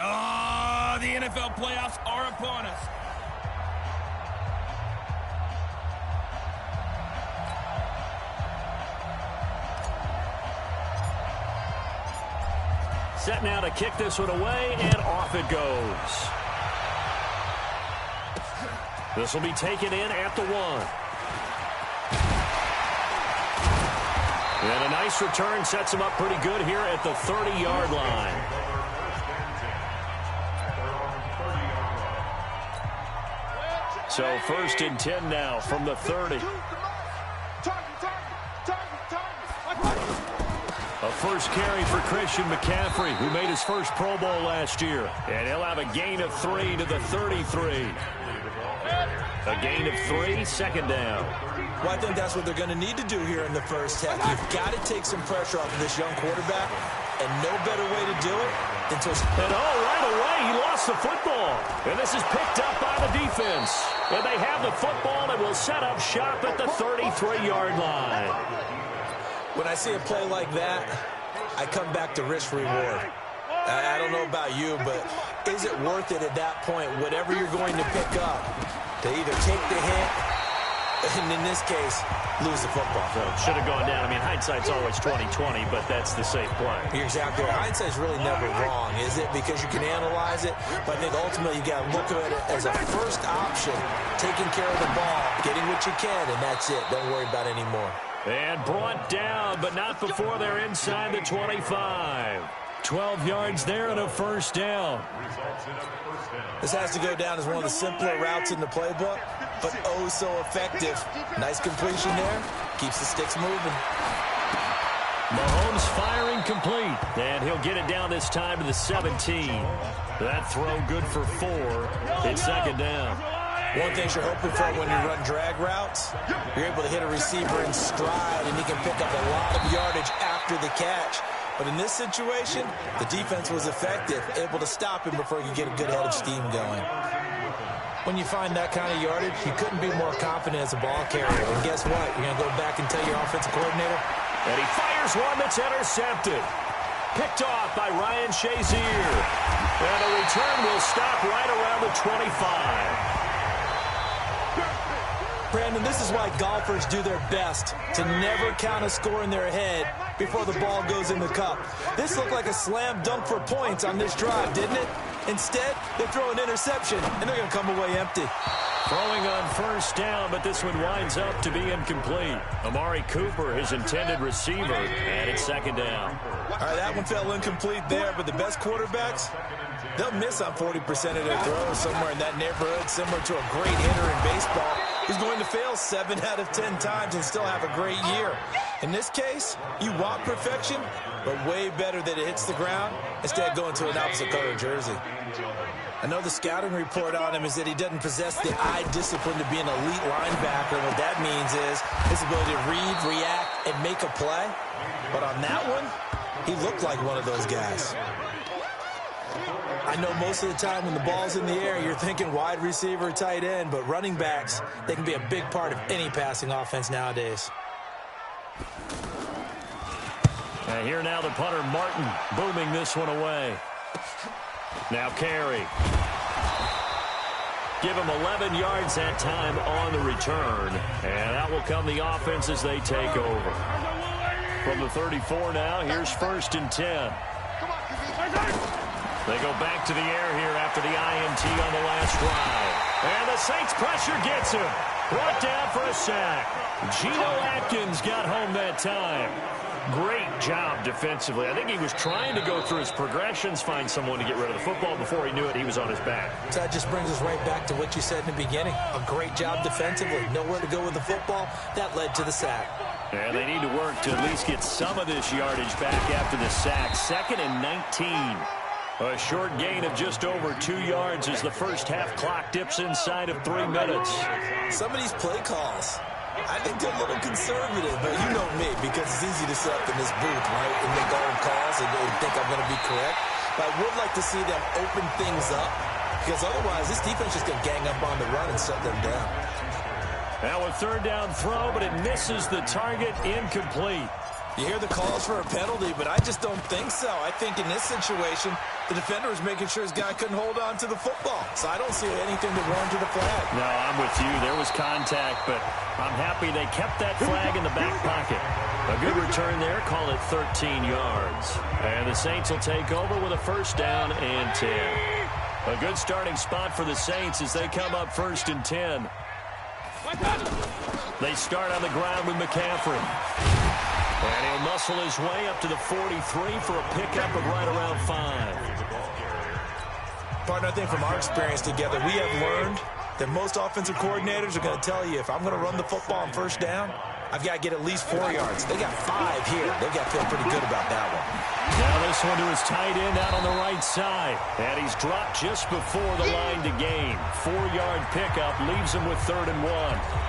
Oh, the NFL playoffs are upon us. Set now to kick this one away, and off it goes. This will be taken in at the 1. And a nice return sets him up pretty good here at the 30-yard line. So 1st and 10 now from the 30. A first carry for Christian McCaffrey, who made his first Pro Bowl last year. And he'll have a gain of 3 to the 33. A gain of 3, 2nd down. Well, I think that's what they're going to need to do here in the first half. You've got to take some pressure off of this young quarterback, and no better way to do it than to... And right away, he lost the football. And this is picked up by the defense. And they have the football and will set up shop at the 33-yard line. When I see a play like that, I come back to risk-reward. I don't know about you, but is it worth it at that point, whatever you're going to pick up, to either take the hit, and in this case, lose the football? So should have gone down. I mean, hindsight's always 20/20, but that's the safe play. You're exactly right. Hindsight's really never wrong, is it? Because you can analyze it, but I think ultimately you got to look at it as a first option, taking care of the ball, getting what you can, and that's it. Don't worry about it anymore. And brought down, but not before they're inside the 25. 12 yards there and a first down. This has to go down as one of the simpler routes in the playbook, but oh so effective. Nice completion there. Keeps the sticks moving. Mahomes firing complete, and he'll get it down this time to the 17. That throw good for 4. It's 2nd down. One thing you're hoping for when you run drag routes, you're able to hit a receiver in stride, and he can pick up a lot of yardage after the catch. But in this situation, the defense was effective, able to stop him before he could get a good head of steam going. When you find that kind of yardage, you couldn't be more confident as a ball carrier. And guess what? You're going to go back and tell your offensive coordinator. And he fires one that's intercepted. Picked off by Ryan Shazier. And the return will stop right around the 25. Brandon, this is why golfers do their best to never count a score in their head before the ball goes in the cup. This looked like a slam dunk for points on this drive, didn't it? Instead, they throw an interception, and they're going to come away empty. Throwing on first down, but this one winds up to be incomplete. Amari Cooper, his intended receiver, and it's 2nd down. All right, that one fell incomplete there, but the best quarterbacks, they'll miss on 40% of their throws, somewhere in that neighborhood, similar to a great hitter in baseball who's going to fail 7 out of 10 times and still have a great year. In this case, you want perfection, but way better that it hits the ground instead of going to an opposite color jersey. I know the scouting report on him is that he doesn't possess the eye discipline to be an elite linebacker. What that means is his ability to read, react, and make a play. But on that one, he looked like one of those guys. I know most of the time when the ball's in the air, you're thinking wide receiver, tight end, but running backs, they can be a big part of any passing offense nowadays. And here now the punter, Martin, booming this one away. Now Carey. Give him 11 yards that time on the return. And that will come the offense as they take over. From the 34 now, here's 1st and 10. They go back to the air here after the INT on the last drive. And the Saints pressure gets him. Brought down for a sack. Geno Atkins got home that time. Great job defensively. I think he was trying to go through his progressions, find someone to get rid of the football. Before he knew it, he was on his back. So that just brings us right back to what you said in the beginning. A great job defensively. Nowhere to go with the football. That led to the sack. And they need to work to at least get some of this yardage back after the sack. 2nd and 19. A short gain of just over 2 yards as the first half clock dips inside of 3 minutes. Some of these play calls, I think they're a little conservative, but you know me, because it's easy to sit up in this booth, right, and make all calls and think I'm going to be correct. But I would like to see them open things up, because otherwise this defense is going to gang up on the run and shut them down. Now a 3rd down throw, but it misses the target, incomplete. You hear the calls for a penalty, but I just don't think so. I think in this situation, the defender was making sure his guy couldn't hold on to the football. So I don't see anything that warranted a flag. No, I'm with you. There was contact, but I'm happy they kept that flag in the back pocket. A good return there. Call it 13 yards. And the Saints will take over with a first down and 10. A good starting spot for the Saints as they come up first and 10. They start on the ground with McCaffrey. And he'll muscle his way up to the 43 for a pickup of right around 5. Partner, I think from our experience together, we have learned that most offensive coordinators are going to tell you, if I'm going to run the football on first down, I've got to get at least 4 yards. They got 5 here. They've got to feel pretty good about that one. Now this one to his tight end out on the right side. And he's dropped just before the line to gain. 4-yard pickup leaves him with 3rd and 1.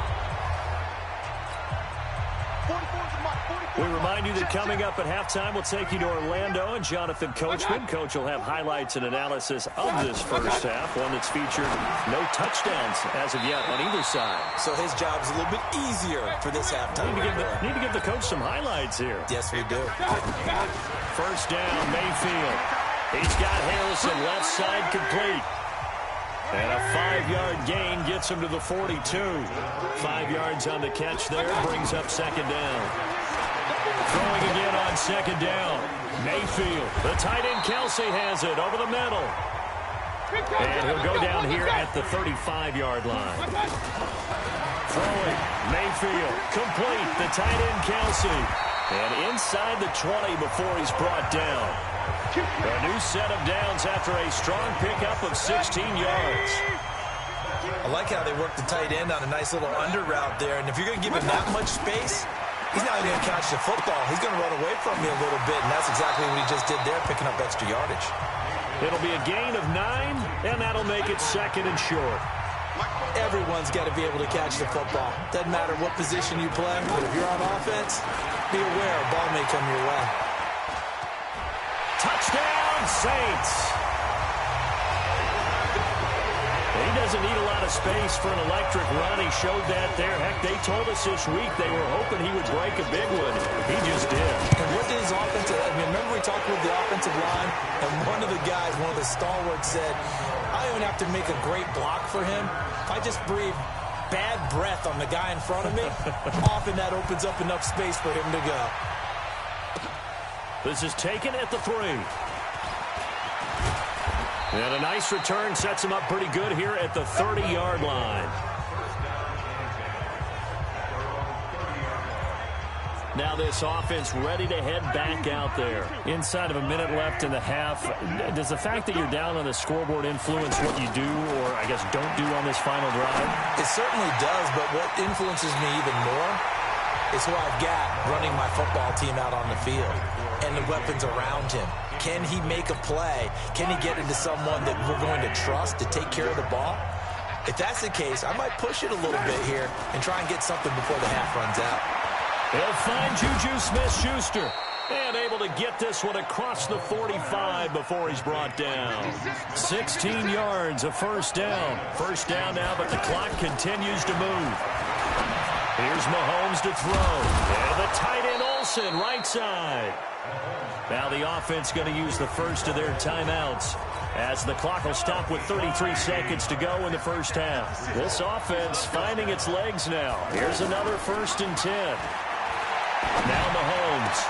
We remind you that coming up at halftime, we'll take you to Orlando and Jonathan Coachman. Coach will have highlights and analysis of this first half, one that's featured no touchdowns as of yet on either side. So his job's a little bit easier for this halftime. Need to give the coach some highlights here. Yes, we do. First down, Mayfield. He's got Harrison left side complete. And a 5-yard gain gets him to the 42. 5 yards on the catch there, brings up second down. Throwing again on second down. Mayfield. The tight end Kelsey has it over the middle. And he'll go down here at the 35-yard line. Throwing. Mayfield. Complete. The tight end Kelsey. And inside the 20 before he's brought down. A new set of downs after a strong pickup of 16 yards. I like how they work the tight end on a nice little under route there. And if you're going to give him that much space, he's not even going to catch the football. He's going to run away from me a little bit, and that's exactly what he just did there, picking up extra yardage. It'll be a gain of 9, and that'll make it second and short. Everyone's got to be able to catch the football. Doesn't matter what position you play, but if you're on offense, be aware a ball may come your way. Touchdown, Saints! He doesn't need a lot of space for an electric run. He showed that there. Heck, they told us this week they were hoping he would break a big one. He just did. And what did his offensive... remember we talked with the offensive line, and one of the guys, one of the stalwarts said, I don't even have to make a great block for him. If I just breathe bad breath on the guy in front of me, often that opens up enough space for him to go. This is taken at the 3. And a nice return sets him up pretty good here at the 30-yard line. Now this offense ready to head back out there. Inside of a minute left in the half, does the fact that you're down on the scoreboard influence what you do or, I guess, don't do on this final drive? It certainly does, but what influences me even more is who I've got running my football team out on the field and the weapons around him. Can he make a play? Can he get into someone that we're going to trust to take care of the ball? If that's the case, I might push it a little bit here and try and get something before the half runs out. He'll find Juju Smith-Schuster. And able to get this one across the 45 before he's brought down. 16 yards, a first down. First down now, but the clock continues to move. Here's Mahomes to throw. And the tight end Olsen, right side. Now the offense going to use the first of their timeouts as the clock will stop with 33 seconds to go in the first half. This offense finding its legs now. Here's another 1st and 10. Now Mahomes.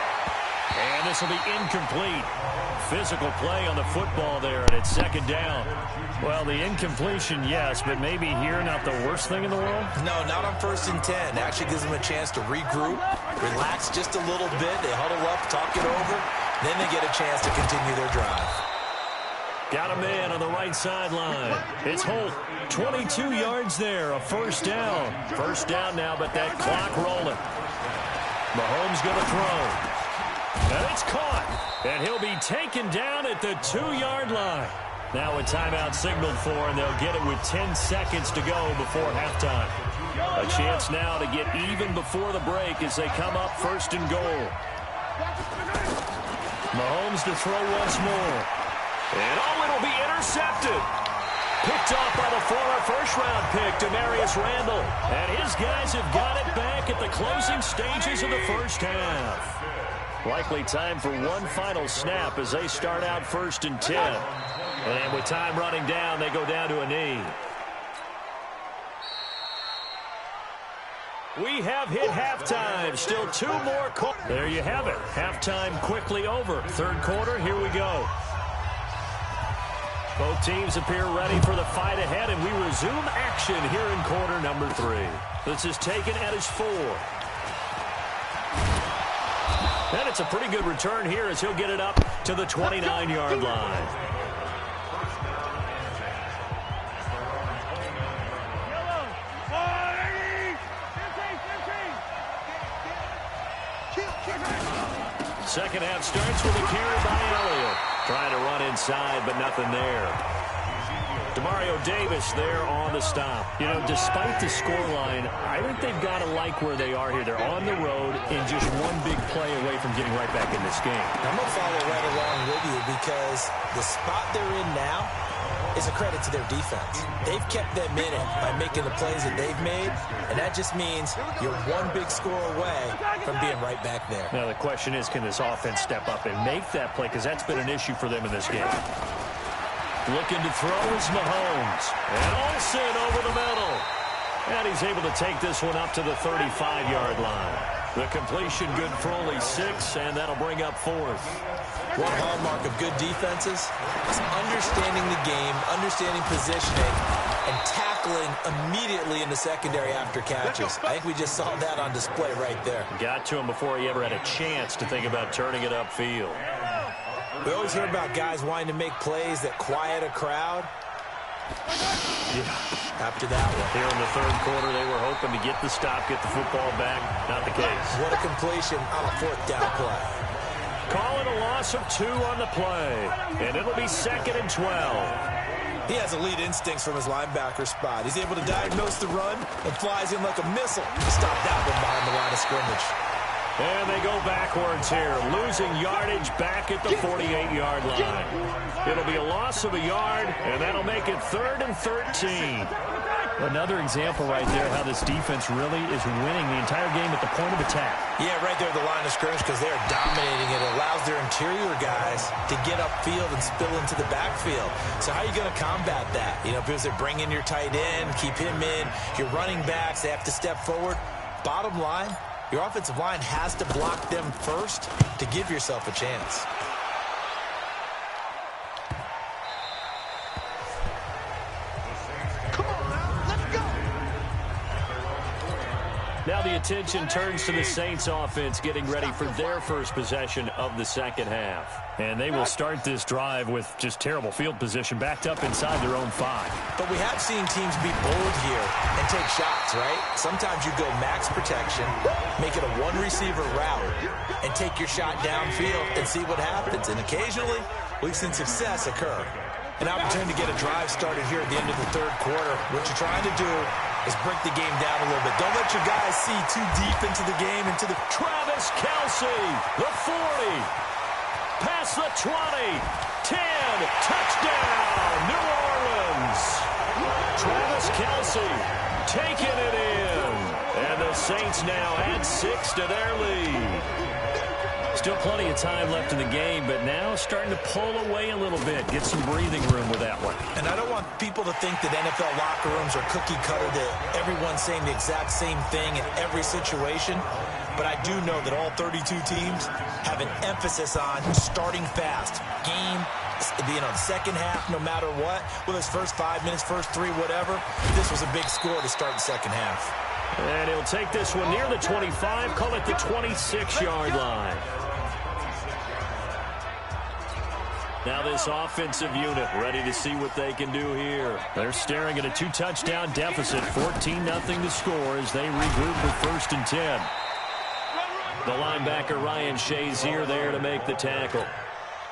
And this will be incomplete. Physical play on the football there, and it's 2nd down. Well, the incompletion, yes, but maybe here not the worst thing in the world? No, not on 1st and 10. Actually gives them a chance to regroup, relax just a little bit. They huddle up, talk it over. Then they get a chance to continue their drive. Got a man on the right sideline. It's Holt. 22 yards there, a first down. First down now, but that clock rolling. Mahomes going to throw. And it's caught. And he'll be taken down at the 2-yard line. Now a timeout signaled for, and they'll get it with 10 seconds to go before halftime. A chance now to get even before the break as they come up 1st and goal. Mahomes to throw once more. And it'll be intercepted. Picked off by the former first-round pick, Demarius Randall. And his guys have got it back at the closing stages of the first half. Likely time for one final snap as they start out 1st and 10. And with time running down, they go down to a knee. We have hit halftime. Still 2 more. There you have it. Halftime quickly over. Third quarter, here we go. Both teams appear ready for the fight ahead, and we resume action here in quarter number 3. This is taken at his 4. And it's a pretty good return here as he'll get it up to the 29-yard line. Second half starts with a carry by Elliott. Trying to run inside, but nothing there. Demario Davis there on the stop. You know, despite the scoreline, I think they've got to like where they are here. They're on the road and just one big play away from getting right back in this game. I'm going to follow right along with you because the spot they're in now is a credit to their defense. They've kept them in it by making the plays that they've made, and that just means you're one big score away from being right back there. Now, the question is, can this offense step up and make that play? Because that's been an issue for them in this game. Looking to throw is Mahomes. And Olsen over the middle. And he's able to take this one up to the 35-yard line. The completion good for only 6, and that'll bring up 4th. One hallmark of good defenses is understanding the game, understanding positioning, and tackling immediately in the secondary after catches. I think we just saw that on display right there. Got to him before he ever had a chance to think about turning it upfield. We always hear about guys wanting to make plays that quiet a crowd. Yeah, after that one. Here in the third quarter, they were hoping to get the stop, get the football back. Not the case. What a completion on a 4th down play. Calling a loss of 2 on the play. And it'll be 2nd and 12. He has elite instincts from his linebacker spot. He's able to diagnose the run and flies in like a missile to stop that one behind the line of scrimmage. And they go backwards here, losing yardage back at the 48-yard line. It'll be a loss of a yard, and that'll make it 3rd and 13. Another example right there how this defense really is winning the entire game at the point of attack. Yeah, right there at the line of scrimmage because they're dominating it. It allows their interior guys to get upfield and spill into the backfield. So how are you going to combat that? You know, because they bring in your tight end, keep him in. Your running backs, they have to step forward. Bottom line, your offensive line has to block them first to give yourself a chance. Now the attention turns to the Saints offense getting ready for their first possession of the second half. And they will start this drive with just terrible field position backed up inside their own 5. But we have seen teams be bold here and take shots, right? Sometimes you go max protection, make it a one-receiver route, and take your shot downfield and see what happens. And occasionally, we've seen success occur. An opportunity to get a drive started here at the end of the third quarter. What you're trying to do is break the game down a little bit. Don't let your guys see too deep into the game, into the... Travis Kelce, the 40, past the 20, 10, touchdown, New Orleans. Travis Kelce taking it in. And the Saints now add 6 to their lead. Still plenty of time left in the game, but now starting to pull away a little bit. Get some breathing room with that one. And I don't want people to think that NFL locker rooms are cookie cutter, that everyone's saying the exact same thing in every situation. But I do know that all 32 teams have an emphasis on starting fast. Game being on second half no matter what. Whether it's first 5 minutes, first 3, whatever. This was a big score to start the second half. And he'll take this one near the 25, call it the 26-yard line. Now this offensive unit ready to see what they can do here. They're staring at a 2-touchdown deficit, 14-0 to score as they regroup with 1st and 10. The linebacker Ryan Shazier there to make the tackle.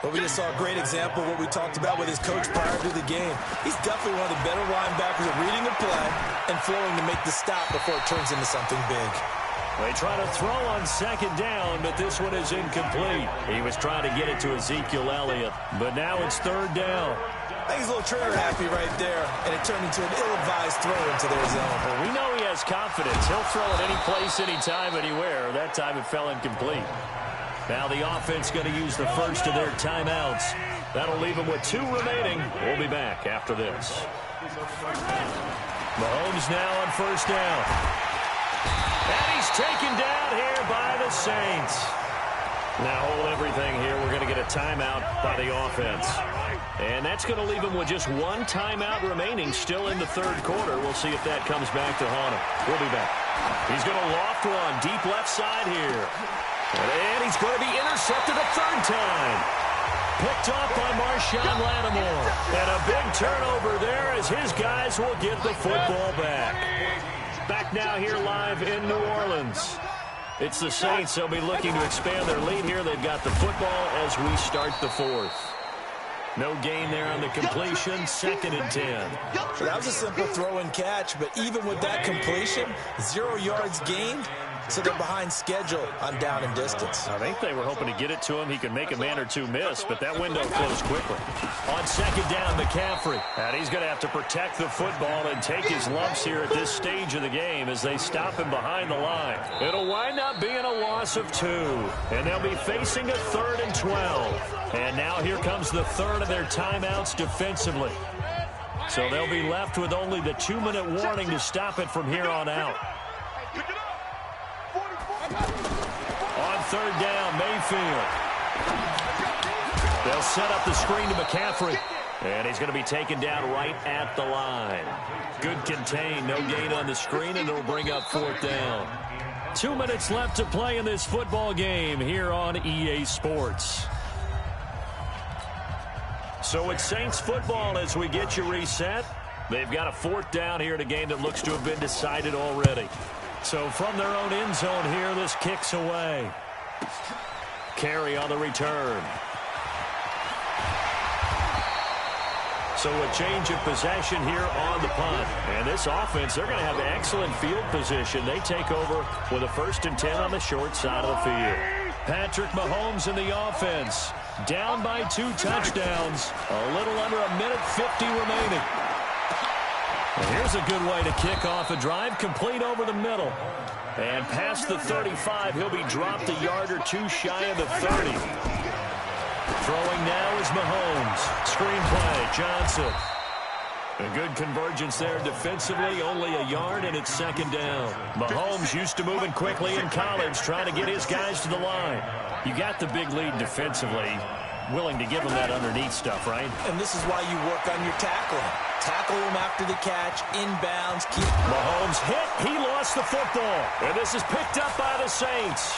But we just saw a great example of what we talked about with his coach prior to the game. He's definitely one of the better linebackers at reading the play and flowing to make the stop before it turns into something big. They try to throw on second down, but this one is incomplete. He was trying to get it to Ezekiel Elliott, but now it's 3rd down. I think he's a little trigger happy right there, and it turned into an ill-advised throw into their zone. Well, we know he has confidence. He'll throw it any place, anytime, anywhere. That time it fell incomplete. Now the offense going to use the first of their timeouts. That'll leave them with 2 remaining. We'll be back after this. Mahomes now on first down. And he's taken down here by the Saints. Now hold everything here. We're going to get a timeout by the offense. And that's going to leave him with just 1 timeout remaining still in the third quarter. We'll see if that comes back to haunt him. We'll be back. He's going to loft one deep left side here. And he's going to be intercepted a third time. Picked off by Marshawn Lattimore. And a big turnover there as his guys will get the football back. Back now here live in New Orleans. It's the Saints. They'll be looking to expand their lead here. They've got the football as we start the fourth. No gain there on the completion. 2nd and 10. So that was a simple throw and catch, but even with that completion, 0 yards gained. So they're behind schedule on down and distance. I think they were hoping to get it to him. He could make a man or 2 miss, but that window closed quickly. On 2nd down, McCaffrey. And he's going to have to protect the football and take his lumps here at this stage of the game as they stop him behind the line. It'll wind up being a loss of 2. And they'll be facing a 3rd and 12. And now here comes the third of their timeouts defensively. So they'll be left with only the 2-minute warning to stop it from here on out. On 3rd down, Mayfield. They'll set up the screen to McCaffrey. And he's going to be taken down right at the line. Good contain, no gain on the screen, and it'll bring up 4th down. 2 minutes left to play in this football game here on EA Sports. So it's Saints football as we get you reset. They've got a 4th down here in a game that looks to have been decided already. So from their own end zone here, this kicks away. Carry on the return. So a change of possession here on the punt. And this offense, they're going to have excellent field position. They take over with a 1st and 10 on the short side of the field. Patrick Mahomes in the offense. Down by 2 touchdowns. A little under 1:50 remaining. And here's a good way to kick off a drive, complete over the middle. And past the 35, he'll be dropped a yard or 2 shy of the 30. Throwing now is Mahomes. Screen play, Johnson. A good convergence there defensively, only a yard, and it's 2nd down. Mahomes used to moving quickly in college, trying to get his guys to the line. You got the big lead defensively, willing to give him that underneath stuff, right? And this is why you work on your tackling. Tackle him after the catch, inbounds, keep. Mahomes hit, he lost the football. And this is picked up by the Saints.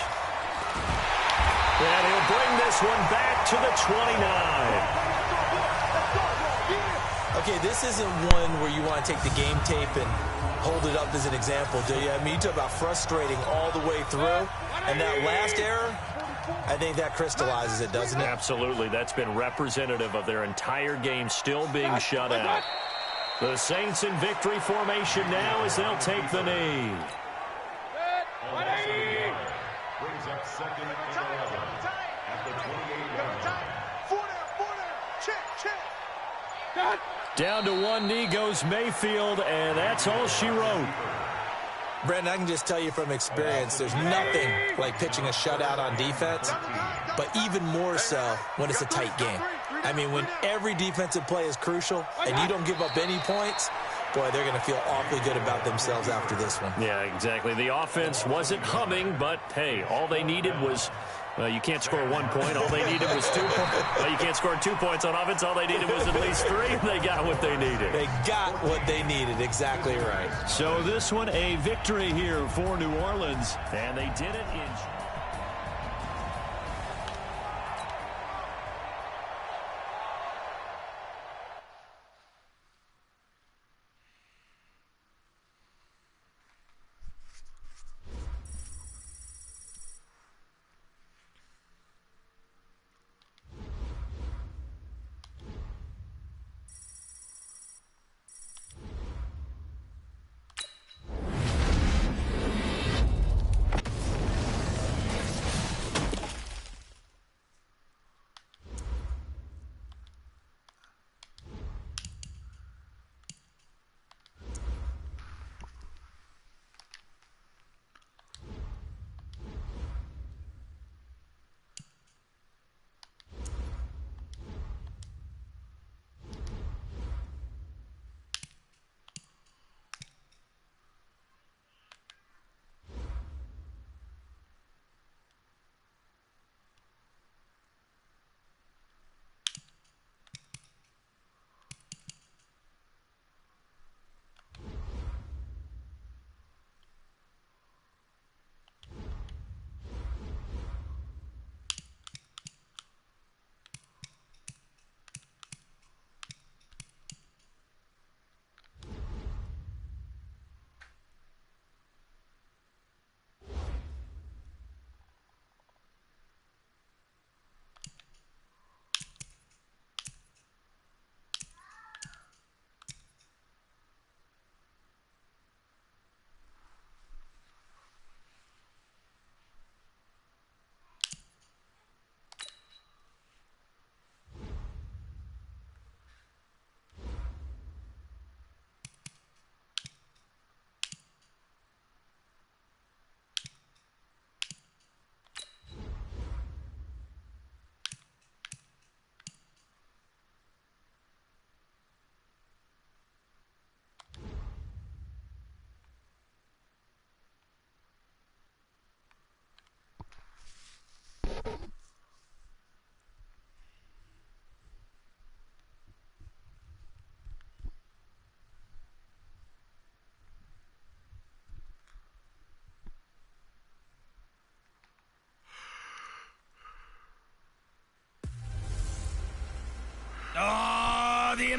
And he'll bring this one back to the 29. Okay, this isn't one where you want to take the game tape and hold it up as an example, do you? I mean, you talk about frustrating all the way through. And that last error, I think that crystallizes it, doesn't it? Absolutely. That's been representative of their entire game still being shut out. The Saints in victory formation now as they'll take the knee. Brings up 2nd and 11 at the 28-yard line. Down to 1 knee goes Mayfield, and that's all she wrote. Brandon, I can just tell you from experience, there's nothing like pitching a shutout on defense, but even more so when it's a tight game. I mean, when every defensive play is crucial and you don't give up any points, boy, they're going to feel awfully good about themselves after this one. Yeah, exactly. The offense wasn't humming, but, hey, all they needed was you can't score 1 point. All they needed was 2 points. You can't score 2 points on offense. All they needed was at least 3. They got what they needed. They got what they needed. Exactly right. So this one, a victory here for New Orleans. And they did it in...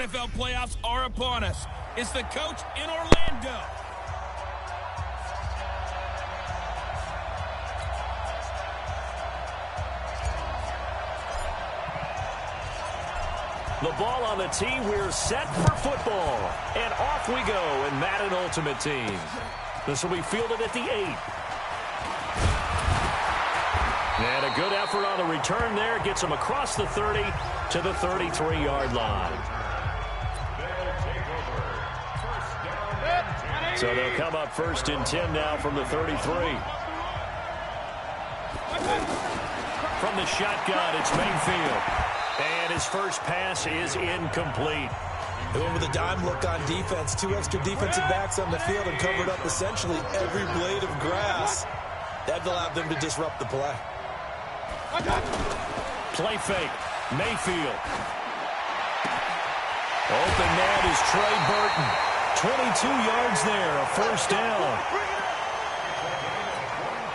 NFL playoffs are upon us. It's the coach in Orlando. The ball on the tee. We're set for football. And off we go in Madden Ultimate Team. This will be fielded at the 8. And a good effort on the return there. Gets him across the 30 to the 33-yard line. So they'll come up 1st and 10 now from the 33. From the shotgun, it's Mayfield. And his first pass is incomplete. They went with a dime look on defense. 2 extra defensive backs on the field and covered up essentially every blade of grass. That allowed them to disrupt the play. Play fake. Mayfield. Open man is Trey Burton. 22 yards there, a first down.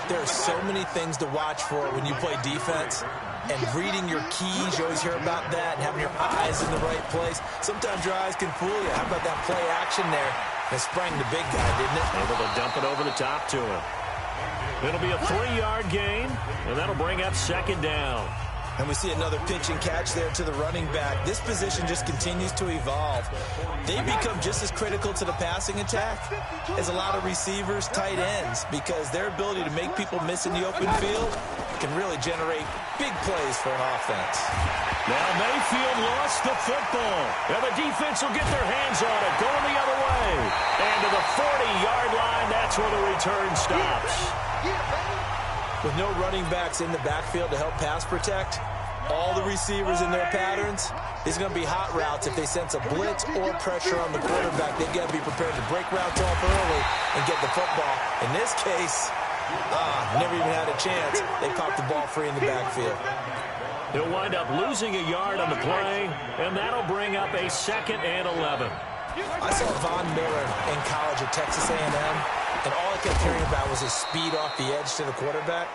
There are so many things to watch for when you play defense. And reading your keys, you always hear about that, and having your eyes in the right place. Sometimes your eyes can fool you. How about that play action there? It sprang the big guy, didn't it? Able to dump it over the top to him. It'll be a 3-yard gain, and that'll bring up 2nd down. And we see another pitch and catch there to the running back. This position just continues to evolve. They become just as critical to the passing attack as a lot of receivers, tight ends, because their ability to make people miss in the open field can really generate big plays for an offense. Now Mayfield lost the football. And the defense will get their hands on it, going the other way. And to the 40-yard line, that's where the return stops. With no running backs in the backfield to help pass protect, all the receivers in their patterns, these are going to be hot routes. If they sense a blitz or pressure on the quarterback, they've got to be prepared to break routes off early and get the football. In this case, never even had a chance. They popped the ball free in the backfield. They'll wind up losing a yard on the play, and that'll bring up a 2nd and 11. I saw Von Miller in college at Texas A&M, and all I kept hearing about was his speed off the edge to the quarterback.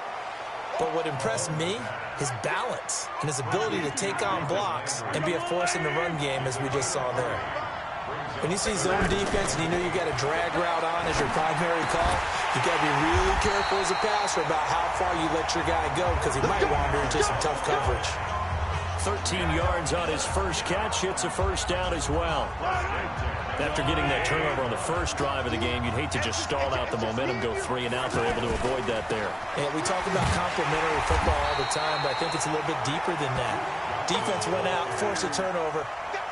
But what impressed me, his balance and his ability to take on blocks and be a force in the run game, as we just saw there. When you see zone defense and you know you got a drag route on as your primary call, you got to be really careful as a passer about how far you let your guy go, because he might wander into some tough coverage. 13 yards on his first catch. It's a first down as well. After getting that turnover on the first drive of the game, you'd hate to just stall out the momentum, go 3 and out. They're able to avoid that there. Yeah, we talk about complementary football all the time, but I think it's a little bit deeper than that. Defense went out, forced a turnover,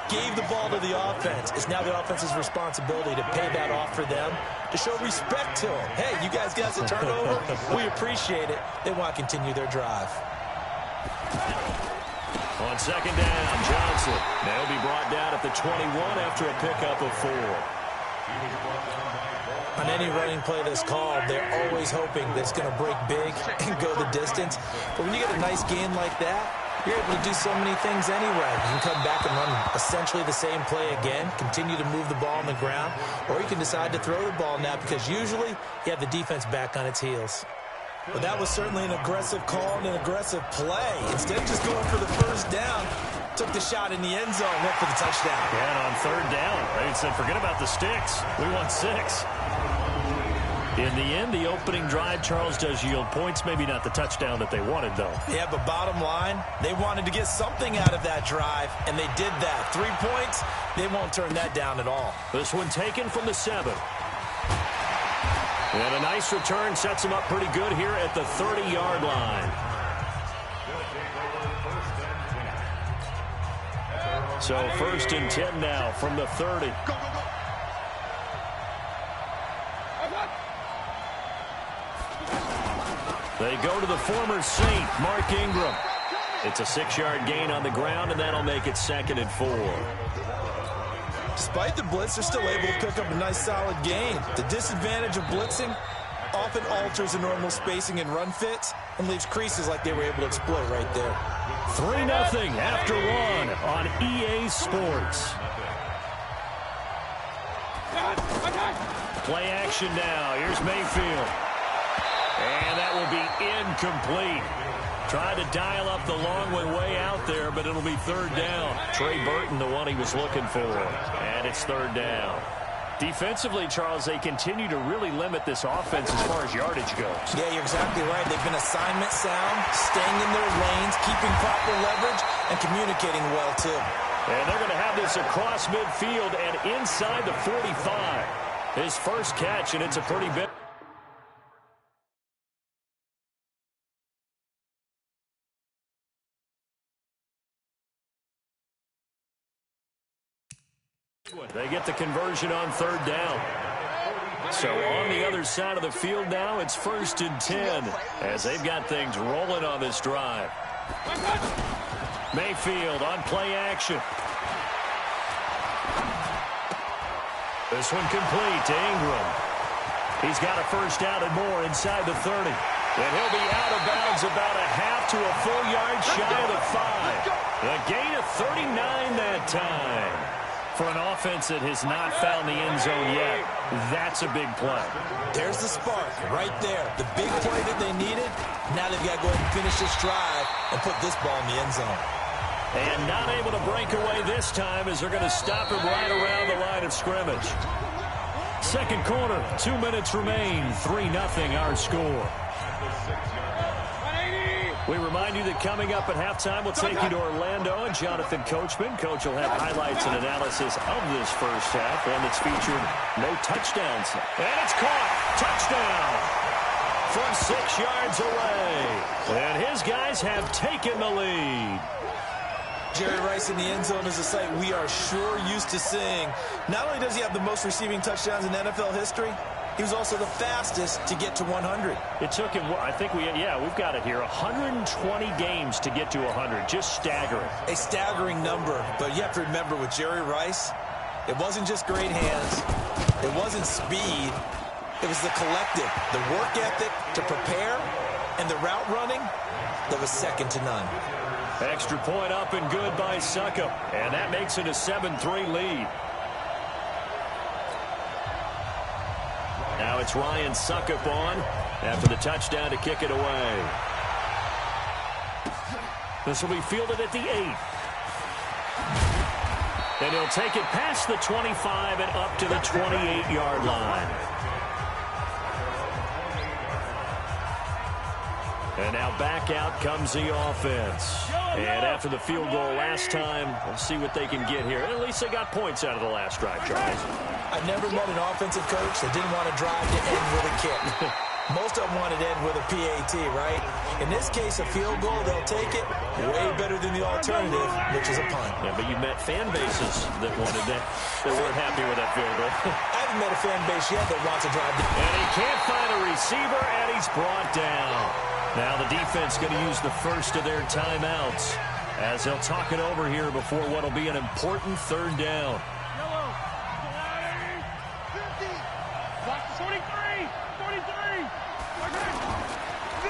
gave the ball to the offense. It's now the offense's responsibility to pay that off for them, to show respect to them. Hey, you guys got a turnover? We appreciate it. They want to continue their drive. On 2nd down, Johnson. They'll be brought down at the 21 after a pickup of 4. On any running play that's called, they're always hoping that it's going to break big and go the distance. But when you get a nice gain like that, you're able to do so many things anyway. You can come back and run essentially the same play again, continue to move the ball on the ground, or you can decide to throw the ball now, because usually you have the defense back on its heels. But that was certainly an aggressive call and an aggressive play. Instead of just going for the first down, took the shot in the end zone, went for the touchdown. Yeah, and on 3rd down, they said, forget about the sticks. We want 6. In the end, the opening drive, Charles, does yield points. Maybe not the touchdown that they wanted, though. Yeah, but bottom line, they wanted to get something out of that drive, and they did that. 3 points, they won't turn that down at all. This one taken from the 7. And a nice return sets him up pretty good here at the 30-yard line. So 1st and 10 now from the 30. They go to the former Saint, Mark Ingram. It's a 6-yard gain on the ground, and that'll make it 2nd and 4. Despite the blitz, they're still able to pick up a nice solid gain. The disadvantage of blitzing often alters the normal spacing and run fits and leaves creases like they were able to exploit right there. 3-0 after 1 on EA Sports. Play action now. Here's Mayfield. And that will be incomplete. Tried to dial up the long one way out there, but it'll be third down. Trey Burton, the one he was looking for. And it's third down. Defensively, Charles, they continue to really limit this offense as far as yardage goes. Yeah, you're exactly right. They've been assignment sound, staying in their lanes, keeping proper leverage, and communicating well, too. And they're going to have this across midfield and inside the 45. His first catch, and it's a pretty big. They get the conversion on third down. So on the other side of the field now, it's 1st and 10 as they've got things rolling on this drive. Mayfield on play action. This one complete to Ingram. He's got a first down and more inside the 30. And he'll be out of bounds about a half to a full yard shy of the 5. A gain of 39 that time. For an offense that has not found the end zone yet, that's a big play. There's the spark right there. The big play that they needed. Now they've got to go ahead and finish this drive and put this ball in the end zone. And not able to break away this time as they're going to stop him right around the line of scrimmage. Second quarter, 2 minutes remain. 3-0 our score. We remind you that coming up at halftime, we'll take you to Orlando and Jonathan Coachman. Coach will have highlights and analysis of this first half, and it's featured no touchdowns. And it's caught. Touchdown from 6 yards away. And his guys have taken the lead. Jerry Rice in the end zone is a sight we are sure used to seeing. Not only does he have the most receiving touchdowns in NFL history, he was also the fastest to get to 100. It took him, I think we've got it here, 120 games to get to 100. Just staggering. A staggering number, but you have to remember with Jerry Rice, it wasn't just great hands. It wasn't speed. It was the collective, the work ethic to prepare, and the route running that was second to none. Extra point up and good by Succop, and that makes it a 7-3 lead. Now it's Ryan Succop on after the touchdown to kick it away. This will be fielded at the 8. And he'll take it past the 25 and up to the 28-yard line. And now back out comes the offense. And after the field goal last time, we'll see what they can get here. At least they got points out of the last drive, Charles. I've never met an offensive coach that didn't want to drive to end with a kick. Most of them wanted to end with a PAT, right? In this case, a field goal, they'll take it. Way better than the alternative, which is a punt. Yeah, but you met fan bases that wanted that. They weren't happy with that field goal. I haven't met a fan base yet that wants to drive to. And he can't find a receiver, and he's brought down. Now the defense going to use the first of their timeouts as they'll talk it over here before what will be an important third down.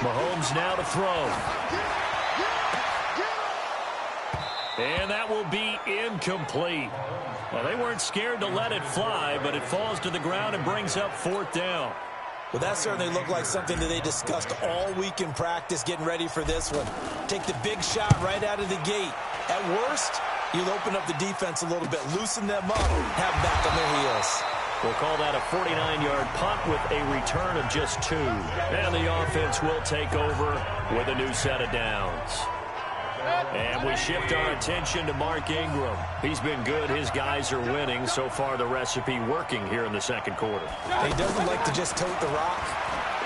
Mahomes now to throw. And that will be incomplete. Well, they weren't scared to let it fly, but it falls to the ground and brings up 4th down. Well, that certainly looked like something that they discussed all week in practice, getting ready for this one. Take the big shot right out of the gate. At worst, you'll open up the defense a little bit, loosen them up, have them back on their heels. We'll call that a 49-yard punt with a return of just 2. And the offense will take over with a new set of downs. And we shift our attention to Mark Ingram. He's been good. His guys are winning. So far, the recipe working here in the second quarter. He doesn't like to just tote the rock.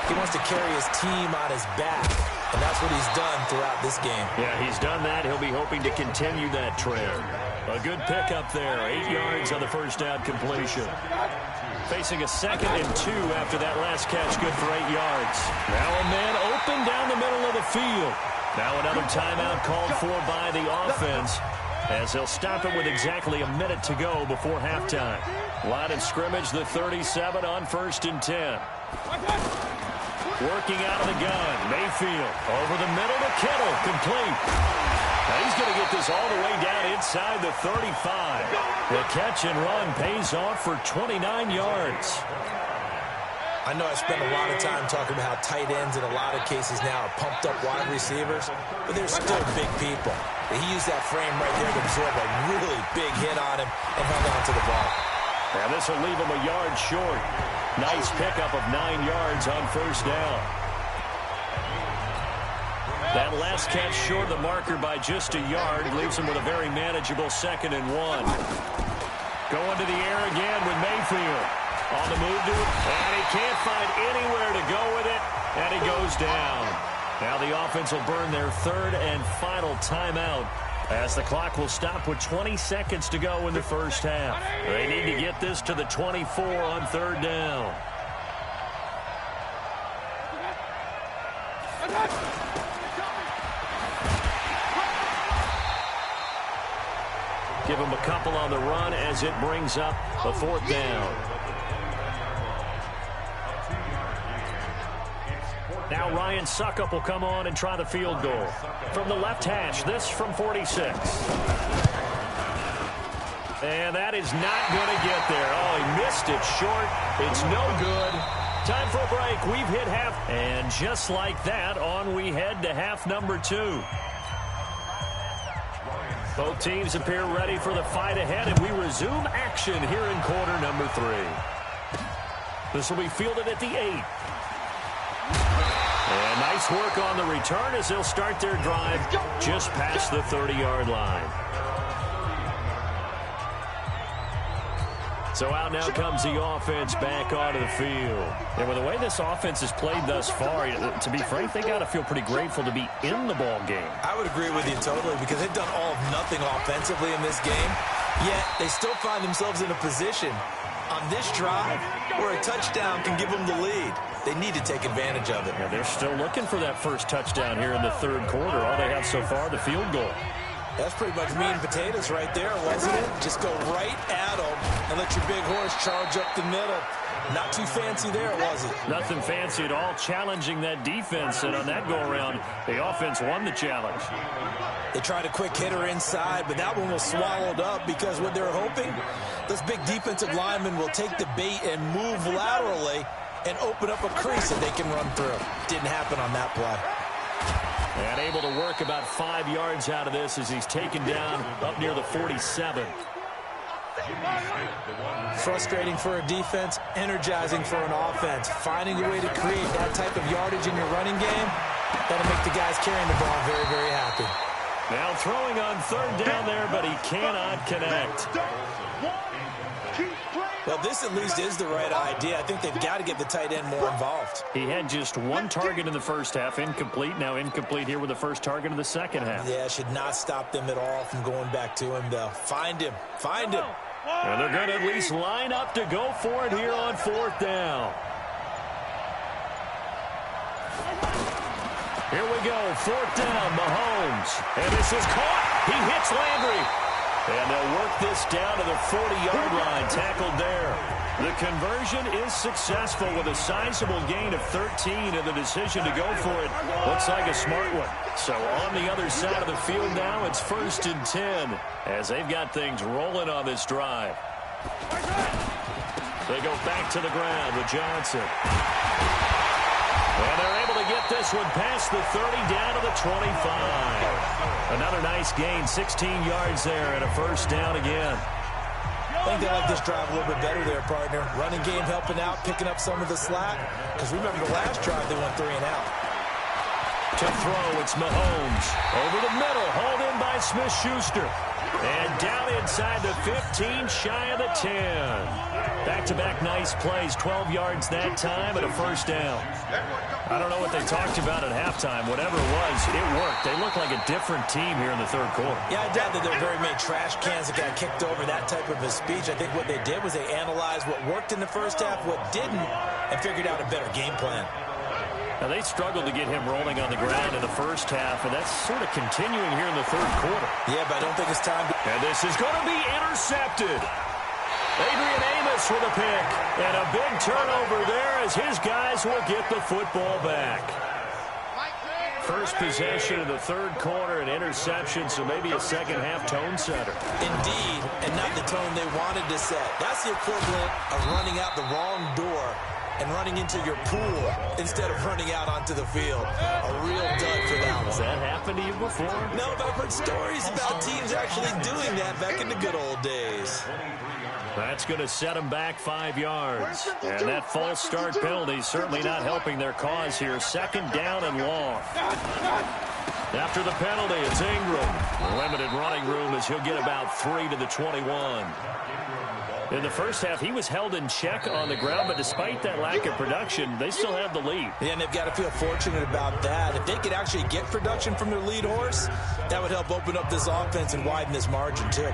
He wants to carry his team on his back. And that's what he's done throughout this game. Yeah, he's done that. He'll be hoping to continue that trend. A good pickup there. 8 yards on the first down completion. Facing a 2nd and 2 after that last catch. Good for 8 yards. Now a man open down the middle of the field. Now another timeout called for by the offense as they'll stop it with exactly a minute to go before halftime. Line of scrimmage, the 37 on 1st and 10. Working out of the gun, Mayfield over the middle to Kittle, complete. Now he's going to get this all the way down inside the 35. The catch and run pays off for 29 yards. I know I spend a lot of time talking about how tight ends in a lot of cases now are pumped up wide receivers, but they're still big people. He used that frame right there to absorb a really big hit on him and held on to the ball. And this will leave him a yard short. Nice pickup of 9 yards on first down. That last catch short of the marker by just a yard leaves him with a very manageable 2nd and 1. Going to the air again with Mayfield. On the move to it, and he can't find anywhere to go with it, and he goes down. Now the offense will burn their 3rd and final timeout as the clock will stop with 20 seconds to go in the first half. They need to get this to the 24 on 3rd down. Give him a couple on the run as it brings up a 4th down. Now Ryan Suckup will come on and try the field goal. From the left hash, this from 46. And that is not going to get there. Oh, he missed it short. It's no good. Time for a break. We've hit half. And just like that, on we head to half number 2. Both teams appear ready for the fight ahead, and we resume action here in quarter number 3. This will be fielded at the 8. And nice work on the return as they'll start their drive just past the 30-yard line. So out now comes the offense back onto the field. And with the way this offense has played thus far, to be frank, they got to feel pretty grateful to be in the ball game. I would agree with you totally because they've done all of nothing offensively in this game, yet they still find themselves in a position on this drive where a touchdown can give them the lead. They need to take advantage of it. Yeah, they're still looking for that first touchdown here in the 3rd quarter. All they have so far, the field goal. That's pretty much meat and potatoes right there, wasn't it? Just go right at them and let your big horse charge up the middle. Not too fancy there, was it? Nothing fancy at all, challenging that defense. And on that go-around, the offense won the challenge. They tried a quick hitter inside, but that one was swallowed up because what they're hoping, this big defensive lineman will take the bait and move laterally and open up a crease that they can run through. Didn't happen on that play. And able to work about 5 yards out of this as he's taken down up near the 47. Frustrating for a defense, energizing for an offense. Finding a way to create that type of yardage in your running game, that'll make the guys carrying the ball very, very happy. Now throwing on 3rd down there, but he cannot connect. Well, this at least is the right idea. I think they've got to get the tight end more involved. He had just 1 target in the first half, incomplete. Now incomplete here with the first target of the second half. Yeah, should not stop them at all from going back to him, though. Find him. Find him. And they're going to at least line up to go for it here on 4th down. Here we go, 4th down, Mahomes. And this is caught. He hits Landry. And they'll work this down to the 40-yard line, tackled there. The conversion is successful with a sizable gain of 13, and the decision to go for it looks like a smart one. So on the other side of the field now, it's 1st and 10 as they've got things rolling on this drive. They go back to the ground with Johnson. And they're able to get this one past the 30 down to the 25. Another nice gain, 16 yards there and a 1st down again. I think they like this drive a little bit better there, partner. Running game helping out, picking up some of the slack. Because remember the last drive, they went 3 and out. To throw, it's Mahomes. Over the middle, hauled in by Smith-Schuster. And down inside the 15, shy of the 10. Back-to-back nice plays, 12 yards that time and a 1st down. I don't know what they talked about at halftime. Whatever it was, it worked. They look like a different team here in the 3rd quarter. Yeah, I doubt that there are very many trash cans that got kicked over, that type of a speech. I think what they did was they analyzed what worked in the first half, what didn't, and figured out a better game plan. Now, they struggled to get him rolling on the ground in the first half, and that's sort of continuing here in the 3rd quarter. Yeah, but I don't think it's time to... And this is going to be intercepted. Adrian Amos with a pick, and a big turnover there as his guys will get the football back. First possession of the 3rd quarter, an interception, so maybe a second-half tone setter. Indeed, and not the tone they wanted to set. That's the equivalent of running out the wrong door and running into your pool instead of running out onto the field. A real dud for that one. Has that happened to you before? No, but I've heard stories about teams actually doing that back in the good old days. That's going to set them back 5 yards. And that false start penalty certainly not helping their cause here. 2nd down and long. After the penalty, it's Ingram. Limited running room as he'll get about 3 to the 21. In the first half, he was held in check on the ground, but despite that lack of production, they still have the lead. Yeah, and they've got to feel fortunate about that. If they could actually get production from their lead horse, that would help open up this offense and widen this margin, too.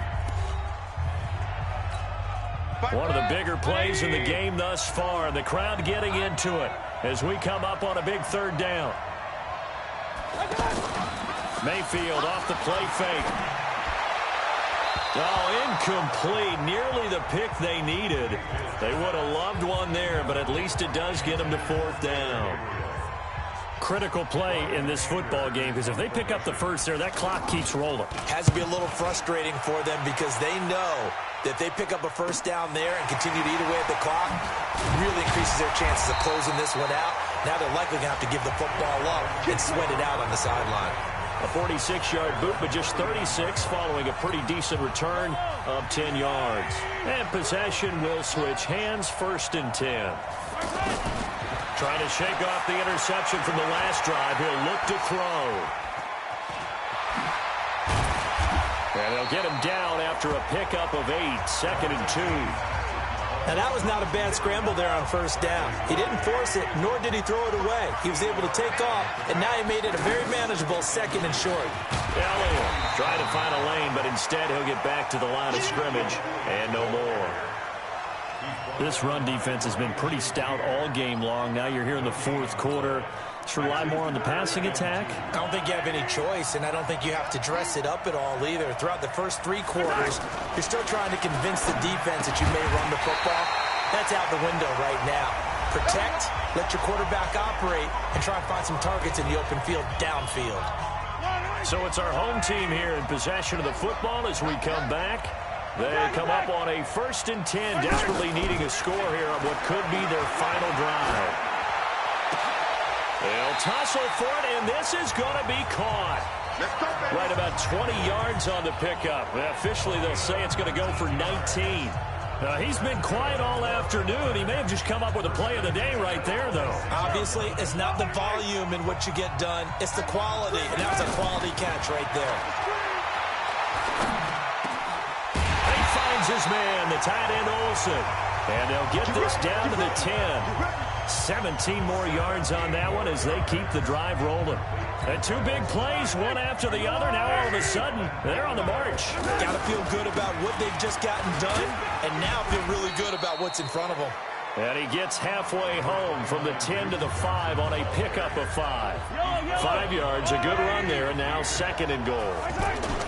One of the bigger plays in the game thus far, and the crowd getting into it as we come up on a big 3rd down. Mayfield off the play fake. Oh, incomplete. Nearly the pick they needed. They would have loved one there, but at least it does get them to 4th down. Critical play in this football game, because if they pick up the first there, that clock keeps rolling. Has to be a little frustrating for them because they know that if they pick up a 1st down there and continue to eat away at the clock, really increases their chances of closing this one out. Now they're likely going to have to give the football up and sweat it out on the sideline. A 46-yard boot, but just 36 following a pretty decent return of 10 yards. And possession will switch hands, 1st and 10. Trying to shake off the interception from the last drive. He'll look to throw. And they'll get him down after a pickup of 8, 2nd and 2. Now, that was not a bad scramble there on 1st down. He didn't force it, nor did he throw it away. He was able to take off, and now he made it a very manageable 2nd and short. Elliott trying to find a lane, but instead he'll get back to the line of scrimmage and no more. This run defense has been pretty stout all game long. Now you're here in the 4th quarter. Should rely more on the passing attack? I don't think you have any choice, and I don't think you have to dress it up at all either. Throughout the first 3 quarters, you're still trying to convince the defense that you may run the football. That's out the window right now. Protect, let your quarterback operate, and try and find some targets in the open field downfield. So it's our home team here in possession of the football as we come back. They come up on a 1st and 10, desperately needing a score here on what could be their final drive. They'll tussle for it, and this is going to be caught. Right about 20 yards on the pickup. Officially, they'll say it's going to go for 19. He's been quiet all afternoon. He may have just come up with a play of the day right there, though. Obviously, it's not the volume in what you get done. It's the quality, and that was a quality catch right there. He finds his man, the tight end Olsen. And they'll get this down to the 10. 17 more yards on that one as they keep the drive rolling. And 2 big plays, one after the other. Now all of a sudden, they're on the march. Got to feel good about what they've just gotten done, and now feel really good about what's in front of them. And he gets halfway home from the 10 to the 5 on a pickup of 5. 5 yards, a good run there, and now 2nd and goal.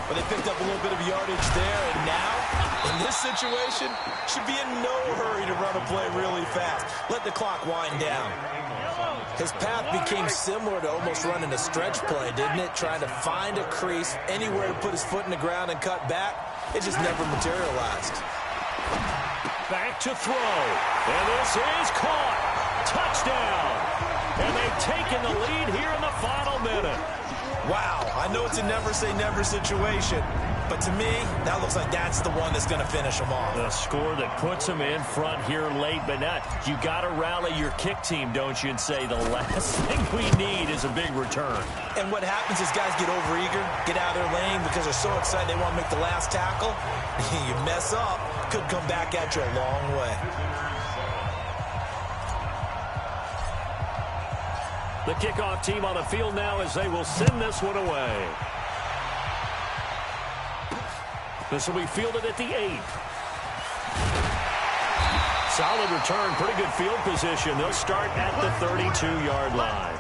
But they picked up a little bit of yardage there, and now, in this situation, should be in no hurry to run a play really fast. Let the clock wind down. His path became similar to almost running a stretch play, didn't it? Trying to find a crease, anywhere to put his foot in the ground and cut back. It just never materialized. Back to throw. And this is caught. Touchdown. And they've taken the lead here in the final minute. Wow, I know it's a never-say-never situation, but to me, that looks like that's the one that's going to finish them off. The score that puts them in front here late, but not. You got to rally your kick team, don't you, and say the last thing we need is a big return. And what happens is guys get overeager, get out of their lane because they're so excited they want to make the last tackle. You mess up, could come back at you a long way. The kickoff team on the field now as they will send this one away. This will be fielded at the 8. Solid return, pretty good field position. They'll start at the 32-yard line.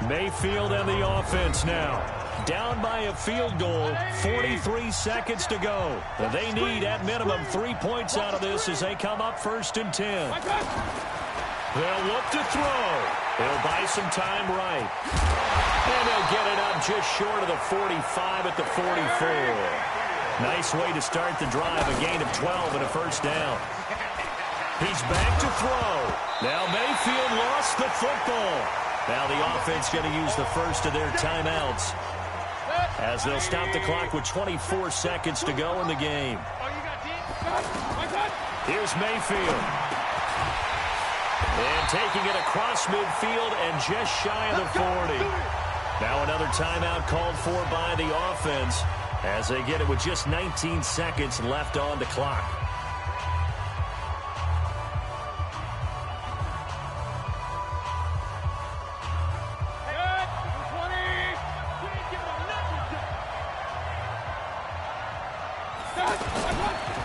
Mayfield and the offense now. Down by a field goal, 43 seconds to go. They need, at minimum, 3 points out of this as they come up 1st and 10. They'll look to throw. They'll buy some time right. And they'll get it up just short of the 45 at the 44. Nice way to start the drive, a gain of 12 and a first down. He's back to throw. Now Mayfield lost the football. Now the offense going to use the first of their timeouts as they'll stop the clock with 24 seconds to go in the game. Here's Mayfield. And taking it across midfield and just shy of the 40. Now another timeout called for by the offense as they get it with just 19 seconds left on the clock.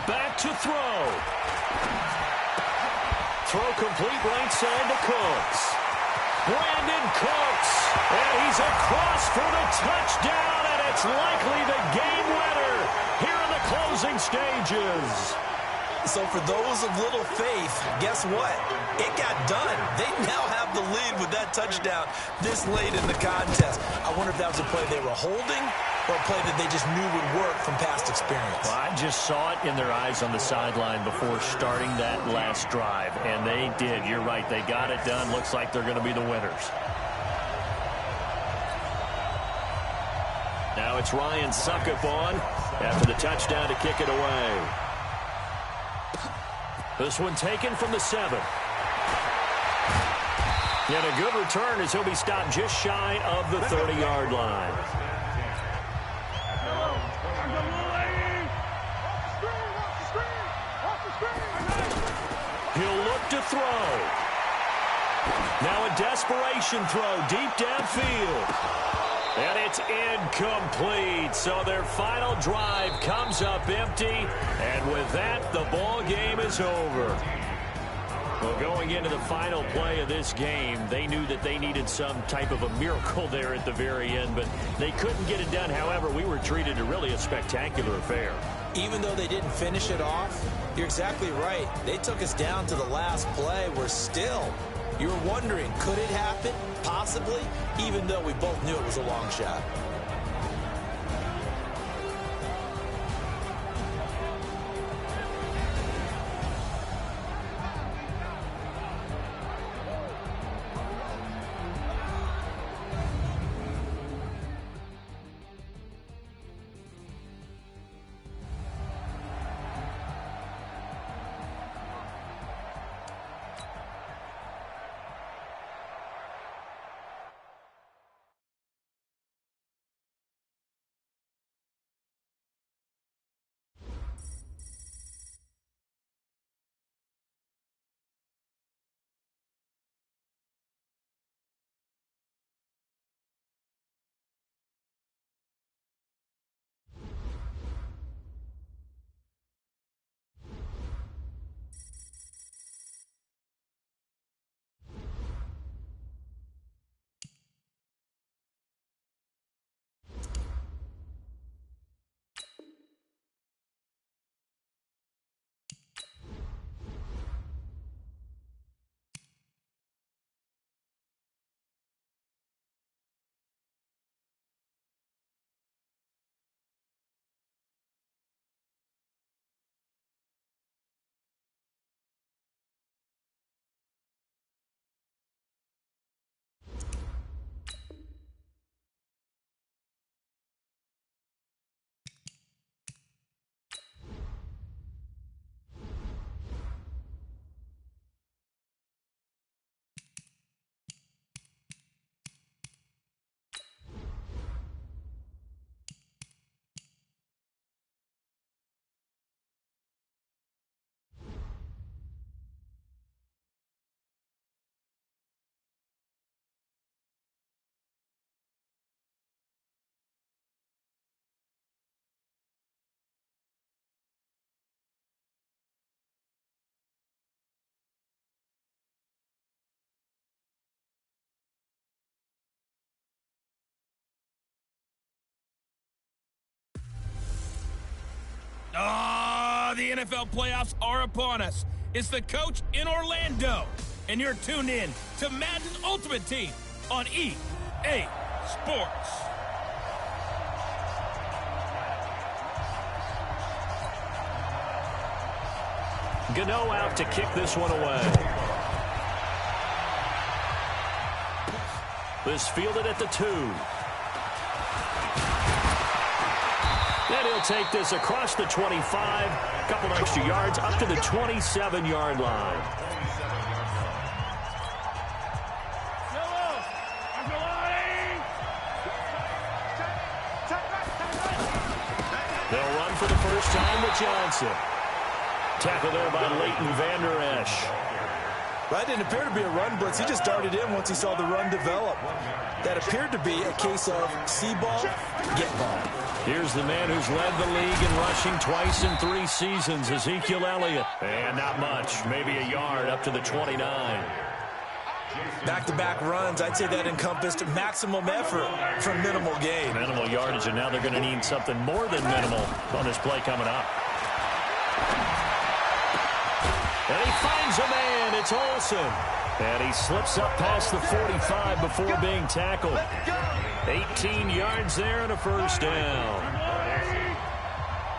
Back to throw. Throw complete right side to Cooks. Brandon Cooks. And he's across for the touchdown, and it's likely the game winner here in the closing stages. So for those of little faith, guess what? It got done. They now have the lead with that touchdown this late in the contest. I wonder if that was a play they were holding or a play that they just knew would work from past experience. Well, I just saw it in their eyes on the sideline before starting that last drive, and they did. You're right. They got it done. Looks like they're going to be the winners. Now it's Ryan Suckup on after the touchdown to kick it away. This one taken from the 7. And a good return as he'll be stopped just shy of the 30-yard line. He'll look to throw. Now a desperation throw deep downfield. And it's incomplete. So their final drive comes up empty. And with that, the ball game is over. Well, going into the final play of this game, they knew that they needed some type of a miracle there at the very end, but they couldn't get it done. However, we were treated to really a spectacular affair. Even though they didn't finish it off, you're exactly right. They took us down to the last play. We're still, you were wondering, could it happen? Possibly, even though we both knew it was a long shot. The NFL playoffs are upon us. It's the coach in Orlando, and you're tuned in to Madden Ultimate Team on EA Sports. Gano out to kick this one away. This fielded at the 2. And he'll take this across the 25. A couple extra yards up to the 27-yard line. They'll run for the first time with Johnson. Tackle there by Leighton Vander Esch. That didn't appear to be a run blitz. He just darted in once he saw the run develop. That appeared to be a case of see ball, get ball. Here's the man who's led the league in rushing twice in 3 seasons, Ezekiel Elliott. And not much, maybe a yard up to the 29. Back-to-back runs, I'd say that encompassed maximum effort for minimal gain. Minimal yardage, and now they're going to need something more than minimal on this play coming up. And he finds a man. It's Olsen. And he slips up past the 45 before being tackled. 18 yards there and a first down.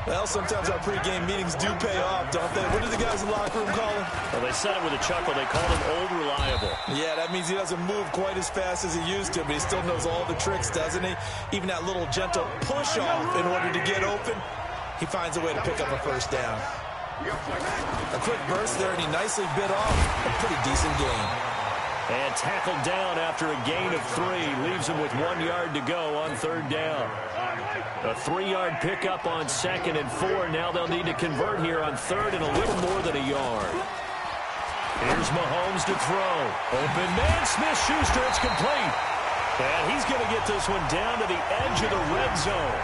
Well, sometimes our pregame meetings do pay off, don't they? What do the guys in the locker room call him? Well, they said it with a chuckle. They called him Old Reliable. Yeah, that means he doesn't move quite as fast as he used to, but he still knows all the tricks, doesn't he? Even that little gentle push-off in order to get open, he finds a way to pick up a first down. A quick burst there, and he nicely bit off a pretty decent gain. And tackled down after a gain of 3. Leaves him with 1 yard to go on third down. A 3-yard pickup on 2nd and 4. Now they'll need to convert here on 3rd and a little more than a yard. Here's Mahomes to throw. Open man, Smith-Schuster, it's complete. And he's going to get this one down to the edge of the red zone.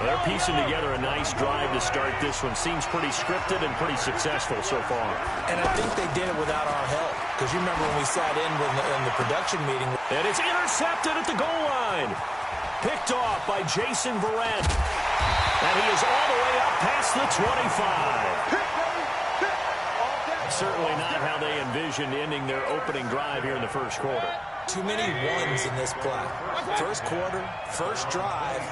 They're piecing together a nice drive to start this one. Seems pretty scripted and pretty successful so far. And I think they did it without our help. Because you remember when we sat in the production meeting. And it's intercepted at the goal line. Picked off by Jason Verrett. And he is all the way up past the 25. Certainly not how they envisioned ending their opening drive here in the first quarter. Too many ones in this play. First quarter, first drive,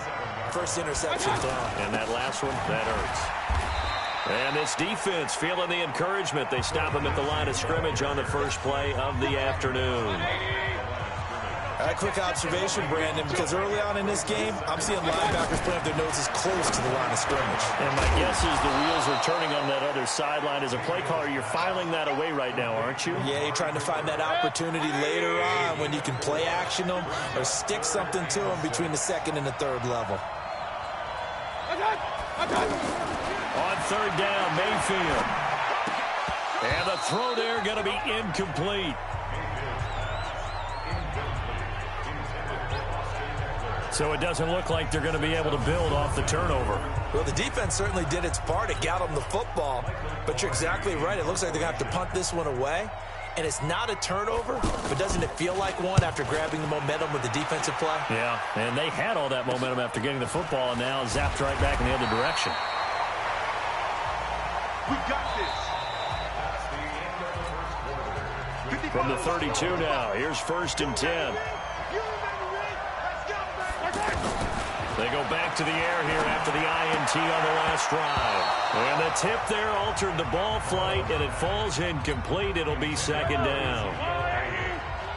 first interception thrown. And that last one, that hurts. And this defense feeling the encouragement. They stop him at the line of scrimmage on the first play of the afternoon. A quick observation, Brandon, because early on in this game, I'm seeing linebackers putting up their noses close to the line of scrimmage. And my guess is the wheels are turning on that other sideline. As a play caller, you're filing that away right now, aren't you? Yeah, you're trying to find that opportunity later on when you can play action them or stick something to them between the 2nd and the 3rd level. On 3rd down, Mayfield. And the throw there going to be incomplete. So it doesn't look like they're going to be able to build off the turnover. Well, the defense certainly did its part. It got them the football. But you're exactly right. It looks like they're going to have to punt this one away. And it's not a turnover, but doesn't it feel like one after grabbing the momentum with the defensive play? Yeah, and they had all that momentum after getting the football, and now zapped right back in the other direction. We got this. From the 32 now, here's 1st and 10. They go back to the air here after the INT on the last drive. And the tip there altered the ball flight, and it falls incomplete. It'll be 2nd down.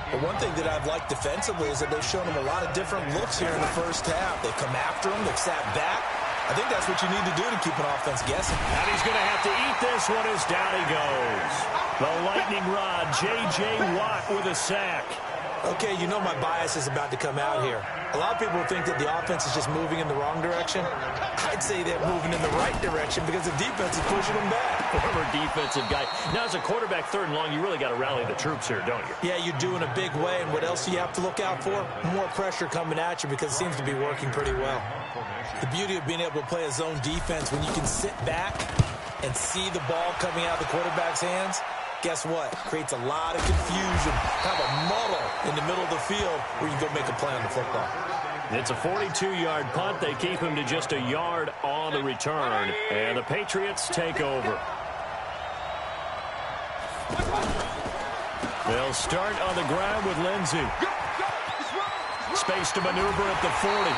But one thing that I've liked defensively is that they've shown them a lot of different looks here in the first half. They come after them. They've sat back. I think that's what you need to do to keep an offense guessing. And he's going to have to eat this one as down he goes. The lightning rod, J.J. Watt with a sack. Okay, you know my bias is about to come out here. A lot of people think that the offense is just moving in the wrong direction. I'd say they're moving in the right direction because the defense is pushing them back. Former defensive guy. Now, as a quarterback 3rd and long, you really got to rally the troops here, don't you? Yeah, you do in a big way. And what else do you have to look out for? More pressure coming at you because it seems to be working pretty well. The beauty of being able to play a zone defense when you can sit back and see the ball coming out of the quarterback's hands, guess what? Creates a lot of confusion. Have a muddle in the middle of the field where you can go make a play on the football. It's a 42-yard punt. They keep him to just a yard on the return. And the Patriots take over. They'll start on the ground with Lindsey. Space to maneuver at the 40.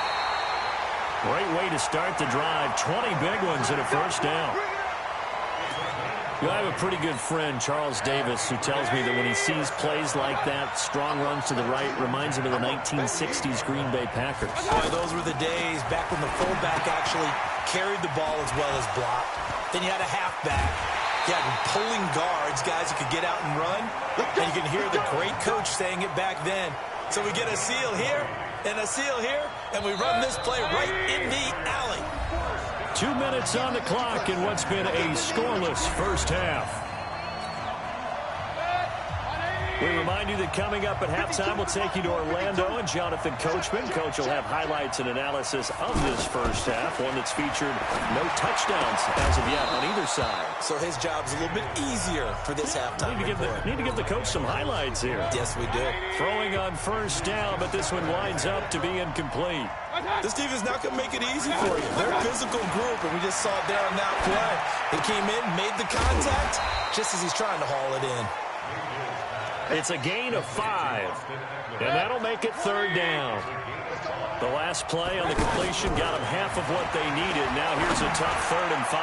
Great way to start the drive. 20 big ones and a first down. I have a pretty good friend, Charles Davis, who tells me that when he sees plays like that, strong runs to the right, reminds him of the 1960s Green Bay Packers. Boy, those were the days back when the fullback actually carried the ball as well as blocked. Then you had a halfback. You had pulling guards, guys who could get out and run. And you can hear the great coach saying it back then. So we get a seal here and a seal here, and we run this play right in the alley. 2 minutes on the clock in what's been a scoreless first half. We remind you that coming up at halftime, we'll take you to Orlando and Jonathan Coachman. Coach will have highlights and analysis of this first half, one that's featured no touchdowns as of yet on either side. So his job's a little bit easier for this halftime. Need to give the coach some highlights here. Yes, we do. Throwing on first down, but this one winds up to be incomplete. This team is not going to make it easy for you. They're a physical group, and we just saw it there on that play. He came in, made the contact, just as he's trying to haul it in. It's a gain of 5, and that'll make it third down. The last play on the completion got them half of what they needed. Now here's a tough 3rd and 5.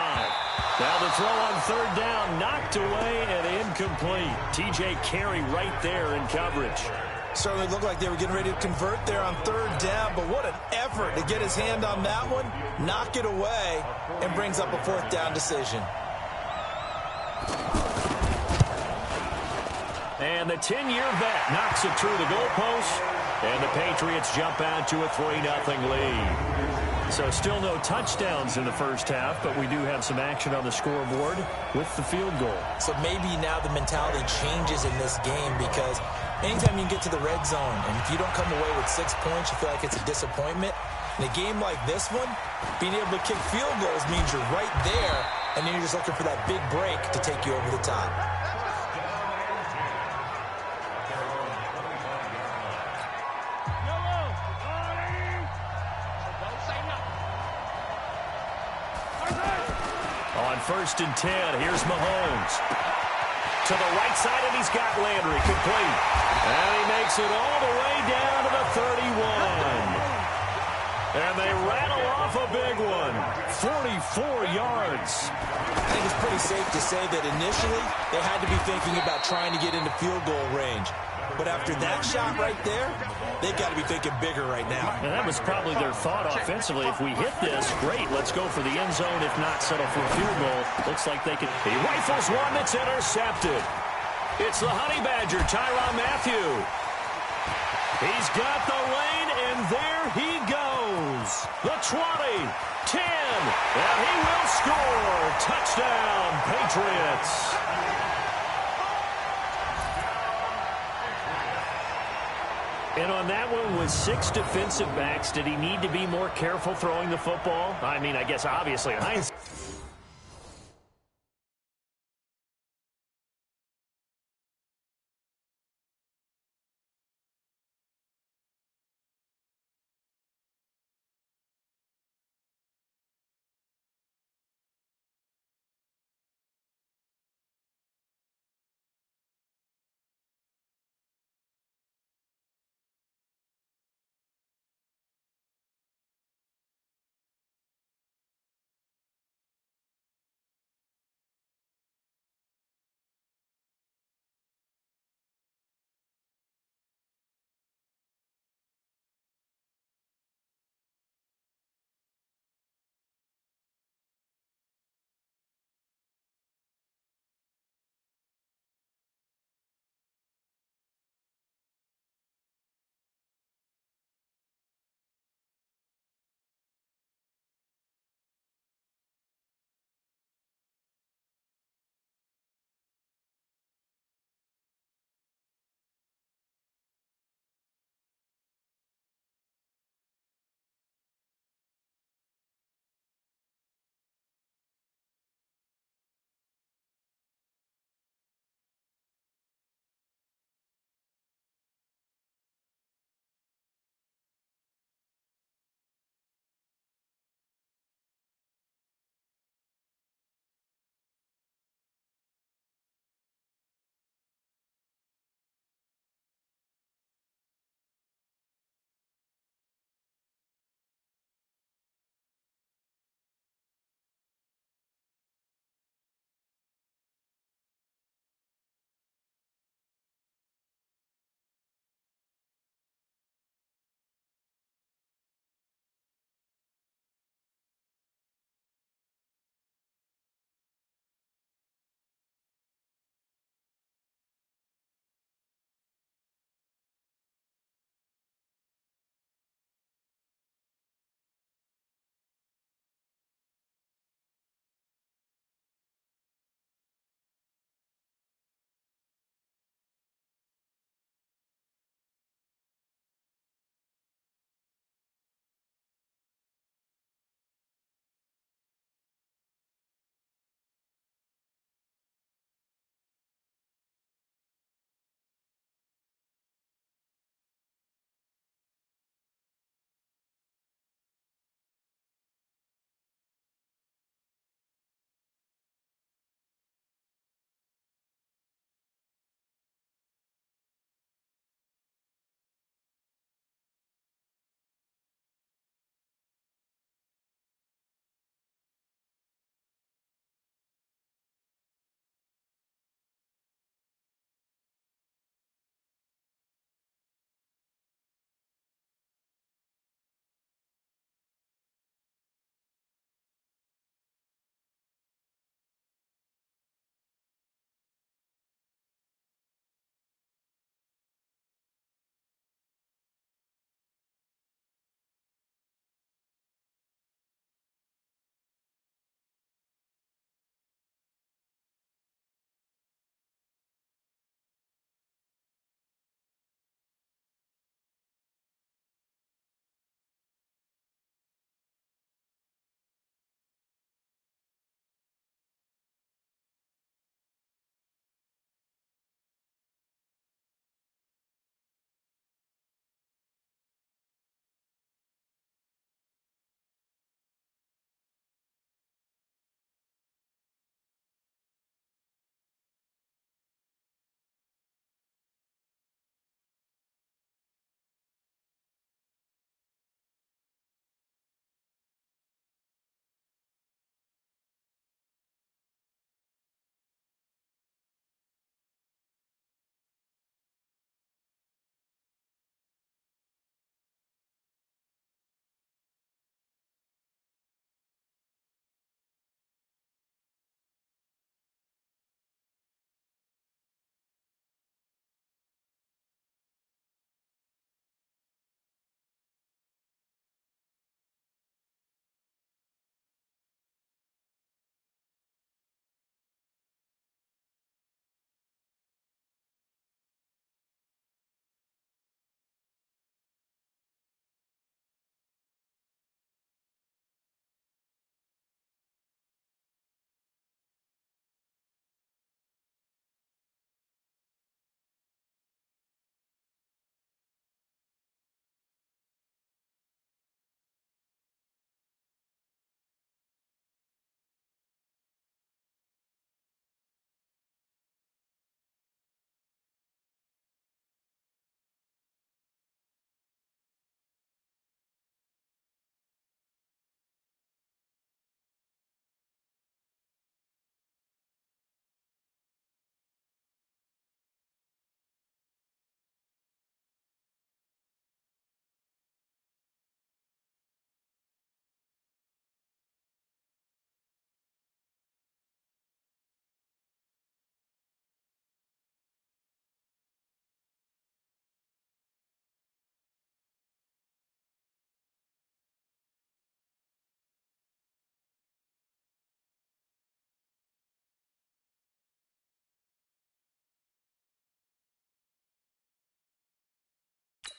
Now the throw on third down, knocked away and incomplete. T.J. Carey right there in coverage. Certainly looked like they were getting ready to convert there on third down, but what an effort to get his hand on that one, knock it away, and brings up a 4th down decision. And the 10-year vet knocks it through the goalpost, and the Patriots jump out to a 3-0 lead. So still no touchdowns in the first half, but we do have some action on the scoreboard with the field goal. So maybe now the mentality changes in this game, because anytime you get to the red zone, and if you don't come away with 6 points, you feel like it's a disappointment. In a game like this one, being able to kick field goals means you're right there, and then you're just looking for that big break to take you over the top. On 1st and 10, here's Mahomes. To the right side, and he's got Landry complete. And he makes it all the way down to the 31. And they rattle off a big one. 44 yards. I think it's pretty safe to say that initially they had to be thinking about trying to get into field goal range. But after that shot right there, they've got to be thinking bigger right now. And that was probably their thought offensively. If we hit this, great, let's go for the end zone. If not, settle for a field goal. Looks like they can. He rifles one that's intercepted. It's the Honey Badger, Tyrann Mathieu. He's got the lane, and there he goes. The 20, 10, and he will score. Touchdown, Patriots. And on that one, with 6 defensive backs, did he need to be more careful throwing the football? I mean, I guess obviously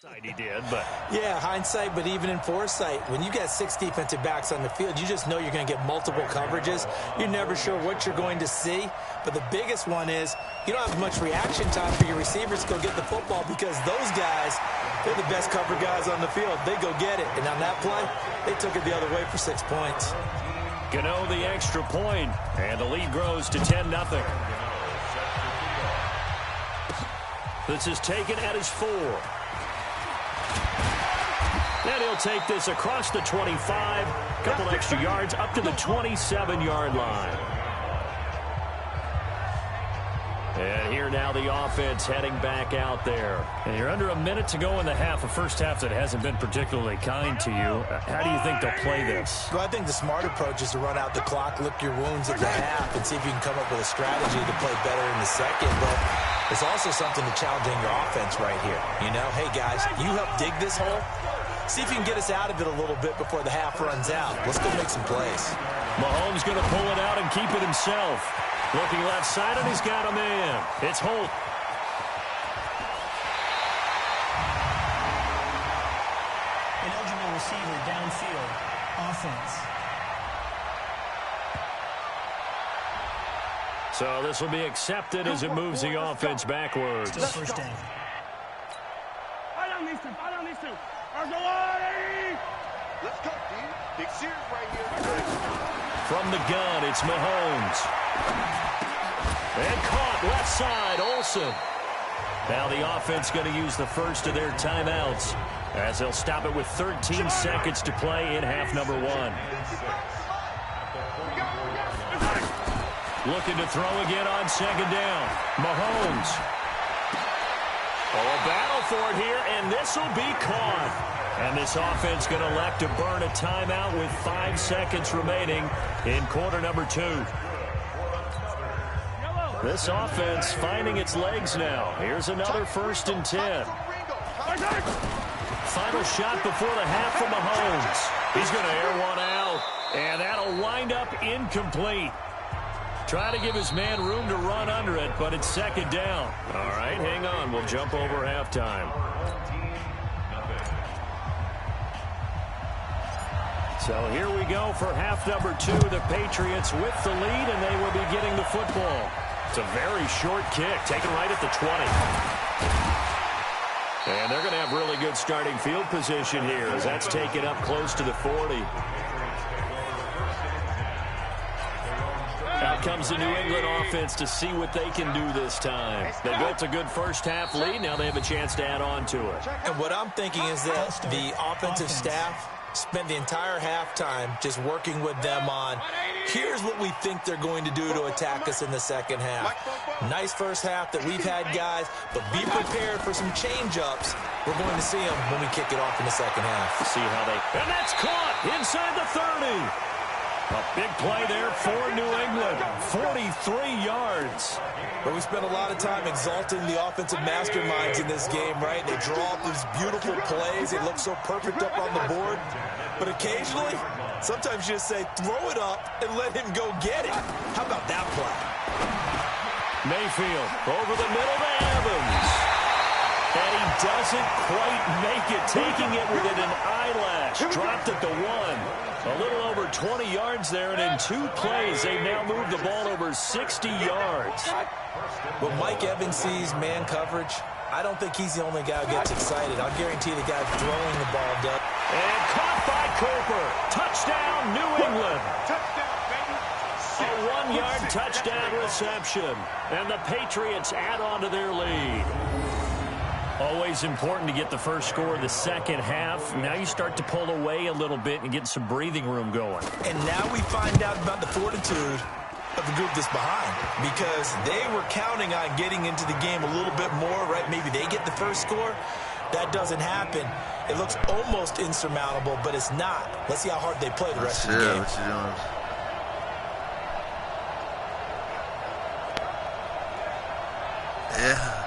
He did, but yeah, hindsight, but even in foresight, when you got 6 defensive backs on the field, you just know you're going to get multiple coverages. You're never sure what you're going to see, but the biggest one is you don't have much reaction time for your receivers to go get the football because those guys, they're the best cover guys on the field. They go get it, and on that play, they took it the other way for 6 points. Gano the extra point, and the lead grows to 10-0. This is taken at his 4. And he'll take this across the 25. Couple extra yards up to the 27-yard line. And here now the offense heading back out there. And you're under a minute to go in the half, a first half that hasn't been particularly kind to you. How do you think they'll play this? Well, I think the smart approach is to run out the clock, lick your wounds at the half, and see if you can come up with a strategy to play better in the second. But there's also something to challenging your offense right here. You know, hey, guys, you help dig this hole. See if you can get us out of it a little bit before the half runs out. Let's go make some plays. Mahomes going to pull it out and keep it himself. Looking left side, and he's got a man. It's Holt. An eligible receiver downfield. Offense. So this will be accepted as it moves the offense backwards. Still first down. Let's go, D. Big series right here. From the gun, it's Mahomes. And caught left side, Olsen. Now the offense going to use the first of their timeouts as they'll stop it with 13 seconds to play in half number 1. Looking to throw again on second down. Mahomes. Oh, a battle for it here, and this will be caught. And this offense going to elect to burn a timeout with 5 seconds remaining in quarter number 2. This offense finding its legs now. Here's another 1st and 10. Final shot before the half from Mahomes. He's going to air one out, and that'll wind up incomplete. Try to give his man room to run under it, but it's second down. All right, hang on. We'll jump over halftime. So here we go for half number 2. The Patriots with the lead, and they will be getting the football. It's a very short kick, taken right at the 20. And they're going to have really good starting field position here as that's taken up close to the 40. Out comes the New England offense to see what they can do this time. They built a good first half lead. Now they have a chance to add on to it. And what I'm thinking is that the offensive staff spent the entire halftime just working with them on, here's what we think they're going to do to attack us in the second half. Nice first half that we've had, guys, but be prepared for some change-ups. We're going to see them when we kick it off in the second half. See how they... And that's caught inside the 30. A big play there for New England. 43 yards. But we spent a lot of time exalting the offensive masterminds in this game, right? They draw up these beautiful plays. They look so perfect up on the board. But occasionally, sometimes you just say, throw it up and let him go get it. How about that play? Mayfield over the middle to Evans. And he doesn't quite make it, taking it within an eyelash. Dropped at the 1. A little over 20 yards there, and in 2 plays, they've now moved the ball over 60 yards. When Mike Evans sees man coverage, I don't think he's the only guy who gets excited. I'll guarantee the guy throwing the ball does. And caught by Cooper. Touchdown, New England. A 1-yard touchdown reception. And the Patriots add on to their lead. Always important to get the first score of the second half. Now you start to pull away a little bit and get some breathing room going. And now we find out about the fortitude of the group that's behind, because they were counting on getting into the game a little bit more, right? Maybe they get the first score. That doesn't happen. It looks almost insurmountable, but it's not. Let's see how hard they play the rest of the game. What you doing? Yeah.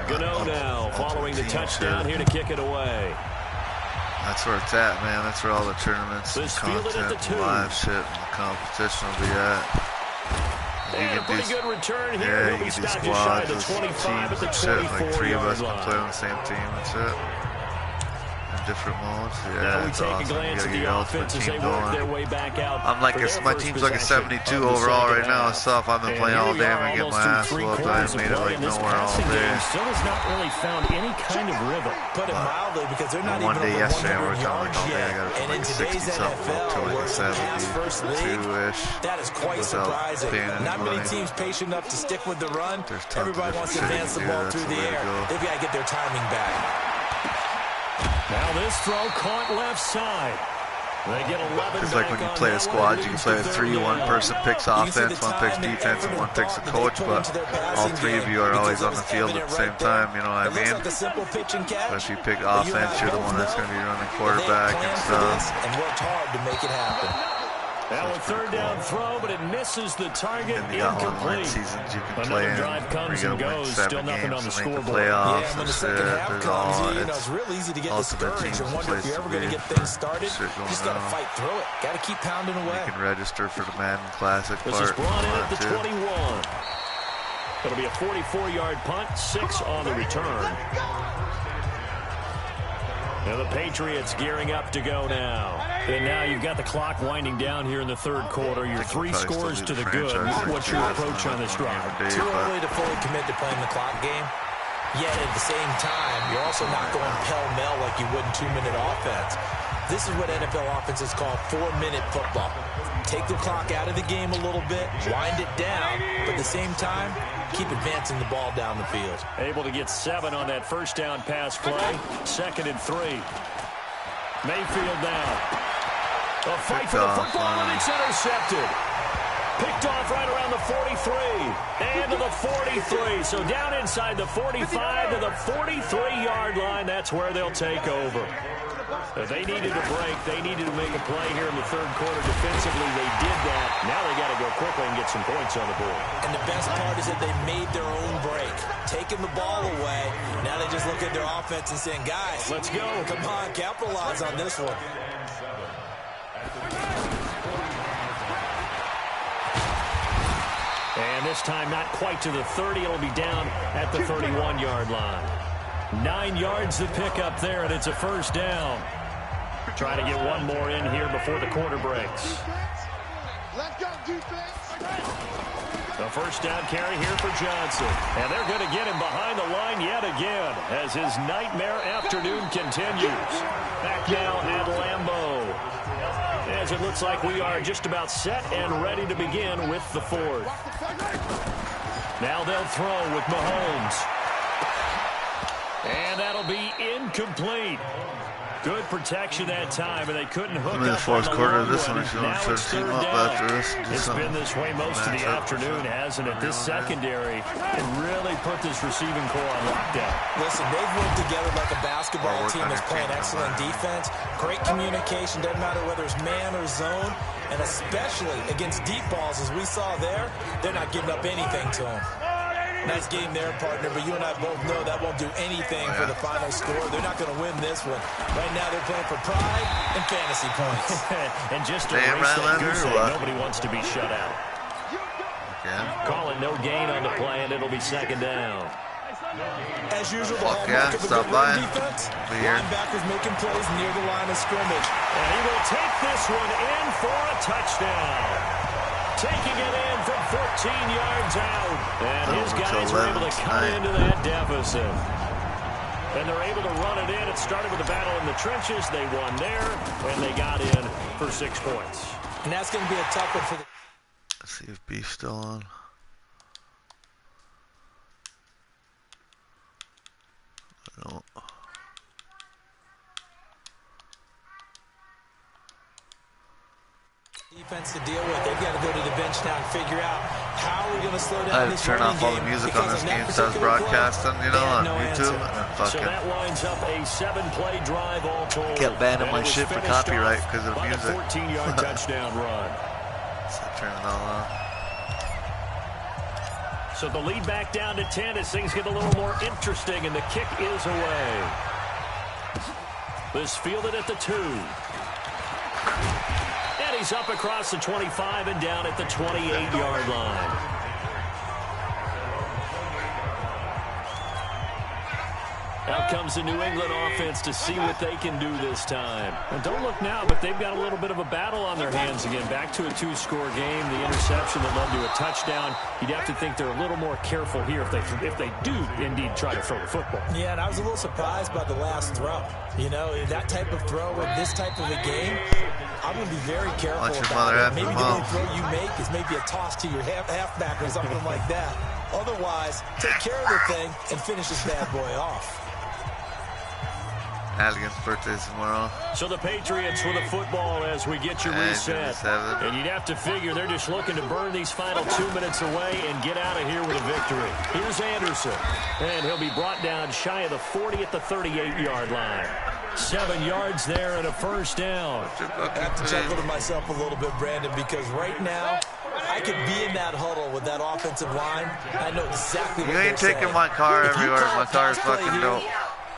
Gano now following the touchdown here to kick it away. That's where it's at, man. That's where all the tournaments and content, live shit, and the competition will be at. And a pretty good return here. Yeah, He'll be you can do stopped just shy of the squads, 25 at the teams, and shit. Like 3 of us 24-yard can play on line. the same team. That's it. In different modes. Yeah, Now we it's take awesome. a glance at You the gotta get your offense as they ultimate team work going. their way back out. I'm like, my team's like a 72 overall right now. It's tough. I've been playing all day. I'm gonna get my ass whooped. I made it like nowhere all day. Still has not really found any kind of rhythm. Put it mildly, because they're not even One day over yesterday, I 100 worked on yards like all day. I yet. got it And from in like today's 60 something up to NFL, like where a it's a pass-first league, 72-ish. that is quite without surprising. paying any Not many money. teams patient enough to stick with the run. There's tons of Everybody wants to different advance the shit you ball can do. through the That's the way air. to go. They've got to get their timing back. Now this throw caught left side. They get 11 It's like when you play a squad, you can play a 3, one person picks offense, one picks defense, and one picks the coach, but all 3 of you are always on the field at the same time, you know what I mean? Like a simple pitch and catch, But if you pick offense, you're the one that's going to be running quarterback and stuff. and worked hard to make it happen. Now a third down throw, but it misses the target. And you got online Incomplete. seasons you can play Another in. drive Where comes you're and going to win goes. 7 Still nothing on games the to make the scoreboard. playoffs. Yeah, when the and second shit. half There's comes, all, it's real easy to get ultimate discouraged team's and wonder if place you're to ever going to be get for things started. shit You going just got to on. fight through it. Got to keep pounding away. You can register for the Madden Classic This part. is brought in at the too. 21. It'll be a 44-yard punt, 6 on the return. Now the Patriots gearing up to go now. And now you've got the clock winding down here in the third quarter. Your 3 scores to the good. What's your approach on this drive? Too early to fully commit to playing the clock game. Yet at the same time, you're also not going pell-mell like you would in 2-minute offense. This is what NFL offenses call 4-minute football. Take the clock out of the game a little bit, wind it down, but at the same time, keep advancing the ball down the field. Able to get 7 on that first down pass play. 2nd and 3. Mayfield now. A fight for the football, and it's intercepted. Picked off right around the 43. And to the 43. So down inside the 45 to the 43-yard line. That's where they'll take over. They needed a break. They needed to make a play here in the third quarter. Defensively, they did that. Now they got to go quickly and get some points on the board. And the best part is that they made their own break. Taking the ball away. Now they just look at their offense and saying, guys, let's go. Come on, capitalize on this one. And this time not quite to the 30. It'll be down at the 31-yard line. 9 yards to pick up there, and it's a first down. Trying to get one more in here before the quarter breaks. Let's go, defense. The first down carry here for Johnson. And they're going to get him behind the line yet again as his nightmare afternoon continues. Back now at Lambeau. As it looks like we are just about set and ready to begin with the fourth. Now they'll throw with Mahomes. And that'll be incomplete. Good protection that time, and they couldn't hook I'm in the up fourth on the quarter of long this one. one. If you want Now to it's start team third up down. after this, It's been this way most of the afternoon, hasn't it? This secondary can really put this receiving core on lockdown. Listen, they've worked together like a basketball team that's playing excellent defense. Great communication, doesn't matter whether it's man or zone. And especially against deep balls, as we saw there, they're not giving up anything to them. Nice game there, partner, but you and I both know that won't do anything for the final score. They're not going to win this one. Right now, they're playing for pride and fantasy points. And just to erase that goose egg, nobody wants to be shut out. Call it no gain on the play, and it'll be second down. As usual, the hallmark of a good run defense, linebackers making plays near the line of scrimmage. And he will take this one in for a touchdown. Taking it in from 14 yards out. And his guys were able to cut into that deficit. And they're able to run it in. It started with a battle in the trenches. They won there, and they got in for 6 points. And that's going to be a tough one for the... Let's see if Beef's still on. I don't. Defense to deal with. They've got to go to the bench now and figure out how we're going to slow down I had this to turn off all the music on this game so I was broadcasting, you know, on YouTube. And So that lines up a 7-play drive all told. Kept banning my shit for copyright because of the music. 14-yard touchdown run. So I turned it all off. So the lead back down to 10 as things get a little more interesting, and the kick is away. This fielded at the 2. And he's up across the 25 and down at the 28-yard line. Out comes the New England offense to see what they can do this time. And don't look now, but they've got a little bit of a battle on their hands again. Back to a 2-score game. The interception that led to a touchdown. You'd have to think they're a little more careful here if they do indeed try to throw the football. Yeah, and I was a little surprised by the last throw. You know, that type of throw in this type of a game, I'm going to be very careful about it. Maybe the only throw you make is maybe a toss to your halfback or something like that. Otherwise, take care of the thing and finish this bad boy off. Halligan's birthday tomorrow. So the Patriots with the football as we get you reset. And you'd have to figure they're just looking to burn these final 2 minutes away and get out of here with a victory. Here's Anderson. And he'll be brought down shy of the 40 at the 38-yard line. 7 yards there and a first down. I have to chuckle to myself a little bit, Brandon, because right now, I could be in that huddle with that offensive line. I know exactly what they're saying. You ain't taking my car everywhere. My car is fucking dope.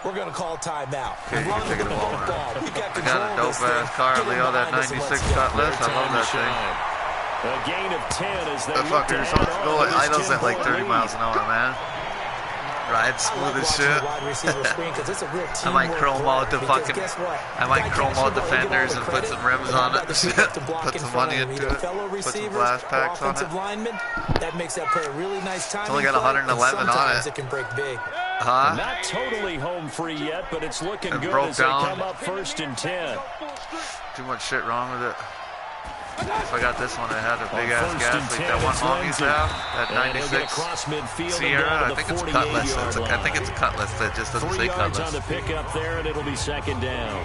We're going to call timeout. Okay, you can take it to Walmart. I got a dope-ass car, Leo, that 96 Cutlass. I love that thing. A gain of 10 as they that fucker is supposed to go at idles at like 30 miles an hour, man. Ride smooth as shit. I might chrome out the fucking, I might chrome out the fenders and put some rims on it. Put some money into it. Put some blast packs on it. That makes that play a really nice time. It's only got 111 on it. It can break big. Huh? Not totally home free yet, but it's looking good as they come up 1st and 10. Too much shit wrong with it. If I got this one, it had a big ass gas leak. That one mom used to have, that 96 Sierra, I think it's a Cutlass. I think it's a Cutlass that just doesn't say Cutlass. 3 yards on the pickup there, and it'll be 2nd down.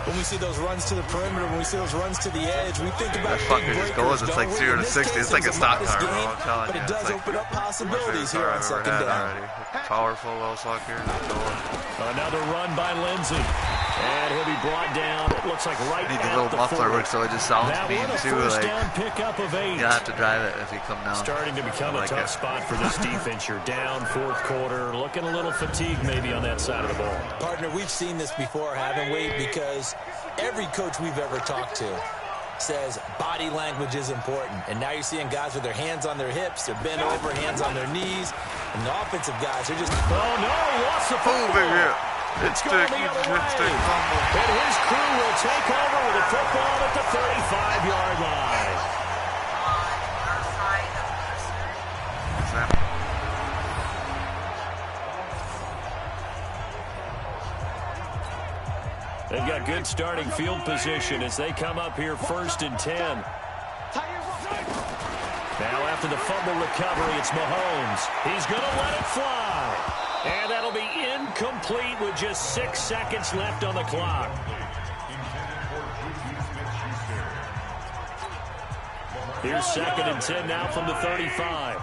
When we see those runs to the perimeter, when we see those runs to the edge, we think about that fucker just goes. It's like 0 to 60. It's like a stock car, bro. I'm telling you. But it does open up possibilities here on 2nd down. Powerful little sucker. Another run by Lindsey. And he'll be brought down. It looks like right I need at the little the muffler 40. work so it just sounds mean too. First like down pickup of 8. you have to drive it if you come down. Starting to become a tough spot for this defense. You're down 4th quarter, looking a little fatigued maybe on that side of the ball. Partner, we've seen this before, haven't we? Because every coach we've ever talked to says body language is important. And now you're seeing guys with their hands on their hips, they're bent over, hands on their knees, and the offensive guys are just... Oh, no, he lost the football. It's going the other way. And his crew will take over with the football at the 35-yard line. They've got good starting field position as they come up here 1st and 10. Now after the fumble recovery, it's Mahomes. He's going to let it fly. And that'll be incomplete with just 6 seconds left on the clock. Here's 2nd and 10 now from the 35.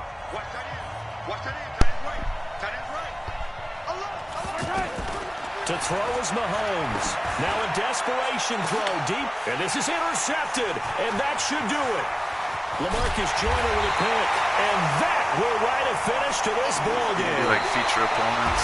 To throw is Mahomes. Now a desperation throw deep. And this is intercepted. And that should do it. LaMarcus Joyner with a pick. And that will write a finish to this ball game. Like feature opponents.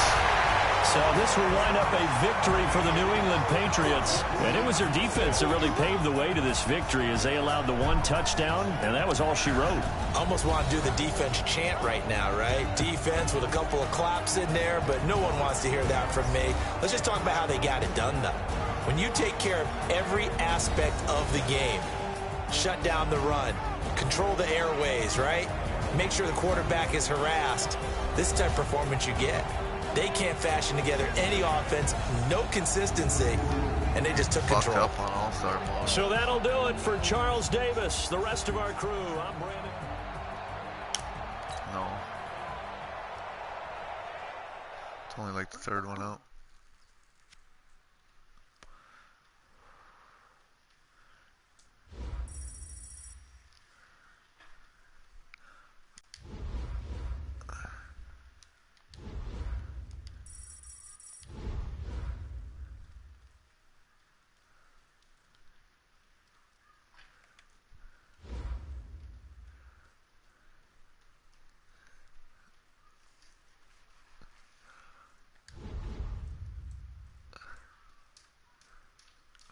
So this will wind up a victory for the New England Patriots. And it was their defense that really paved the way to this victory as they allowed the 1 touchdown, and that was all she wrote. Almost want to do the defense chant right now, right? Defense with a couple of claps in there, but no one wants to hear that from me. Let's just talk about how they got it done, though. When you take care of every aspect of the game, shut down the run, control the airways, right? Make sure the quarterback is harassed. This is the type of performance you get. They can't fashion together any offense, no consistency, and they just took control. Up on all-star mode. So that'll do it for Charles Davis. The rest of our crew, I'm Brandon. No. It's only like the 3rd one out.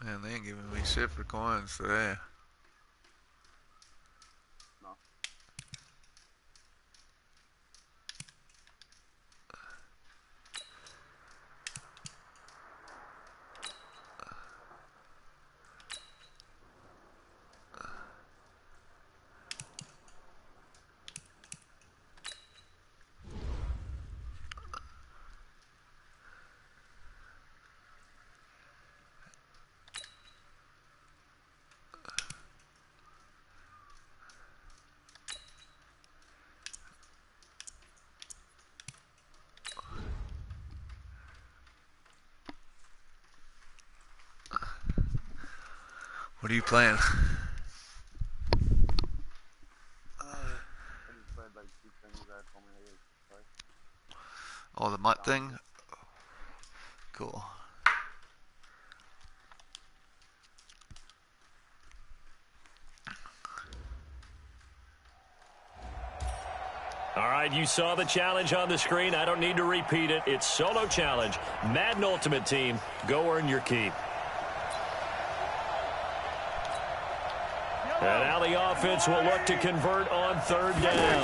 Man, they ain't giving me shit for coins today. What are you playing? Oh, the mutt thing? Cool. All right, you saw the challenge on the screen. I don't need to repeat it. It's solo challenge. Madden Ultimate Team. Go earn your keep. And now the offense will look to convert on third down.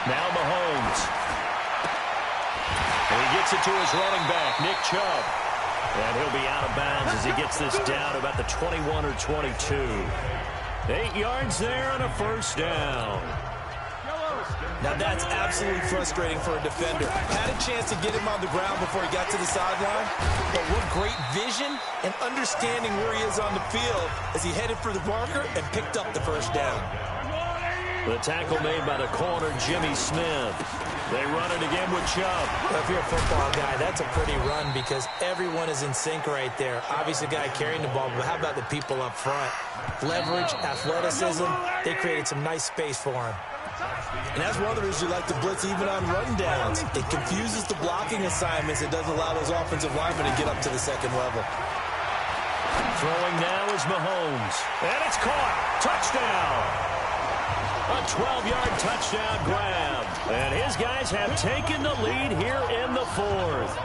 Now Mahomes. And he gets it to his running back, Nick Chubb. And he'll be out of bounds as he gets this down about the 21 or 22. 8 yards there and a first down. Now that's absolutely frustrating for a defender. Had a chance to get him on the ground before he got to the sideline, but what great vision and understanding where he is on the field as he headed for the marker and picked up the first down. The tackle made by the corner, Jimmy Smith. They run it again with Chubb. Well, if you're a football guy, that's a pretty run because everyone is in sync right there. Obviously, the guy carrying the ball, but how about the people up front? Leverage, athleticism, they created some nice space for him. And that's one of the reasons you like to blitz even on run downs. It confuses the blocking assignments. It doesn't allow those offensive linemen to get up to the second level. Throwing now is Mahomes. And it's caught. Touchdown. A 12-yard touchdown grab. And his guys have taken the lead here in the fourth.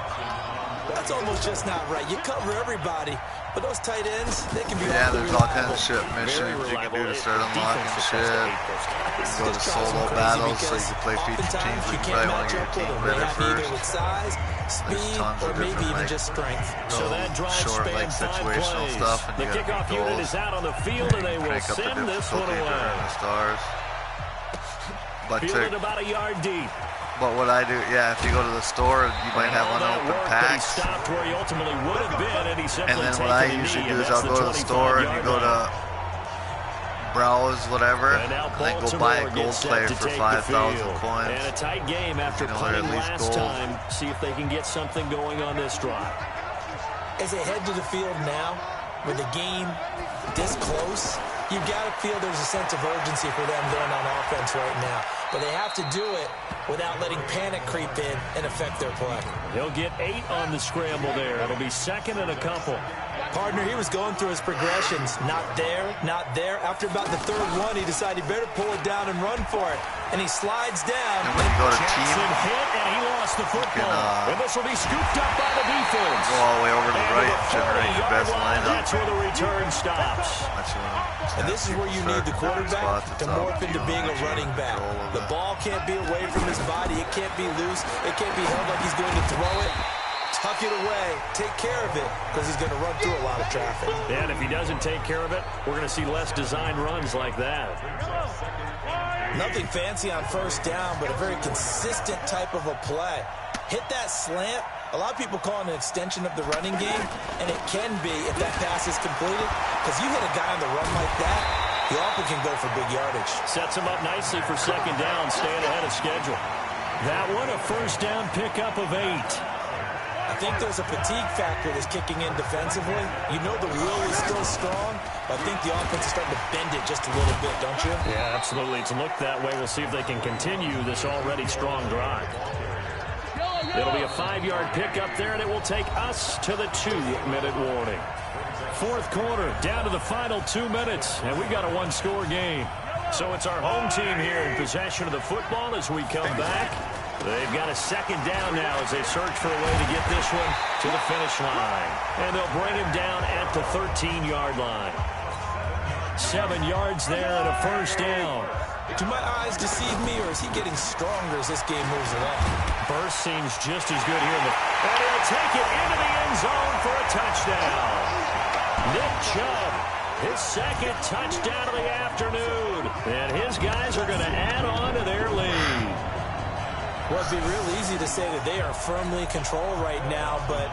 That's almost just not right. You cover everybody, but those tight ends, they can be there's all kinds of shit missions you can do to start unlocking shit. You can go to solo battles so you can play feature teams where you probably want to get your team better first. With size, speed, tons or of maybe different, even like, just strength. So that drive short, spanned 5 situational plays. stuff, and The you gotta kickoff make unit goals. is out on the field, and they will Crank up the send this one difficulty away. during the stars. But Fielded about a yard deep. But what I do, if you go to the store, you might have unopened packs. Where he ultimately would have been, and he simply And then what I usually do is I'll go to the store and you go to browse whatever, and then go buy a gold player for 5,000 coins. And a tight game after playing last time. See if they can get something going on this drive. As they head to the field now, with the game this close, you've got to feel there's a sense of urgency for them going on offense right now. But they have to do it without letting panic creep in and affect their play. He'll get 8 on the scramble there. It'll be second and a couple. Partner, he was going through his progressions. Not there, not there. After about the third one, he decided he better pull it down and run for it. And he slides down. And when you go to Jackson team, hit, and he lost the football. And this will be scooped up by the defense. Go all the way over to the right and generate your best lineup. That's where the return stops. And this is where you need the quarterback to morph into being a running back. The ball can't be away from his body. It can't be loose. It can't be held like he's going to throw it. Tuck it away. Take care of it because he's going to run through a lot of traffic. And if he doesn't take care of it, we're going to see less design runs like that. Nothing fancy on first down, but a very consistent type of a play. Hit that slant. A lot of people call it an extension of the running game, and it can be if that pass is completed, because you hit a guy on the run like that, he often can go for big yardage. Sets him up nicely for second down, staying ahead of schedule. That one, a first down pickup of 8. I think there's a fatigue factor that's kicking in defensively. You know the will is still strong, but I think the offense is starting to bend it just a little bit, don't you? Yeah, absolutely. It's looked that way. We'll see if they can continue this already strong drive. It'll be a 5-yard pickup there, and it will take us to the 2-minute warning. Fourth quarter, down to the final 2 minutes, and we've got a 1-score game. So it's our home team here in possession of the football as we come back. They've got a second down now as they search for a way to get this one to the finish line. And they'll bring him down at the 13-yard line. 7 yards there and a first down. Do my eyes deceive me, or is he getting stronger as this game moves along? Burst seems just as good here. And he'll take it into the end zone for a touchdown. Nick Chubb, his second touchdown of the afternoon. And his guys are going to add on to their lead. Well, it'd be real easy to say that they are firmly in control right now, but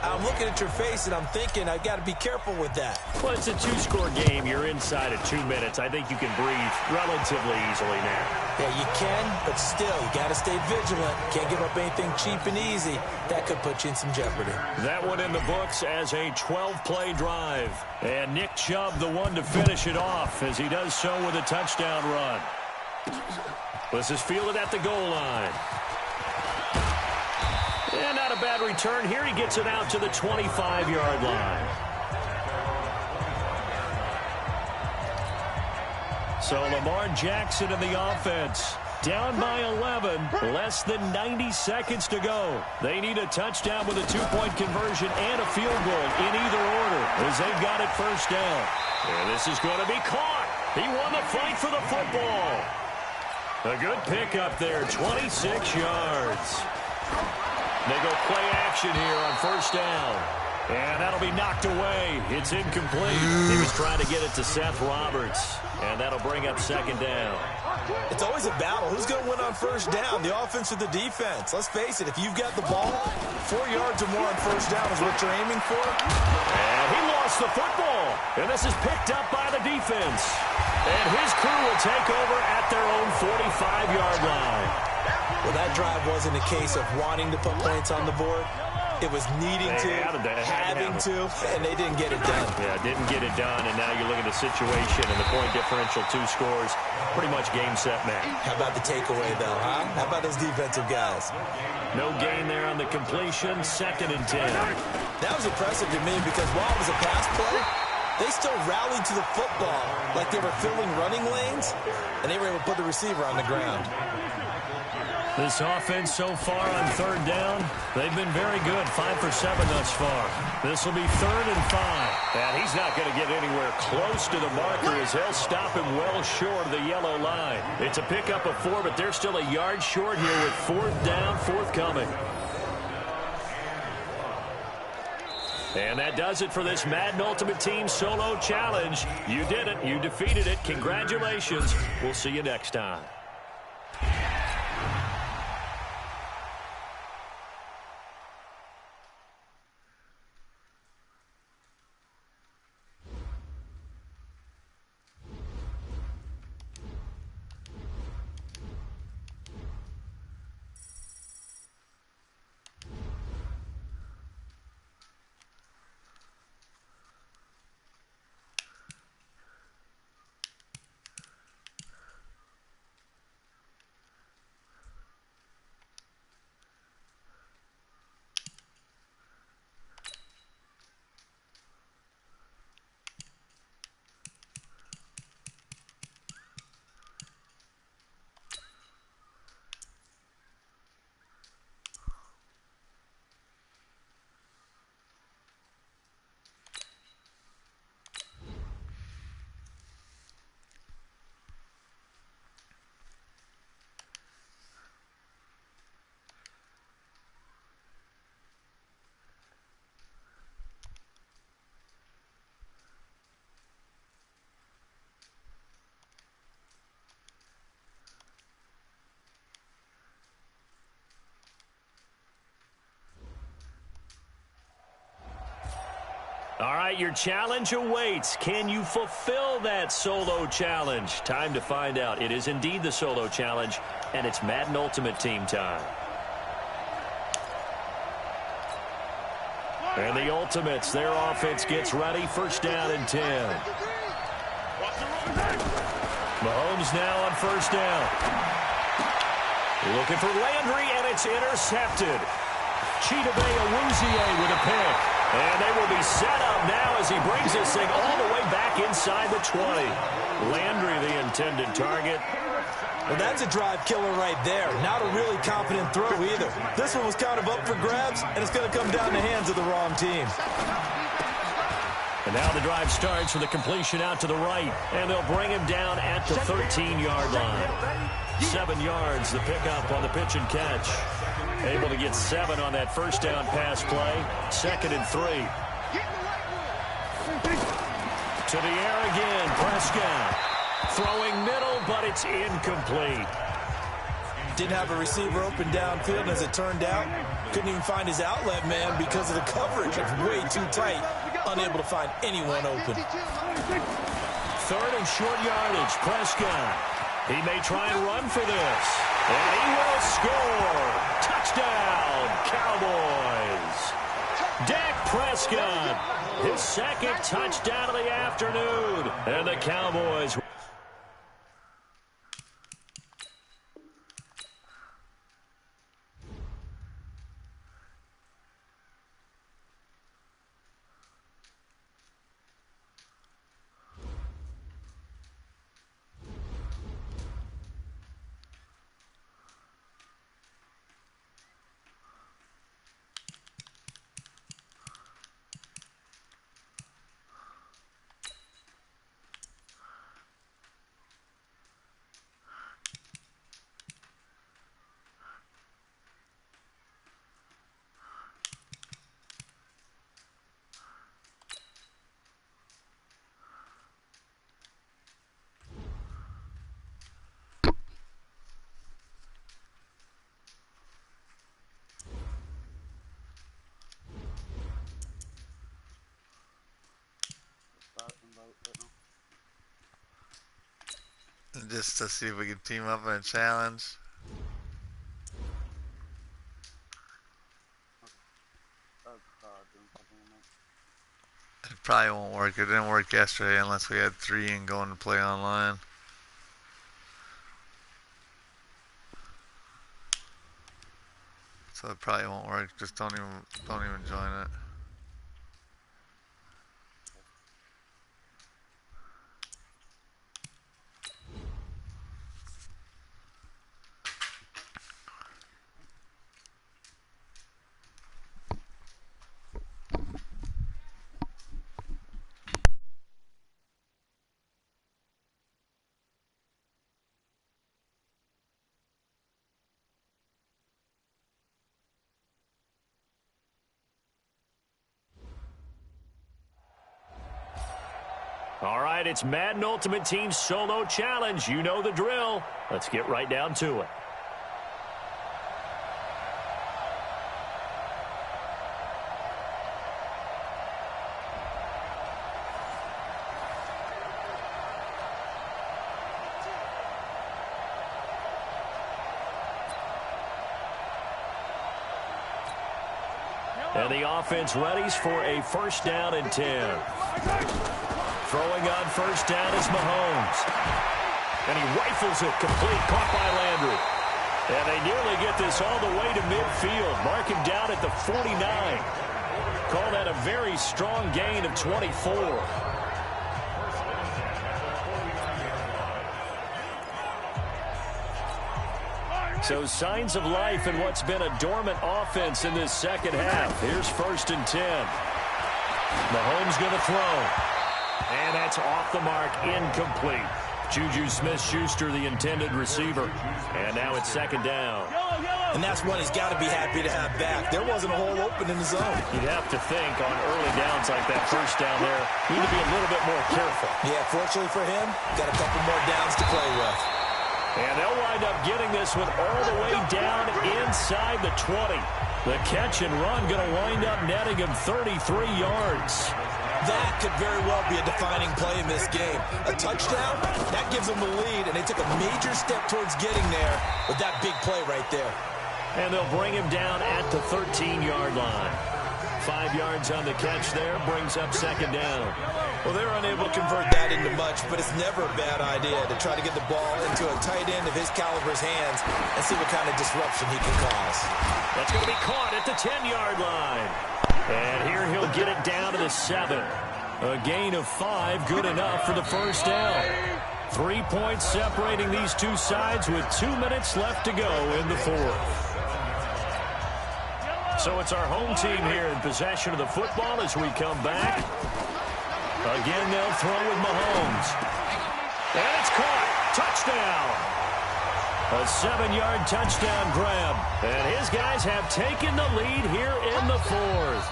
I'm looking at your face, and I'm thinking I got to be careful with that. Well, it's a two-score game. You're inside of 2 minutes. I think you can breathe relatively easily now. Yeah, you can, but still, you got to stay vigilant. Can't give up anything cheap and easy. That could put you in some jeopardy. That one in the books as a 12-play drive. And Nick Chubb, the one to finish it off, as he does so with a touchdown run. This is fielded at the goal line. And not a bad return here. He gets it out to the 25-yard line. So Lamar Jackson in the offense. Down by 11. Less than 90 seconds to go. They need a touchdown with a two-point conversion and a field goal in either order as they've got it first down. And this is going to be caught. He won the fight for the football. A good pickup there, 26 yards. They go play action here on first down. And that'll be knocked away. It's incomplete. He was trying to get it to Seth Roberts. And that'll bring up second down. It's always a battle. Who's going to win on first down, the offense or the defense? Let's face it, if you've got the ball, 4 yards or more on first down is what you're aiming for. And he lost the football. And this is picked up by the defense. And his crew will take over at their own 45-yard line. Well, that drive wasn't a case of wanting to put points on the board. It was needing to, having to, and they didn't get it done. Yeah, didn't get it done, and now you look at the situation and the point differential, 2 scores, pretty much game, set, match. How about the takeaway, though, huh? How about those defensive guys? No gain there on the completion, 2nd and 10. That was impressive to me because while it was a pass play, they still rallied to the football like they were filling running lanes, and they were able to put the receiver on the ground. This offense so far on 3rd down, they've been very good, 5 for 7 thus far. This will be 3rd and 5. And he's not going to get anywhere close to the marker as they'll stop him well short of the yellow line. It's a pickup of 4, but they're still a yard short here with 4th down, forthcoming. And that does it for this Madden Ultimate Team Solo Challenge. You did it. You defeated it. Congratulations. We'll see you next time. All right, your challenge awaits. Can you fulfill that solo challenge? Time to find out. It is indeed the solo challenge, and it's Madden Ultimate Team time. And the Ultimates, their offense gets ready. 1st down and 10. Mahomes now on 1st down. Looking for Landry, and it's intercepted. Chidobe Awuzie with a pick. And they will be set up now as he brings this thing all the way back inside the 20. Landry, the intended target. Well, that's a drive killer right there. Not a really confident throw either. This one was kind of up for grabs, and it's going to come down the hands of the wrong team. And now the drive starts with a completion out to the right. And they'll bring him down at the 13-yard line. 7 yards, the pickup on the pitch and catch. Able to get 7 on that 1st down pass play. 2nd and 3. To the air again, Prescott. Throwing middle, but it's incomplete. Didn't have a receiver open downfield, and as it turned out, couldn't even find his outlet man because of the coverage. It's way too tight, unable to find anyone open. 3rd and short yardage, Prescott. He may try and run for this, and he will score. Touchdown, Cowboys. Dak Prescott, his 2nd touchdown of the afternoon, and the Cowboys. Just to see if we can team up in a challenge. It probably won't work. It didn't work yesterday unless we had 3 and going to play online. So it probably won't work. Just don't even join it. All right, it's Madden Ultimate Team Solo Challenge. You know the drill. Let's get right down to it. And the offense readies for a 1st down and 10. Throwing on 1st down is Mahomes. And he rifles it complete, caught by Landry. And they nearly get this all the way to midfield. Mark him down at the 49. Call that a very strong gain of 24. So signs of life in what's been a dormant offense in this 2nd half. Here's 1st and 10. Mahomes going to throw. And that's off the mark, incomplete. Juju Smith-Schuster, the intended receiver. And now it's 2nd down. And that's one he's got to be happy to have back. There wasn't a hole open in the zone. You'd have to think on early downs like that 1st down there, need to be a little bit more careful. Yeah, fortunately for him, got a couple more downs to play with. And they'll wind up getting this one all the way down inside the 20. The catch and run going to wind up netting him 33 yards. That could very well be a defining play in this game. A touchdown, that gives them the lead, and they took a major step towards getting there with that big play right there. And they'll bring him down at the 13-yard line. 5 yards on the catch there, brings up 2nd down. Well, they were unable to convert that into much, but it's never a bad idea to try to get the ball into a tight end of his caliber's hands and see what kind of disruption he can cause. That's going to be caught at the 10-yard line. And here he'll get it down to the 7. A gain of 5, good enough for the 1st down. 3 points separating these two sides with 2 minutes left to go in the 4th. So it's our home team here in possession of the football as we come back. Again, they'll throw with Mahomes. And it's caught. Touchdown. A 7-yard touchdown grab. And his guys have taken the lead here in the 4th.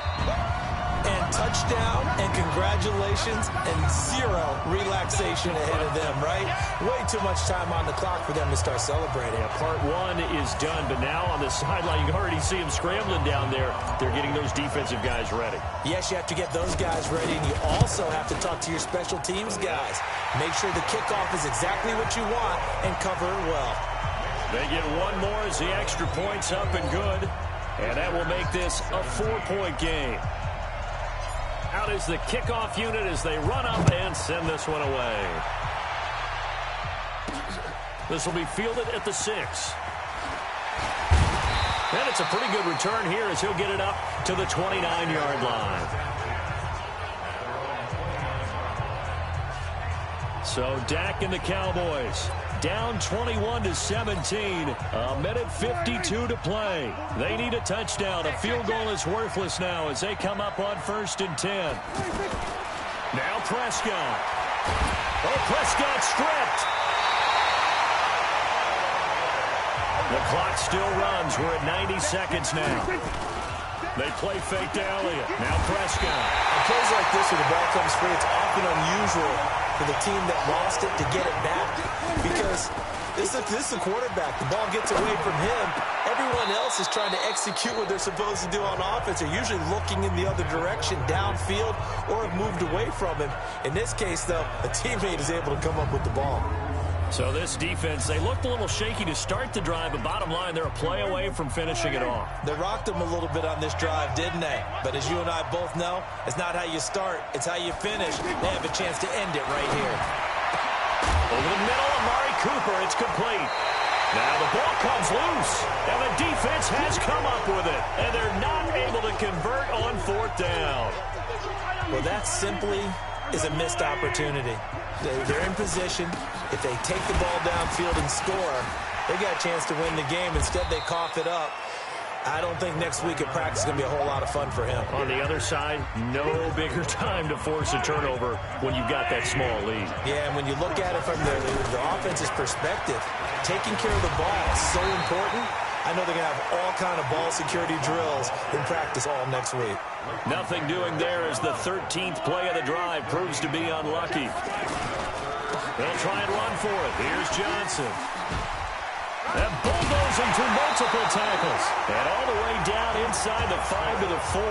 and touchdown and congratulations and zero relaxation ahead of them, right? Way too much time on the clock for them to start celebrating. Yeah, part one is done, but now on the sideline, you can already see them scrambling down there. They're getting those defensive guys ready. Yes, you have to get those guys ready, and you also have to talk to your special teams guys. Make sure the kickoff is exactly what you want and cover it well. They get one more as the extra point's up and good. And that will make this a 4-point game. Out is the kickoff unit as they run up and send this one away. This will be fielded at the 6. And it's a pretty good return here as he'll get it up to the 29-yard line. So Dak and the Cowboys down 21-17. A minute 52 to play. They need a touchdown. A field goal is worthless now as they come up on 1st and 10. Now Prescott. Oh, Prescott stripped. The clock still runs. We're at 90 seconds now. They play fake to Elliott. Now Prescott. On plays like this where the ball comes free, it's often unusual for the team that lost it to get it back because this is a quarterback. The ball gets away from him. Everyone else is trying to execute what they're supposed to do on offense. They're usually looking in the other direction, downfield, or have moved away from him. In this case, though, a teammate is able to come up with the ball. So this defense, they looked a little shaky to start the drive, but bottom line, they're a play away from finishing it off. They rocked them a little bit on this drive, didn't they? But as you and I both know, it's not how you start, it's how you finish. They have a chance to end it right here. Over the middle, Amari Cooper, it's complete. Now the ball comes loose, and the defense has come up with it, and they're not able to convert on 4th down. Well, that simply is a missed opportunity. They're in position. If they take the ball downfield and score, they got a chance to win the game. Instead, they cough it up. I don't think next week at practice is going to be a whole lot of fun for him. On the other side, no bigger time to force a turnover when you've got that small lead. Yeah, and when you look at it from the offense's perspective, taking care of the ball is so important. I know they're going to have all kind of ball security drills in practice all next week. Nothing doing there as the 13th play of the drive proves to be unlucky. They'll try and run for it. Here's Johnson. And bulldozing through multiple tackles. And all the way down inside the 5 to the 4.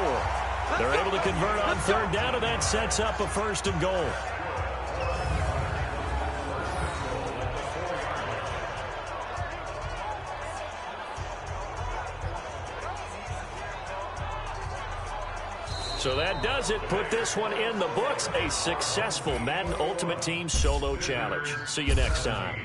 They're able to convert on 3rd down, and that sets up a 1st and goal. So that does it. Put this one in the books. A successful Madden Ultimate Team Solo Challenge. See you next time.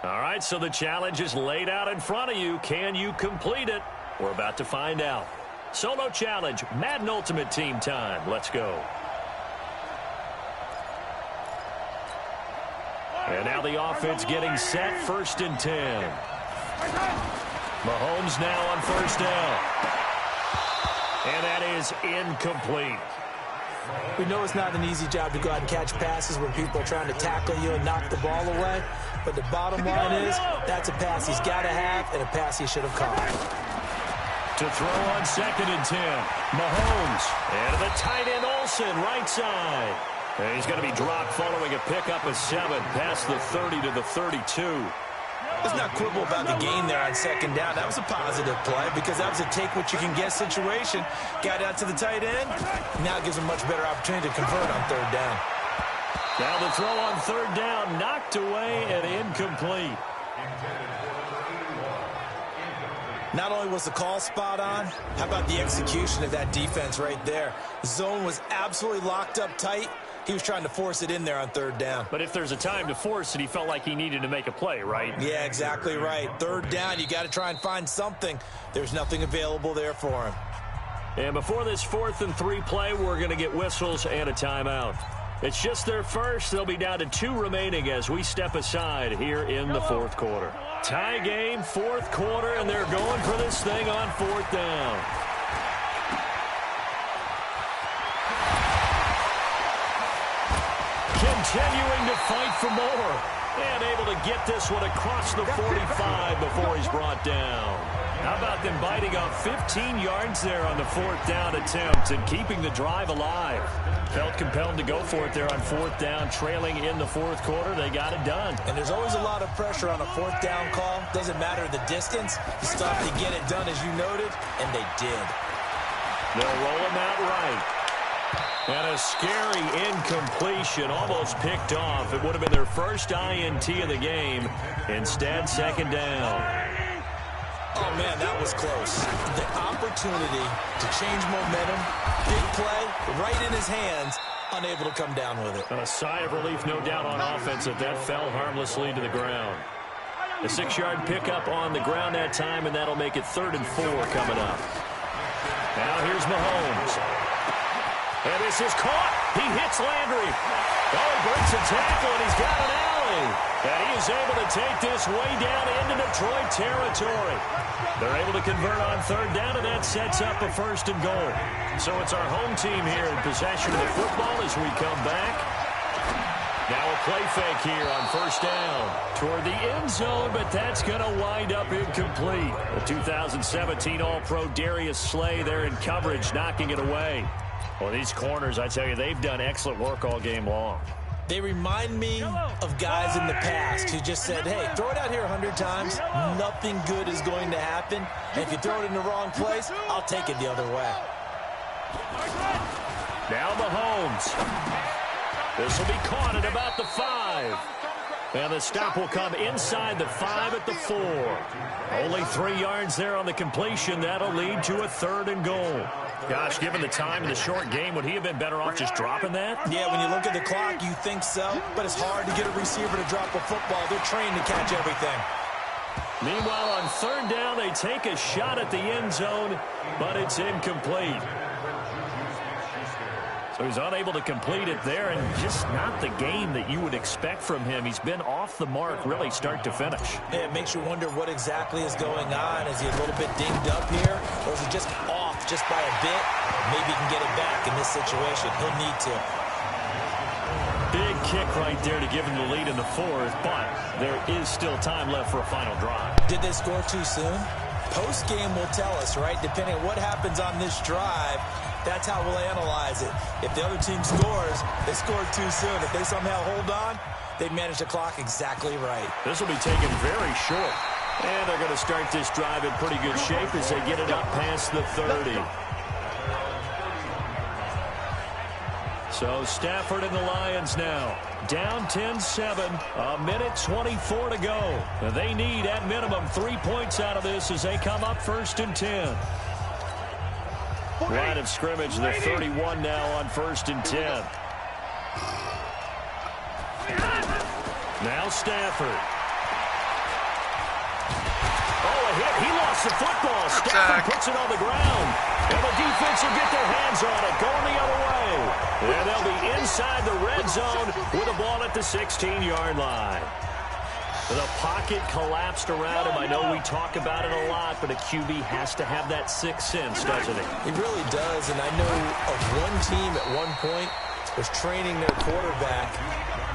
All right, so the challenge is laid out in front of you. Can you complete it? We're about to find out. Solo challenge, Madden Ultimate Team time. Let's go. And now the offense getting set, 1st and 10. Mahomes now on 1st down. And that is incomplete. We know it's not an easy job to go out and catch passes when people are trying to tackle you and knock the ball away. But the bottom line is that's a pass he's got to have and a pass he should have caught. To throw on 2nd and 10. Mahomes. And the tight end Olsen, right side. And he's going to be dropped following a pickup of 7 past the 30 to the 32. Let's not quibble about the gain there on 2nd down. That was a positive play because that was a take-what-you-can-get situation. Got out to the tight end. Now it gives him a much better opportunity to convert on 3rd down. Now the throw on third down, knocked away and incomplete. Not only was the call spot on, how about the execution of that defense right there? The zone was absolutely locked up tight. He was trying to force it in there on third down. But if there's a time to force it, he felt like he needed to make a play, right? Yeah, exactly right. Third down, you got to try and find something. There's nothing available there for him. And before this 4th and 3 play, we're going to get whistles and a timeout. It's just their first. They'll be down to 2 remaining as we step aside here in the 4th quarter. Tie game, 4th quarter, and they're going for this thing on 4th down. Continuing to fight for more. And able to get this one across the 45 before he's brought down. How about them biting off 15 yards there on the 4th down attempt and keeping the drive alive? Felt compelled to go for it there on 4th down, trailing in the 4th quarter. They got it done. And there's always a lot of pressure on a 4th down call. Doesn't matter the distance. You still have to get it done, as you noted, and they did. They'll roll him out right. And a scary incompletion, almost picked off. It would have been their first INT of the game. Instead, 2nd down. Oh, man, that was close. The opportunity to change momentum, big play, right in his hands, unable to come down with it. And a sigh of relief, no doubt, on offense that fell harmlessly to the ground. A 6-yard pickup on the ground that time, and that'll make it 3rd and 4 coming up. Now here's Mahomes. And this is caught. He hits Landry. Oh, he breaks a tackle, and he's got an alley. And he is able to take this way down into Detroit territory. They're able to convert on 3rd down, and that sets up a 1st and goal. So it's our home team here in possession of the football as we come back. Now a play fake here on 1st down toward the end zone, but that's going to wind up incomplete. The 2017 All-Pro Darius Slay there in coverage, knocking it away. Well, these corners, I tell you, they've done excellent work all game long. They remind me of guys in the past who just said, hey, throw it out here 100 times. Nothing good is going to happen. And if you throw it in the wrong place, I'll take it the other way. Now Mahomes. This will be caught at about the 5. And the stop will come inside the 5 at the 4. Only 3 yards there on the completion. That'll lead to a 3rd and goal. Gosh, given the time in the short game, would he have been better off just dropping that? Yeah, when you look at the clock, you think so. But it's hard to get a receiver to drop a football. They're trained to catch everything. Meanwhile, on 3rd down, they take a shot at the end zone, but it's incomplete. So he's unable to complete it there, and just not the game that you would expect from him. He's been off the mark, really, start to finish. Yeah, it makes you wonder what exactly is going on. Is he a little bit dinged up here, or is he just off just by a bit? Maybe he can get it back in this situation. He'll need to. Big kick right there to give him the lead in the 4th, but there is still time left for a final drive. Did they score too soon? Post-game will tell us, right? Depending on what happens on this drive, that's how we'll analyze it. If the other team scores, they scored too soon. If they somehow hold on, they manage the clock exactly right. This will be taken very short. And they're going to start this drive in pretty good shape as they get it up past the 30. So Stafford and the Lions now down 10-7, a minute 24 to go. They need at minimum 3 points out of this as they come up 1st and 10. Line of scrimmage, the 31 now on 1st and 10. Now Stafford. Oh, a hit. He lost the football. Stafford puts it on the ground. And the defense will get their hands on it, going the other way. And they'll be inside the red zone with the ball at the 16-yard line. The pocket collapsed around him. I know we talk about it a lot, but a QB has to have that sixth sense, doesn't he? He really does, and I know of one team at one point was training their quarterback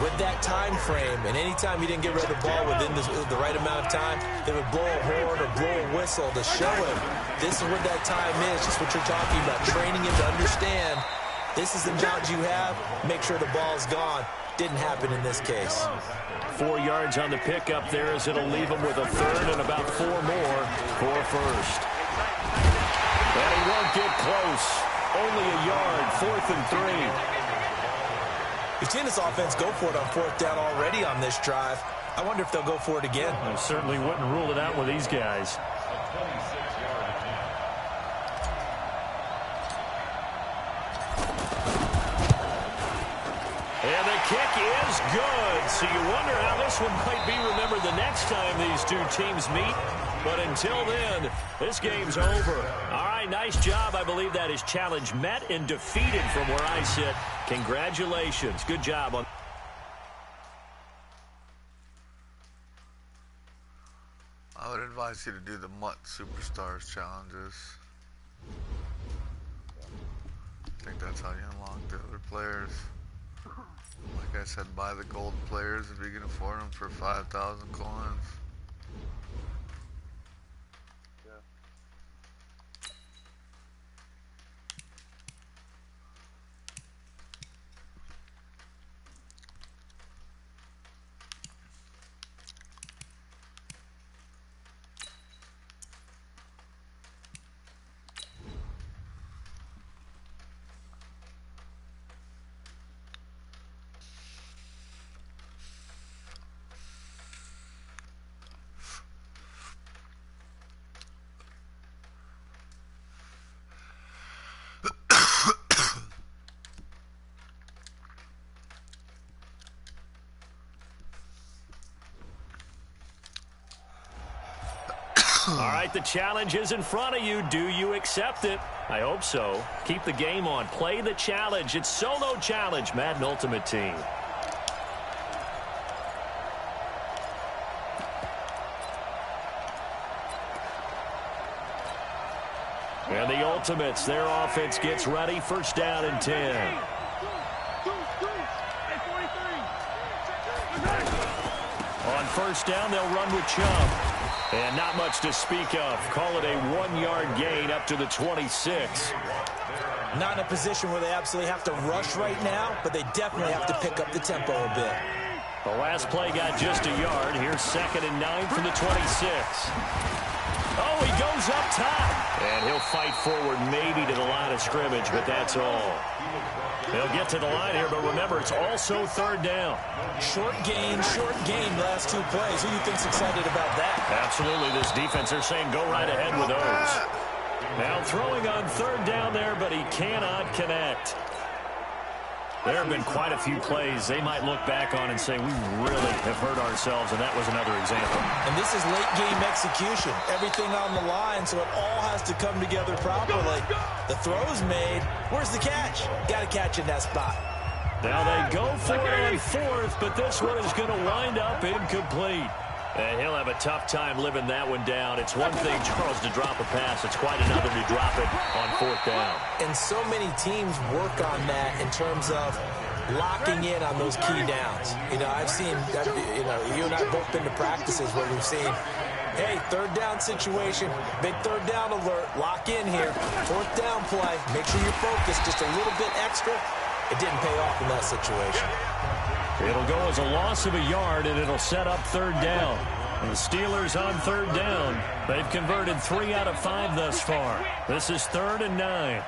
with that time frame, and anytime he didn't get rid of the ball within the right amount of time, they would blow a horn or blow a whistle to show him this is what that time is, just what you're talking about, training him to understand this is the amount you have, make sure the ball's gone. Didn't happen in this case. 4 yards on the pickup there as it'll leave him with a third and about 4 more for first. And he won't get close. Only a yard, 4th and 3. We've seen this offense go for it on 4th down already on this drive. I wonder if they'll go for it again. I certainly wouldn't rule it out with these guys. And the kick is good. So you wonder how this one might be remembered the next time these two teams meet. But until then, this game's over. All right, nice job. I believe that is challenge met and defeated from where I sit. Congratulations. Good job on. I would advise you to do the MUT Superstars challenges. I think that's how you unlock the other players. Like I said, buy the gold players if you can afford them for 5,000 coins. All right, the challenge is in front of you. Do you accept it? I hope so. Keep the game on. Play the challenge. It's solo challenge, Madden Ultimate Team. And the Ultimates, their offense gets ready. 1st down and 10. On 1st down, they'll run with Chubb. And not much to speak of. Call it a 1-yard gain up to the 26. Not in a position where they absolutely have to rush right now, but they definitely have to pick up the tempo a bit. The last play got just a yard. Here's 2nd and 9 from the 26. Oh, he goes up top. And he'll fight forward maybe to the line of scrimmage, but that's all. They'll get to the line here, but remember, it's also 3rd down. Short gain, last 2 plays. Who do you think's excited about that? Absolutely, this defense, they're saying go right ahead with those. Now throwing on 3rd down there, but he cannot connect. There have been quite a few plays they might look back on and say, we really have hurt ourselves, and that was another example. And this is late-game execution. Everything on the line, so it all has to come together properly. The throw's made. Where's the catch? Got to catch in that spot. Now they go for it on 4th, but this one is going to wind up incomplete. And he'll have a tough time living that one down. It's one thing, Charles, to drop a pass. It's quite another to drop it on 4th down. And so many teams work on that in terms of locking in on those key downs. You know, I've seen, you and I both been to practices where we've seen, hey, 3rd down situation, big 3rd down alert, lock in here, 4th down play, make sure you're focused just a little bit extra. It didn't pay off in that situation. It'll go as a loss of a yard, and it'll set up 3rd down. And the Steelers on 3rd down. They've converted 3 out of 5 thus far. This is 3rd and 9.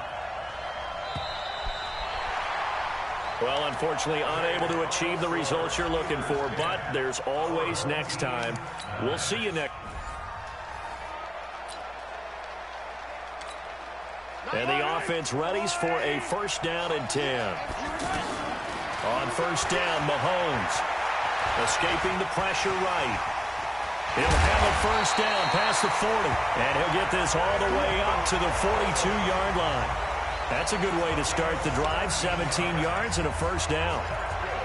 Well, unfortunately, unable to achieve the results you're looking for, but there's always next time. We'll see you next. And the offense readies for a 1st down and 10. On 1st down, Mahomes escaping the pressure right. He'll have a 1st down past the 40, and he'll get this all the way up to the 42-yard line. That's a good way to start the drive, 17 yards and a 1st down.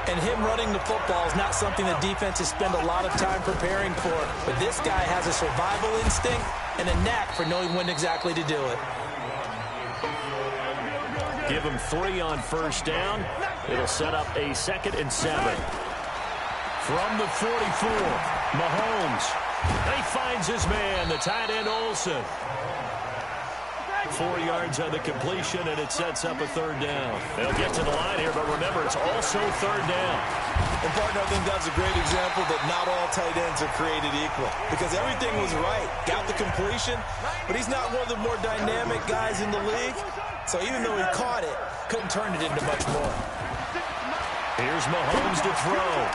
And him running the football is not something the defenses spend a lot of time preparing for, but this guy has a survival instinct and a knack for knowing when exactly to do it. Give him 3 on 1st down. It'll set up a 2nd and 7. From the 44, Mahomes. He finds his man, the tight end Olsen. 4 yards on the completion, and it sets up a 3rd down. They'll get to the line here, but remember, it's also 3rd down. And, partner, I think that's a great example that not all tight ends are created equal, because everything was right. Got the completion, but he's not one of the more dynamic guys in the league. So even though he caught it, couldn't turn it into much more. Here's Mahomes to throw.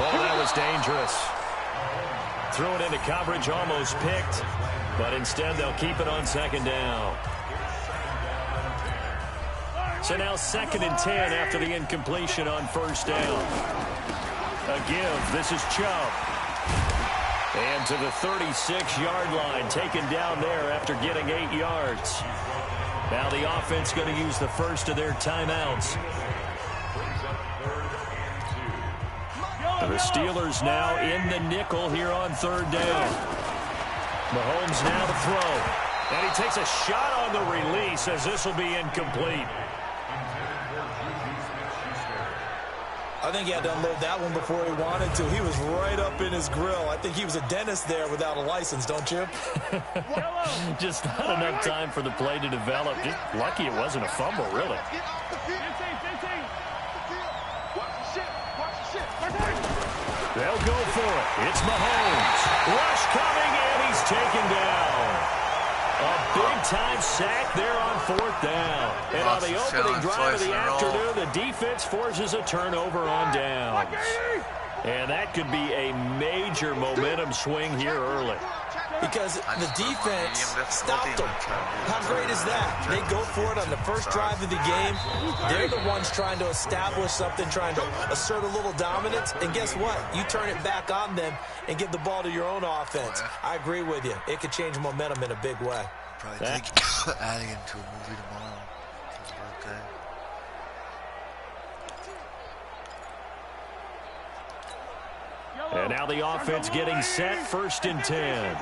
Oh, that was dangerous. Threw it into coverage, almost picked, but instead they'll keep it on second down. So now 2nd and 10 after the incompletion on first down. A give. This is Chubb. And to the 36-yard line, taken down there after getting 8 yards. Now the offense going to use the first of their timeouts. The Steelers now in the nickel here on 3rd down. Mahomes now to throw. And he takes a shot on the release as this will be incomplete. I think he had to unload that one before he wanted to. He was right up in his grill. I think he was a dentist there without a license, don't you? Just not enough time for the play to develop. Just lucky it wasn't a fumble, really. They'll go for it. It's Mahomes. Rush coming, and he's taken down. A big-time sack there on 4th down. And on the opening drive of the afternoon, the defense forces a turnover on downs. And that could be a major momentum swing here early. Because the defense stopped them. How great is that? They go for it on the first drive of the game. They're the ones trying to establish something, trying to assert a little dominance. And guess what? You turn it back on them and give the ball to your own offense. I agree with you. It could change momentum in a big way. Probably think adding him to a movie tomorrow. His birthday. And now the offense getting set, 1st and 10.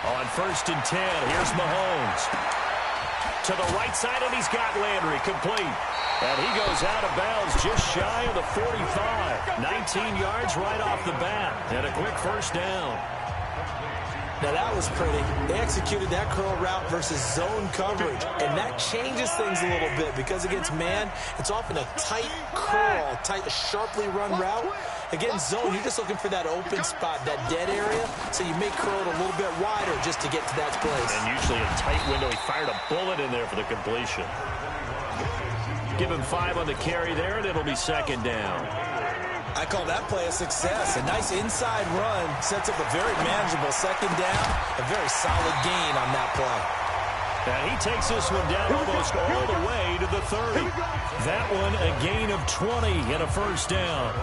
On 1st and 10, here's Mahomes. To the right side, and he's got Landry complete. And he goes out of bounds just shy of the 45. 19 yards right off the bat. And a quick 1st down. Now that was pretty. They executed that curl route versus zone coverage, and that changes things a little bit because against man, it's often a tight curl, tight, sharply run route. Against zone, you're just looking for that open spot, that dead area, so you may curl it a little bit wider just to get to that place. And usually a tight window. He fired a bullet in there for the completion. Give him 5 on the carry there, and it'll be 2nd down. I call that play a success. A nice inside run sets up a very manageable 2nd down. A very solid gain on that play. And he takes this one down almost all the way to the 30. That one a gain of 20 and a 1st down.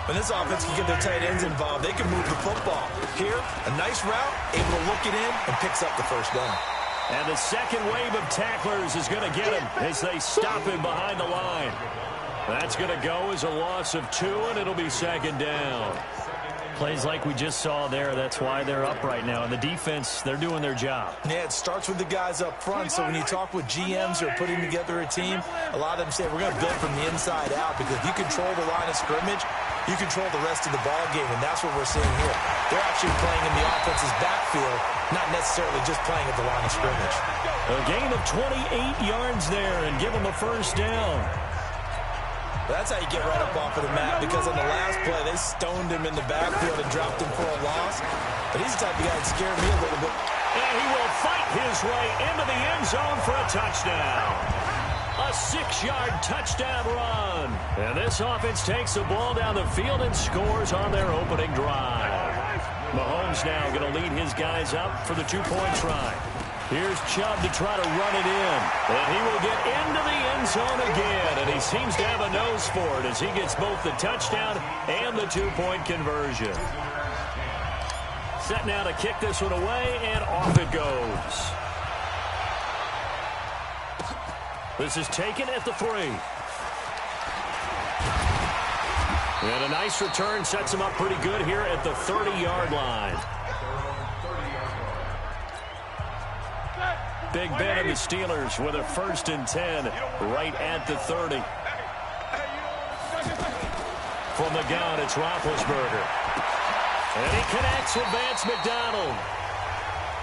When this offense can get their tight ends involved, they can move the football. Here, a nice route, able to look it in, and picks up the 1st down. And the second wave of tacklers is going to get him as they stop him behind the line. That's going to go as a loss of 2, and it'll be 2nd down. Plays like we just saw there, that's why they're up right now. And the defense, they're doing their job. Yeah, it starts with the guys up front. So when you talk with GMs who are putting together a team, a lot of them say, we're going to build from the inside out, because if you control the line of scrimmage, you control the rest of the ball game, and that's what we're seeing here. They're actually playing in the offense's backfield, not necessarily just playing at the line of scrimmage. A gain of 28 yards there, and give them a 1st down. That's how you get right up off of the mat, because on the last play, they stoned him in the backfield and dropped him for a loss. But he's the type of guy that scared me a little bit. And he will fight his way into the end zone for a touchdown. A 6-yard touchdown run. And this offense takes the ball down the field and scores on their opening drive. Mahomes now going to lead his guys up for the 2-point try. Here's Chubb to try to run it in. And he will get into the end zone again. And he seems to have a nose for it as he gets both the touchdown and the 2-point conversion. Set now to kick this one away, and off it goes. This is taken at the 3. And a nice return sets him up pretty good here at the 30-yard line. Big Ben and the Steelers with a 1st and 10 right at the 30. From the gun, it's Roethlisberger. And he connects with Vance McDonald.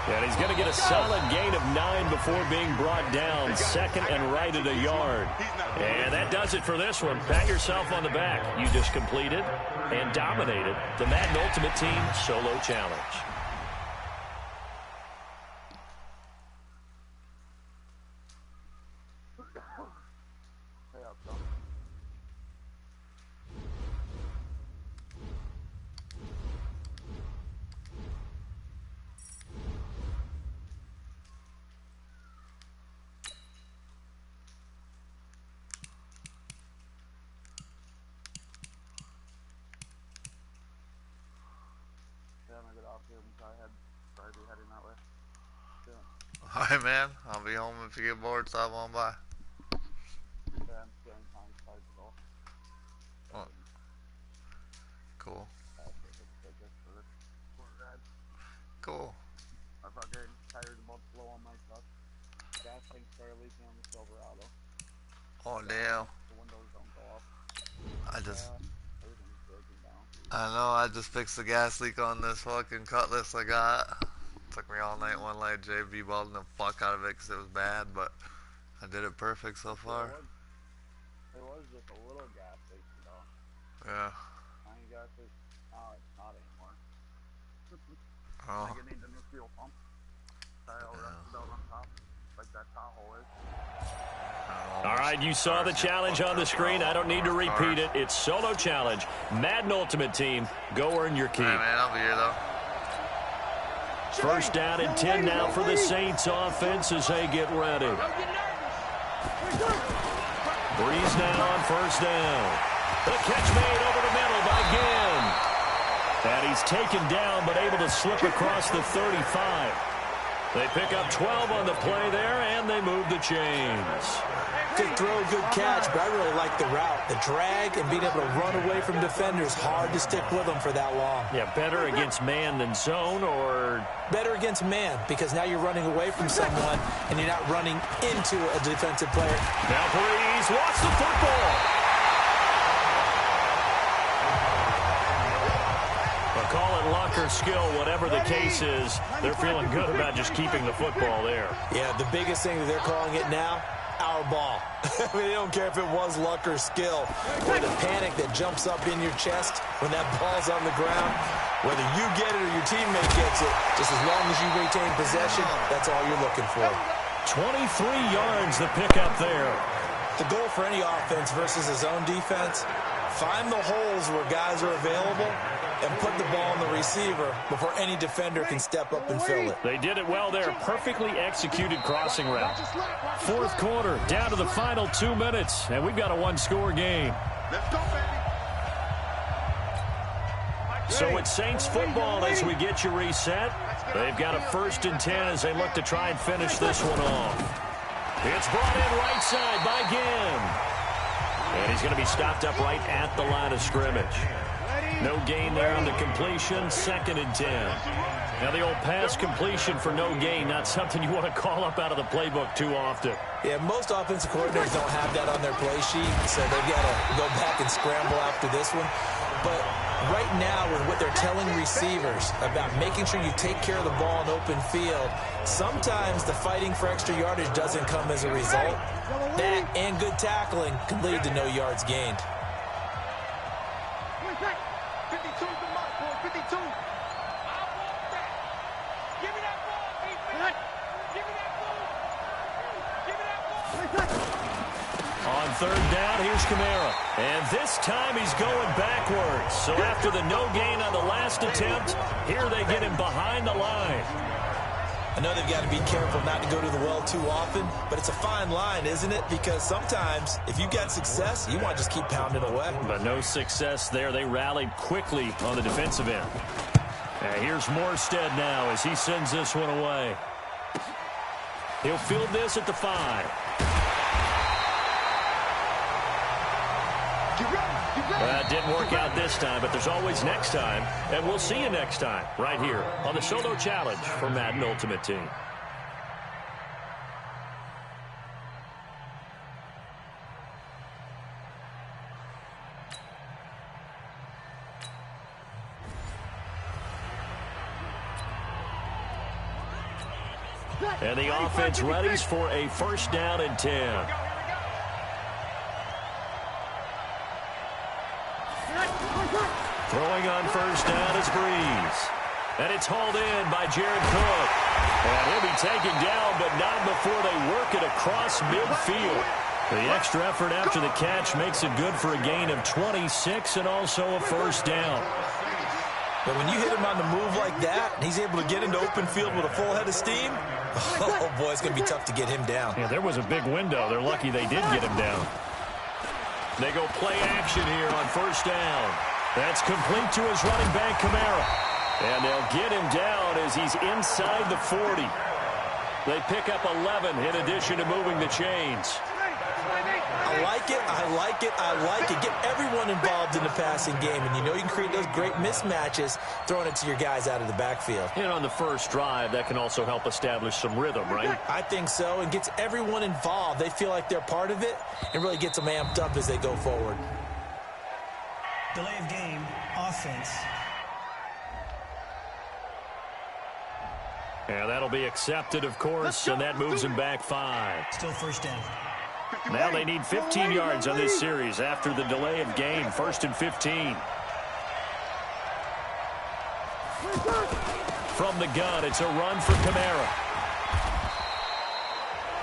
And he's going to get a solid gain of 9 before being brought down, 2nd and right at a yard. And that does it for this one. Pat yourself on the back. You just completed and dominated the Madden Ultimate Team Solo Challenge. Hey, Alright, man. I'll be home if you get bored. Stop on by. Oh. Cool. Cool. Oh damn. I know, I just fixed the gas leak on this fucking Cutlass I got. Took me all night, one night, JB welding the fuck out of it because it was bad, but I did it perfect so far. It was just a little gas leak, though. Yeah. Gas leak. Oh, it's not anymore. Oh. I need the new fuel pump. On top, like that Tahoe is. All right, you saw the challenge on the screen. I don't need to repeat it. It's solo challenge. Madden Ultimate Team. Go earn your key. All right, man, I'll be here, though. First down and 10 now for the Saints offense as they get ready. Breeze now on first down. The catch made over the middle by Ginn. And he's taken down but able to slip across the 35. They pick up 12 on the play there, and they move the chains. Good throw, good catch, but I really like the route. The drag and being able to run away from defenders, hard to stick with them for that long. Yeah, better against man than zone, or? Better against man, because now you're running away from someone, and you're not running into a defensive player. Now Breeze lost the football. Call it luck or skill, whatever the case is, they're feeling good about just keeping the football there. Yeah, the biggest thing that they're calling it now, our ball. I mean, they don't care if it was luck or skill, or the panic that jumps up in your chest when that ball's on the ground. Whether you get it or your teammate gets it, just as long as you retain possession, that's all you're looking for. 23 yards the pickup there. The goal for any offense versus his own defense, find the holes where guys are available and put the ball on the receiver before any defender can step up and fill it. They did it well there. Perfectly executed crossing route. Fourth quarter, down to the final 2 minutes, and we've got a one-score game. Let's go, baby. So it's Saints football as we get you reset. They've got a 1st and 10 as they look to try and finish this one off. It's brought in right side by Ginn. And he's going to be stopped up right at the line of scrimmage. No gain there on the completion, 2nd and 10. Now the old pass completion for no gain, not something you want to call up out of the playbook too often. Yeah, most offensive coordinators don't have that on their play sheet, so they've got to go back and scramble after this one. But right now, with what they're telling receivers about making sure you take care of the ball in open field, sometimes the fighting for extra yardage doesn't come as a result. That and good tackling can lead to no yards gained. 52's the mark, boy. 52. I want that. Give me that ball, defense. Give me that ball. Give me that ball. On 3rd down, here's Kamara. And this time he's going backwards. So after the no gain on the last attempt, here they get him behind the line. I know they've got to be careful not to go to the well too often, but it's a fine line, isn't it? Because sometimes, if you got success, you want to just keep pounding away. But no success there. They rallied quickly on the defensive end. And here's Morstead now as he sends this one away. He'll field this at the 5. That didn't work out this time, but there's always next time, and we'll see you next time right here on the Solo Challenge for Madden Ultimate Team. And the offense readies for a 1st down and 10. Throwing on 1st down is Breeze. And it's hauled in by Jared Cook. And he'll be taken down, but not before they work it across midfield. The extra effort after the catch makes it good for a gain of 26 and also a 1st down. But when you hit him on the move like that, and he's able to get into open field with a full head of steam, oh boy, it's going to be tough to get him down. Yeah, there was a big window. They're lucky they did get him down. They go play action here on 1st down. That's complete to his running back, Kamara. And they'll get him down as he's inside the 40. They pick up 11 in addition to moving the chains. I like it, I like it, I like it. Get everyone involved in the passing game, and you know you can create those great mismatches throwing it to your guys out of the backfield. And on the first drive, that can also help establish some rhythm, right? I think so, and gets everyone involved. They feel like they're part of it, and really gets them amped up as they go forward. Delay of game, offense. And that'll be accepted, of course, and that moves him back 5. Still first down. Now they need 15 yards on this series after the delay of game. 1st and 15. From the gun, it's a run for Kamara.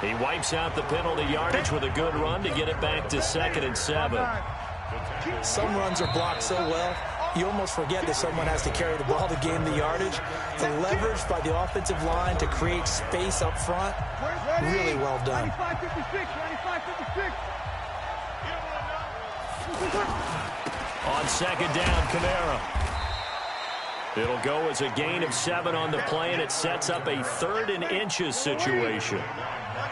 He wipes out the penalty yardage with a good run to get it back to 2nd and 7. Some runs are blocked so well, you almost forget that someone has to carry the ball to gain the yardage. The leverage by the offensive line to create space up front, really well done. 95-56. On 2nd down, Kamara. It'll go as a gain of 7 on the play, and it sets up a 3rd and inches situation.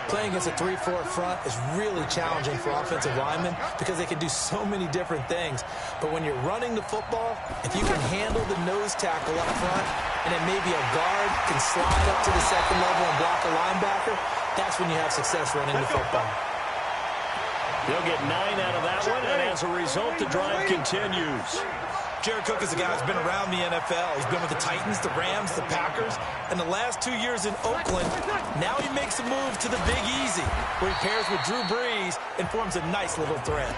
Playing against a 3-4 front is really challenging for offensive linemen because they can do so many different things. But when you're running the football, if you can handle the nose tackle up front, and then maybe a guard can slide up to the 2nd level and block a linebacker, that's when you have success running the football. They'll get 9 out of that one, and as a result, the drive continues. Jared Cook is a guy who's been around the NFL. He's been with the Titans, the Rams, the Packers, and the last 2 years in Oakland. Now he makes a move to the Big Easy, where he pairs with Drew Brees and forms a nice little threat.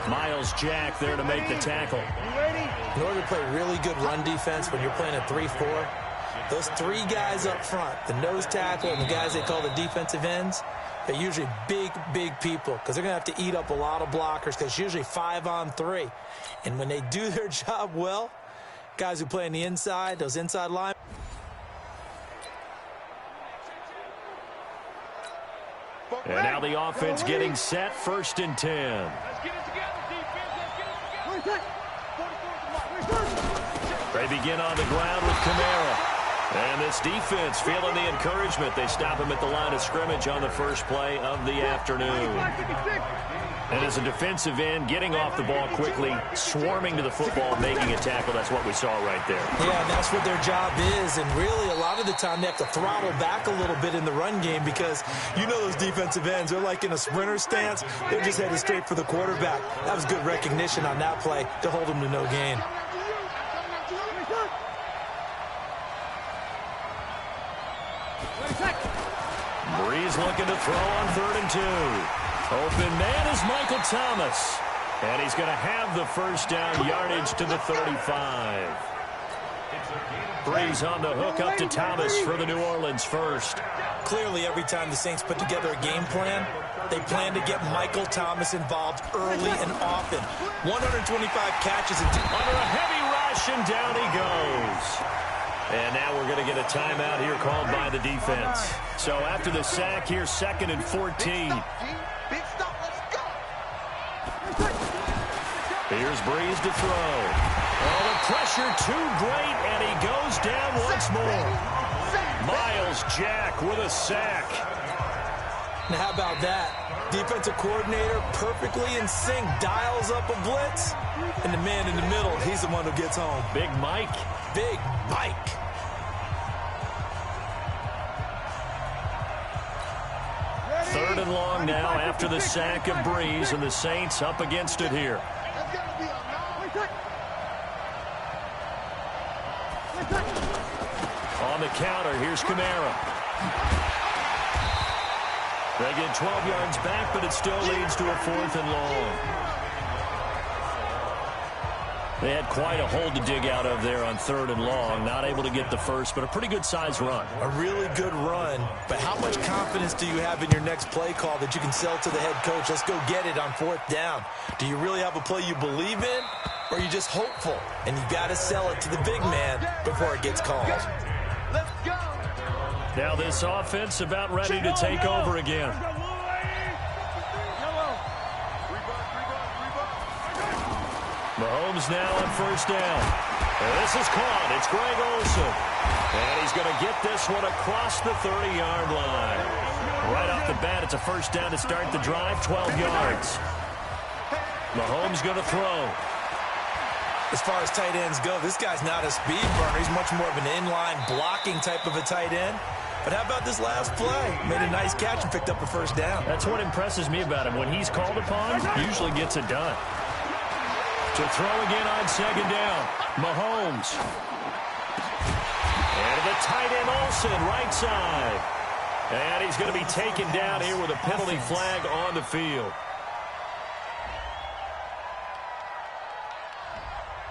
Miles Jack there to make the tackle. In order to play really good run defense when you're playing a 3-4, those 3 guys up front, the nose tackle and the guys they call the defensive ends, they're usually big, big people because they're going to have to eat up a lot of blockers because it's usually 5-on-3. And when they do their job well, guys who play on the inside, those inside line. And now the offense getting set, 1st and 10. Let's get it together, defense. Let's get it together. They begin on the ground with Kamara. And this defense feeling the encouragement. They stop him at the line of scrimmage on the first play of the afternoon. And as a defensive end, getting off the ball quickly, swarming to the football, making a tackle. That's what we saw right there. Yeah, and that's what their job is. And really, a lot of the time, they have to throttle back a little bit in the run game because you know those defensive ends, they're like in a sprinter stance. They're just headed straight for the quarterback. That was good recognition on that play to hold them to no gain. Brees looking to throw on 3rd and 2. Open man is Michael Thomas. And he's going to have the first down yardage to the 35. Brees on the hook up to Thomas for the New Orleans first. Clearly, every time the Saints put together a game plan, they plan to get Michael Thomas involved early and often. 125 catches under a heavy rush, and down he goes. And now we're going to get a timeout here called by the defense. So after the sack here, 2nd and 14. Big stop, let's go. Here's Brees to throw. Oh, the pressure too great, and he goes down once more. Miles Jack with a sack. Now, how about that? Defensive coordinator perfectly in sync, dials up a blitz, and the man in the middle, he's the one who gets home. Big Mike. Big Mike. Third and long now after the sack of Brees, and the Saints up against it here. On the counter, here's Kamara. They get 12 yards back, but it still leads to a 4th and long. They had quite a hole to dig out of there on 3rd and long. Not able to get the first, but a pretty good-sized run. A really good run. But how much confidence do you have in your next play call that you can sell to the head coach? Let's go get it on 4th down. Do you really have a play you believe in, or are you just hopeful? And you got to sell it to the big man before it gets called. Let's go. Now this offense about ready to take over again. Mahomes now on 1st down. And this is caught. It's Greg Olsen. And he's going to get this one across the 30-yard line. Right off the bat, it's a first down to start the drive, 12 yards. Mahomes going to throw. As far as tight ends go, this guy's not a speed burner. He's much more of an inline blocking type of a tight end. But how about this last play? Made a nice catch and picked up a first down. That's what impresses me about him. When he's called upon, he usually gets it done. To throw again on second down. Mahomes. And the tight end Olsen, right side. And he's going to be taken down here with a penalty flag on the field.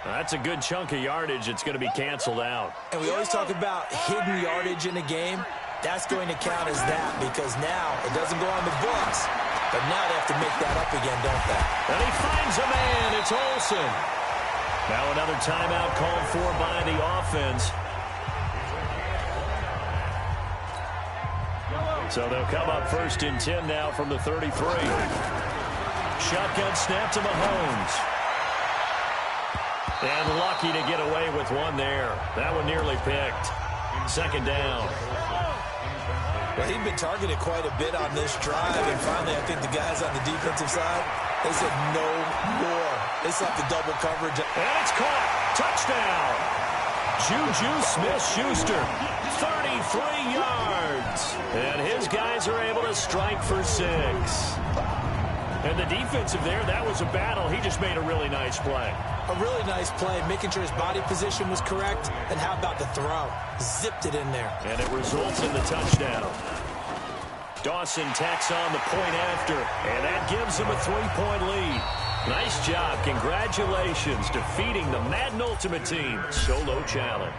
That's a good chunk of yardage. It's going to be canceled out. And we always talk about hidden yardage in a game. That's going to count as that because now it doesn't go on the books. But now they have to make that up again, don't they? And he finds a man. It's Olsen. Now another timeout called for by the offense. So they'll come up first and 10 now from the 33. Shotgun snap to Mahomes. And lucky to get away with one there. That one nearly picked. Second down. Well, he'd been targeted quite a bit on this drive, and finally I think the guys on the defensive side, they said no more. They slapped the double coverage. And it's caught. Touchdown. Juju Smith-Schuster, 33 yards. And his guys are able to strike for 6. And the defensive there, that was a battle. He just made a really nice play. A really nice play, making sure his body position was correct. And how about the throw? Zipped it in there. And it results in the touchdown. Dawson tacks on the point after, and that gives him a 3-point lead. Nice job. Congratulations, defeating the Madden Ultimate Team solo challenge.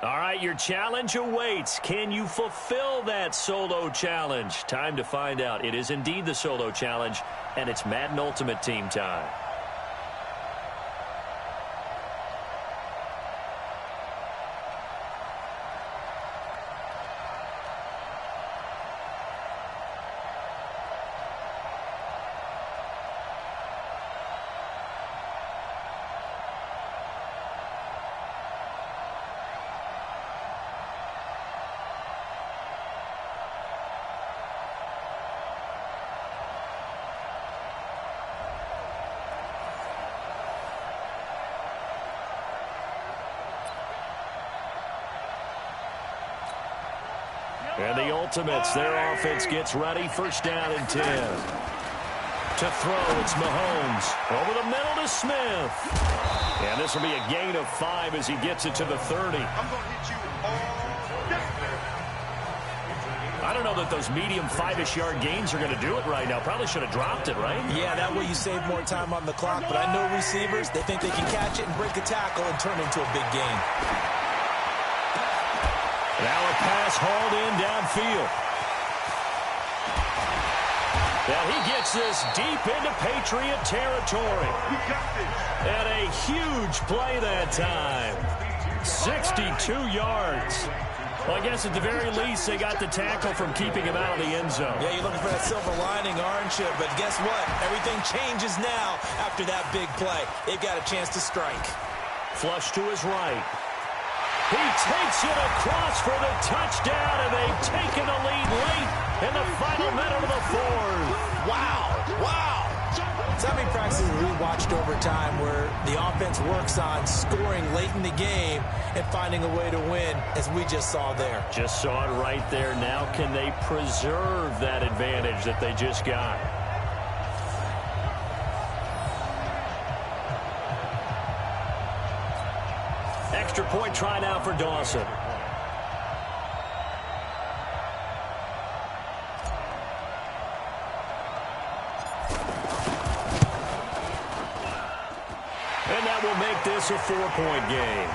All right, your challenge awaits. Can you fulfill that solo challenge? Time to find out. It is indeed the solo challenge, and it's Madden Ultimate Team time. And the Ultimates, their offense gets ready. First down and 10. To throw, it's Mahomes. Over the middle to Smith. And this will be a gain of 5 as he gets it to the 30. I'm going to hit you all day. I don't know that those medium 5-ish yard gains are going to do it right now. Probably should have dropped it, right? Yeah, that way you save more time on the clock. But I know receivers, they think they can catch it and break a tackle and turn it into a big gain. Now a pass hauled in downfield. Now he gets this deep into Patriot territory. And a huge play that time. 62 yards. Well, I guess at the very least they got the tackle from keeping him out of the end zone. Yeah, you're looking for that silver lining, aren't you? But guess what? Everything changes now after that big play. They've got a chance to strike. Flush to his right. He takes it across for the touchdown, and they've taken the lead late in the final minute of the fourth. Wow, wow. So how many practices we watched over time where the offense works on scoring late in the game and finding a way to win, as we just saw there? Just saw it right there. Now can they preserve that advantage that they just got? Extra point try now for Dawson. And that will make this a 4-point game.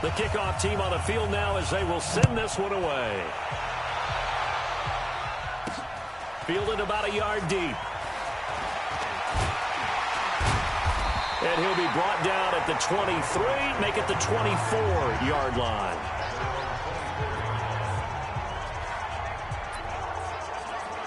The kickoff team on the field now as they will send this one away. Fielded about a yard deep. And he'll be brought down at the 23, make it the 24-yard line.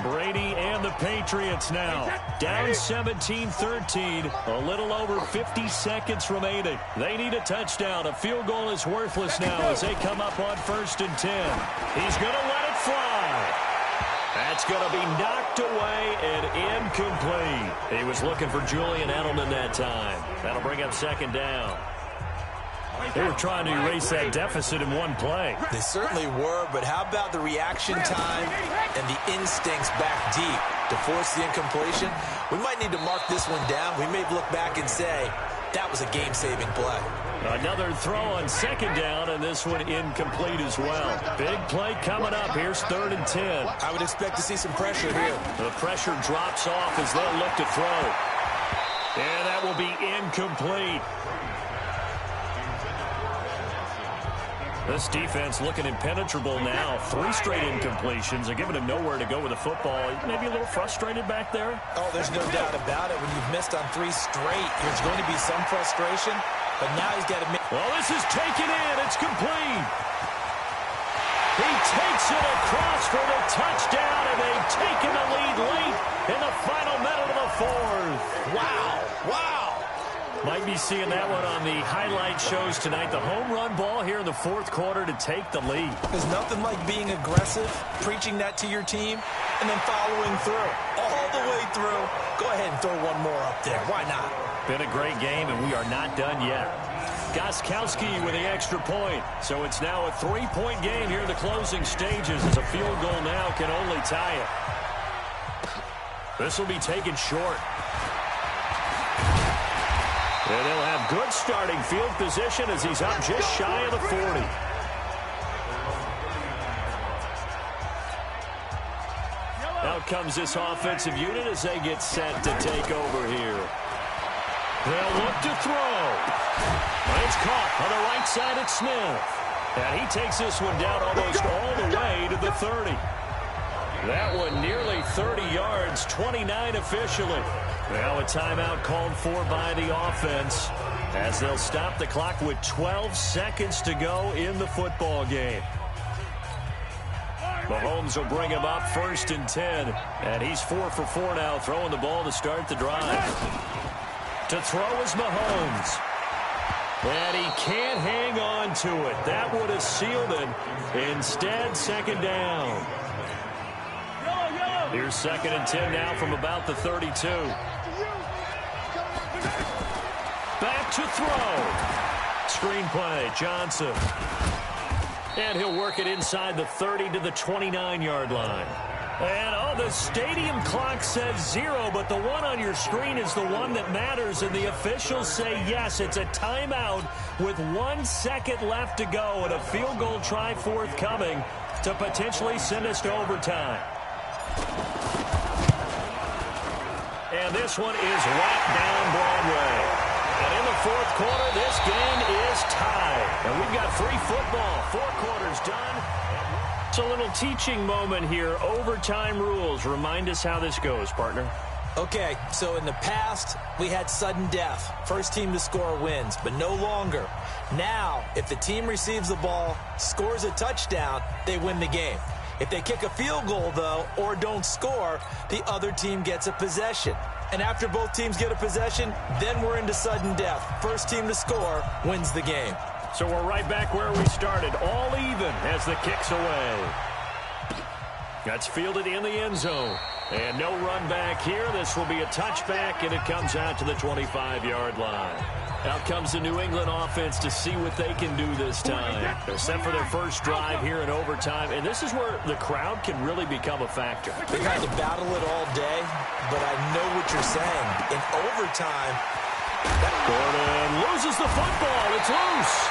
Brady and the Patriots now down 17-13, a little over 50 seconds remaining. They need a touchdown. A field goal is worthless now as they come up on 1st and 10. He's going to let it fly. That's going to be knocked away and incomplete. He was looking for Julian Edelman that time. That'll bring up 2nd down. They were trying to erase that deficit in one play. They certainly were, but how about the reaction time and the instincts back deep to force the incompletion? We might need to mark this one down. We may look back and say, that was a game-saving play. Another throw on 2nd down, and this one incomplete as well. Big play coming up. Here's 3rd and 10. I would expect to see some pressure here. The pressure drops off as they'll look to throw. And that will be incomplete. This defense looking impenetrable now. 3 straight incompletions. They're giving him nowhere to go with the football. Maybe a little frustrated back there. Oh, there's no doubt about it. When you've missed on 3 straight, there's going to be some frustration. But now he's got to make... Well, this is taken in. It's complete. He takes it across for the touchdown, and they've taken the lead late in the final minute of the fourth. Wow. Wow. Might be seeing that one on the highlight shows tonight. The home run ball here in the 4th quarter to take the lead. There's nothing like being aggressive, preaching that to your team, and then following through. All the way through. Go ahead and throw one more up there. Why not? Been a great game, and we are not done yet. Gostkowski with the extra point. So it's now a 3-point game here in the closing stages as a field goal now can only tie it. This will be taken short. And they'll have good starting field position as he's up just shy of the 40. Now comes this offensive unit as they get set to take over here. They'll look to throw. It's caught on the right side at Smith. And he takes this one down almost all the way to the 30. That one nearly 30 yards, 29 officially. Now a timeout called for by the offense as they'll stop the clock with 12 seconds to go in the football game. Mahomes will bring him up 1st and 10. And he's 4 for 4 now, throwing the ball to start the drive. To throw is Mahomes. And he can't hang on to it. That would have sealed it. Instead, 2nd down. Here's 2nd and 10 now from about the 32. Back to throw. Screen play, Johnson. And he'll work it inside the 30 to the 29-yard line. And, the stadium clock says 0, but the one on your screen is the one that matters, and the officials say yes, it's a timeout with 1 second left to go and a field goal try forthcoming to potentially send us to overtime. And this one is right down Broadway. And in the 4th quarter, this game is tied. And we've got free football. 4 quarters done. It's a little teaching moment here. Overtime rules. Remind us how this goes, partner. Okay, so in the past, we had sudden death. First team to score wins, but no longer. Now, if the team receives the ball, scores a touchdown, they win the game. If they kick a field goal, though, or don't score, the other team gets a possession. And after both teams get a possession, then we're into sudden death. First team to score wins the game. So we're right back where we started, all even as the kick's away. That's fielded in the end zone. And no run back here. This will be a touchback, and it comes out to the 25-yard line. Out comes the New England offense to see what they can do this time. They're set for their first drive here in overtime, and this is where the crowd can really become a factor. They've had to battle it all day, but I know what you're saying. In overtime, Gordon loses the football. It's loose.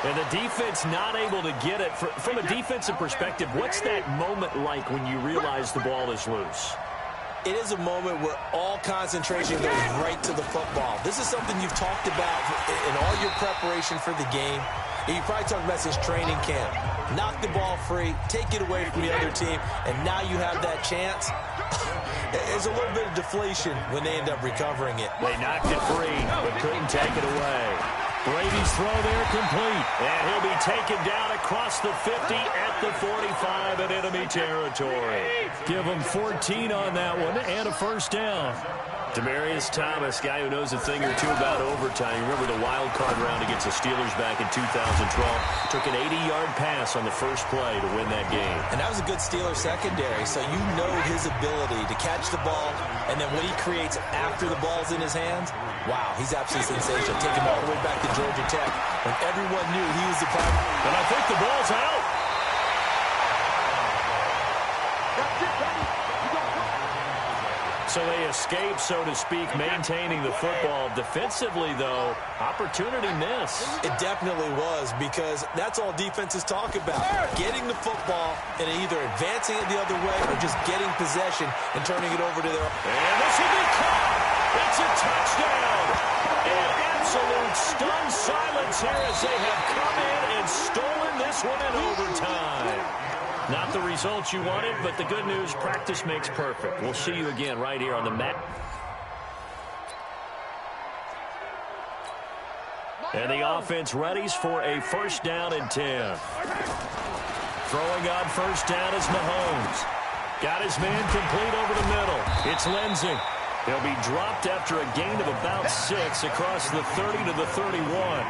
And the defense not able to get it. From a defensive perspective, what's that moment like when you realize the ball is loose? It is a moment where all concentration goes right to the football. This is something you've talked about in all your preparation for the game. You probably talked about since training camp. Knock the ball free, take it away from the other team, and now you have that chance. There's a little bit of deflation when they end up recovering it. They knocked it free, but couldn't take it away. Brady's throw there complete, and he'll be taken down across the 50 at the 45 in enemy territory. Give him 14 on that one and a first down. Demaryius Thomas, guy who knows a thing or two about overtime. You remember the wild card round against the Steelers back in 2012. Took an 80-yard pass on the first play to win that game. And that was a good Steelers secondary, so you know his ability to catch the ball, and then what he creates after the ball's in his hands, wow, he's absolutely sensational. Take him all the way back to Georgia Tech when everyone knew he was the prime. And I think the ball's out. So they escape, so to speak, maintaining the football. Defensively, though, opportunity miss. It definitely was, because that's all defenses talk about. Getting the football and either advancing it the other way or just getting possession and turning it over to their... And this will be caught. It's a touchdown. And absolute stunned silence here as they have come in and stolen this one in overtime. Not the results you wanted, but the good news, practice makes perfect. We'll see you again right here on the mat. And the offense readies for a first down and 10. Throwing on first down is Mahomes. Got his man complete over the middle. It's Lindsey. He'll be dropped after a gain of about 6 across the 30 to the 31.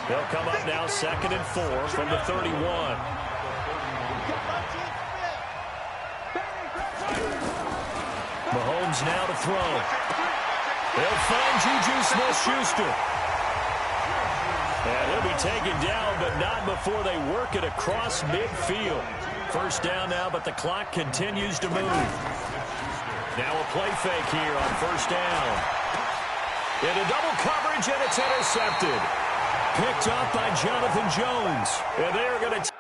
They'll come up now 2nd and 4 from the 31. Mahomes now to throw. They'll find Juju Smith-Schuster. And he'll be taken down, but not before they work it across midfield. First down now, but the clock continues to move. Now a play fake here on first down. Into double coverage, and it's intercepted. Picked up by Jonathan Jones. And they're going to...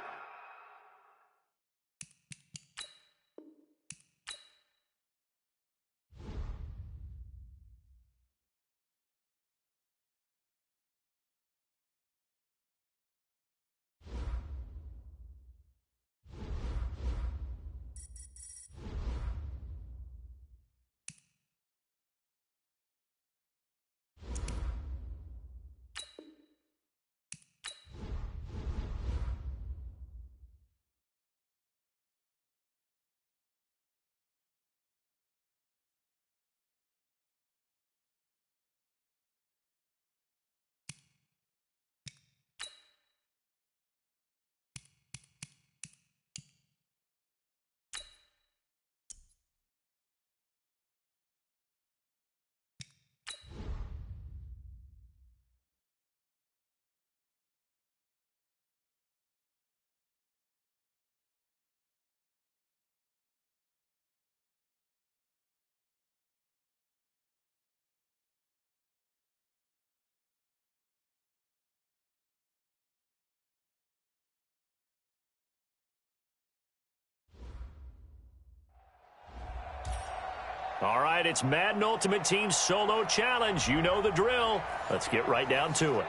All right, it's Madden Ultimate Team Solo Challenge. You know the drill. Let's get right down to it.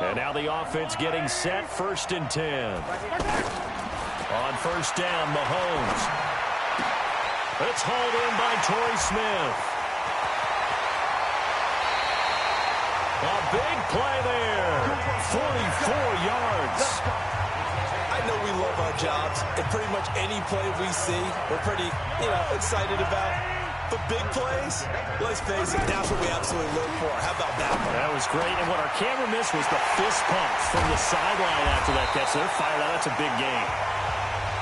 And now the offense getting set, 1st and 10. On 1st down, Mahomes. It's hauled in by Torrey Smith. A big play there. 44 yards. I know we love our jobs, and pretty much any play we see, we're pretty, excited about. But big plays, let's face it, that's what we absolutely live for. How about that one? That was great, and what our camera missed was the fist pump from the sideline after that catch. They're fired out. That's a big game.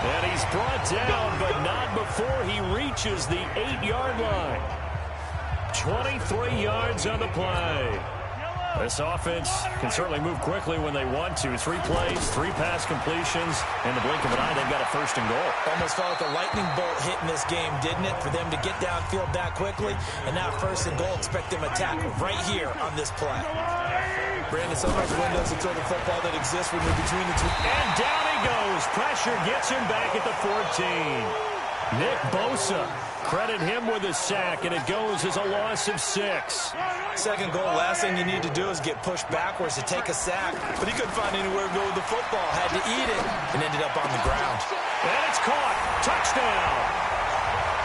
And he's brought down, but not before he reaches the 8-yard line. 23 yards on the play. This offense can certainly move quickly when they want to. 3 plays, 3 pass completions. In the blink of an eye, they've got a 1st and goal. Almost felt like a lightning bolt hit in this game, didn't it? For them to get downfield that quickly. And now 1st and goal, expect them to attack right here on this play. Brandon, sometimes windows to throw the football that exists when you're between the two. And down he goes. Pressure gets him back at the 14. Nick Bosa, credit him with a sack, and it goes as a loss of 6. 2nd goal, last thing you need to do is get pushed backwards to take a sack. But he couldn't find anywhere to go with the football, had to eat it, and ended up on the ground. And it's caught. Touchdown.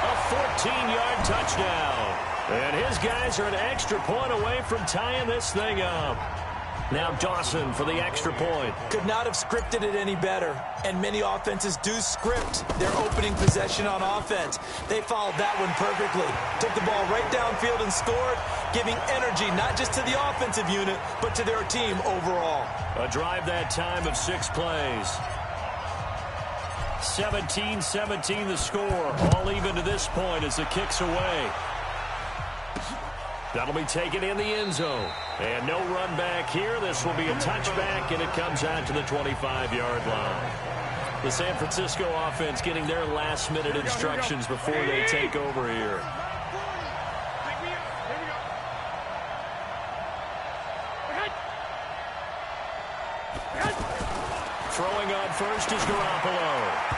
A 14-yard touchdown. And his guys are an extra point away from tying this thing up. Now Dawson for the extra point. Could not have scripted it any better. And many offenses do script their opening possession on offense. They followed that one perfectly. Took the ball right downfield and scored, giving energy not just to the offensive unit, but to their team overall. A drive that time of 6 plays. 17-17 the score. All even to this point as the kick's away. That'll be taken in the end zone. And no run back here. This will be a touchback, and it comes out to the 25-yard line. The San Francisco offense getting their last-minute instructions before they take over here. Throwing on first is Garoppolo.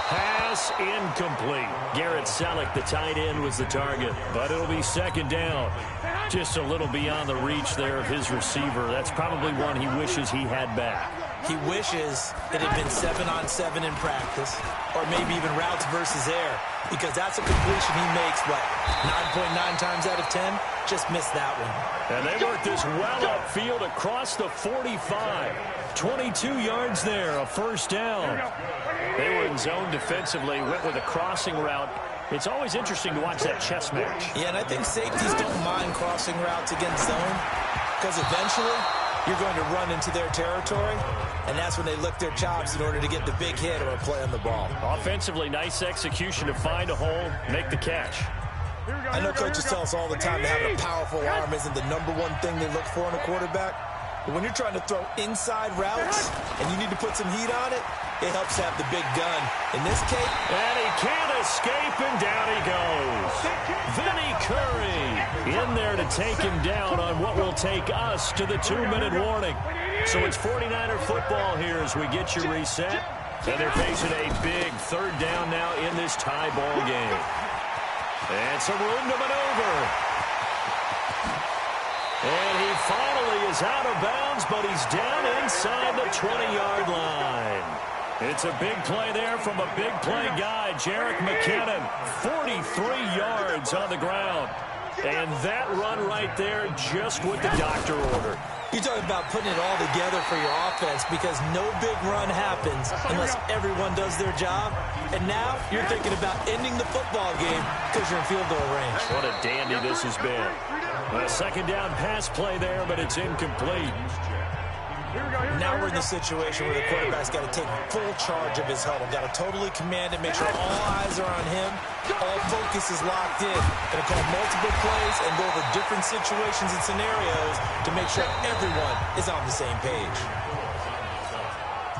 Pass incomplete. Garrett Selleck, the tight end, was the target, but it'll be 2nd down. Just a little beyond the reach there of his receiver. That's probably one he wishes he had back. He wishes it had been 7-on-7 in practice, or maybe even routes versus air, because that's a completion he makes, 9.9 times out of 10? Just missed that one. And they work this well upfield across the 45. 22 yards there, a 1st down. They were in zone defensively, went with a crossing route. It's always interesting to watch that chess match. Yeah, and I think safeties don't mind crossing routes against zone, because eventually you're going to run into their territory, and that's when they lick their chops in order to get the big hit or a play on the ball. Offensively, nice execution to find a hole, make the catch. I know coaches tell us all the time that having a powerful arm isn't the #1 thing they look for in a quarterback. But when you're trying to throw inside routes and you need to put some heat on it, it helps have the big gun. In this case, and he can't escape, and down he goes. Vinny Curry in there to take him down on what will take us to the 2-minute warning. So it's 49er football here as we get you reset. And they're facing a big third down now in this tie ball game. And some room to maneuver. And he finally is out of bounds, but he's down inside the 20-yard line. It's a big play there from a big play guy, Jerick McKinnon. 43 yards on the ground. And that run right there, just what the doctor ordered. You're talking about putting it all together for your offense because no big run happens unless everyone does their job. And now you're thinking about ending the football game because you're in field goal range. What a dandy this has been. A second down pass play there, but it's incomplete. Now we're in the situation where the quarterback's got to take full charge of his huddle. Got to totally command it, make sure all eyes are on him. All focus is locked in. Going to call multiple plays and go over different situations and scenarios to make sure everyone is on the same page.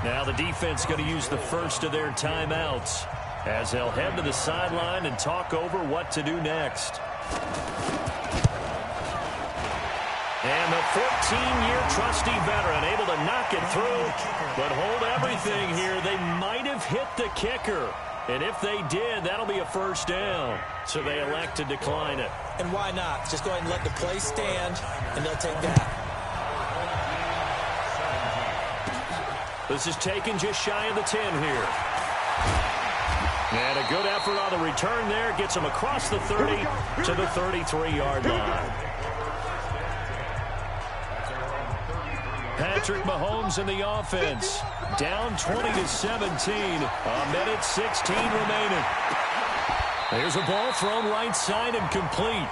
Now the defense going to use the first of their timeouts as they'll head to the sideline and talk over what to do next. And the 14-year trusty veteran able to knock it through, but hold everything here. They might have hit the kicker. And if they did, that'll be a first down. So they elect to decline it. And why not? Just go ahead and let the play stand, and they'll take that. This is taken just shy of the 10 here. And a good effort on the return there. Gets them across the 30 to the 33-yard line. Patrick Mahomes in the offense. Down 20-17. A minute 16 remaining. There's a ball thrown right side and complete.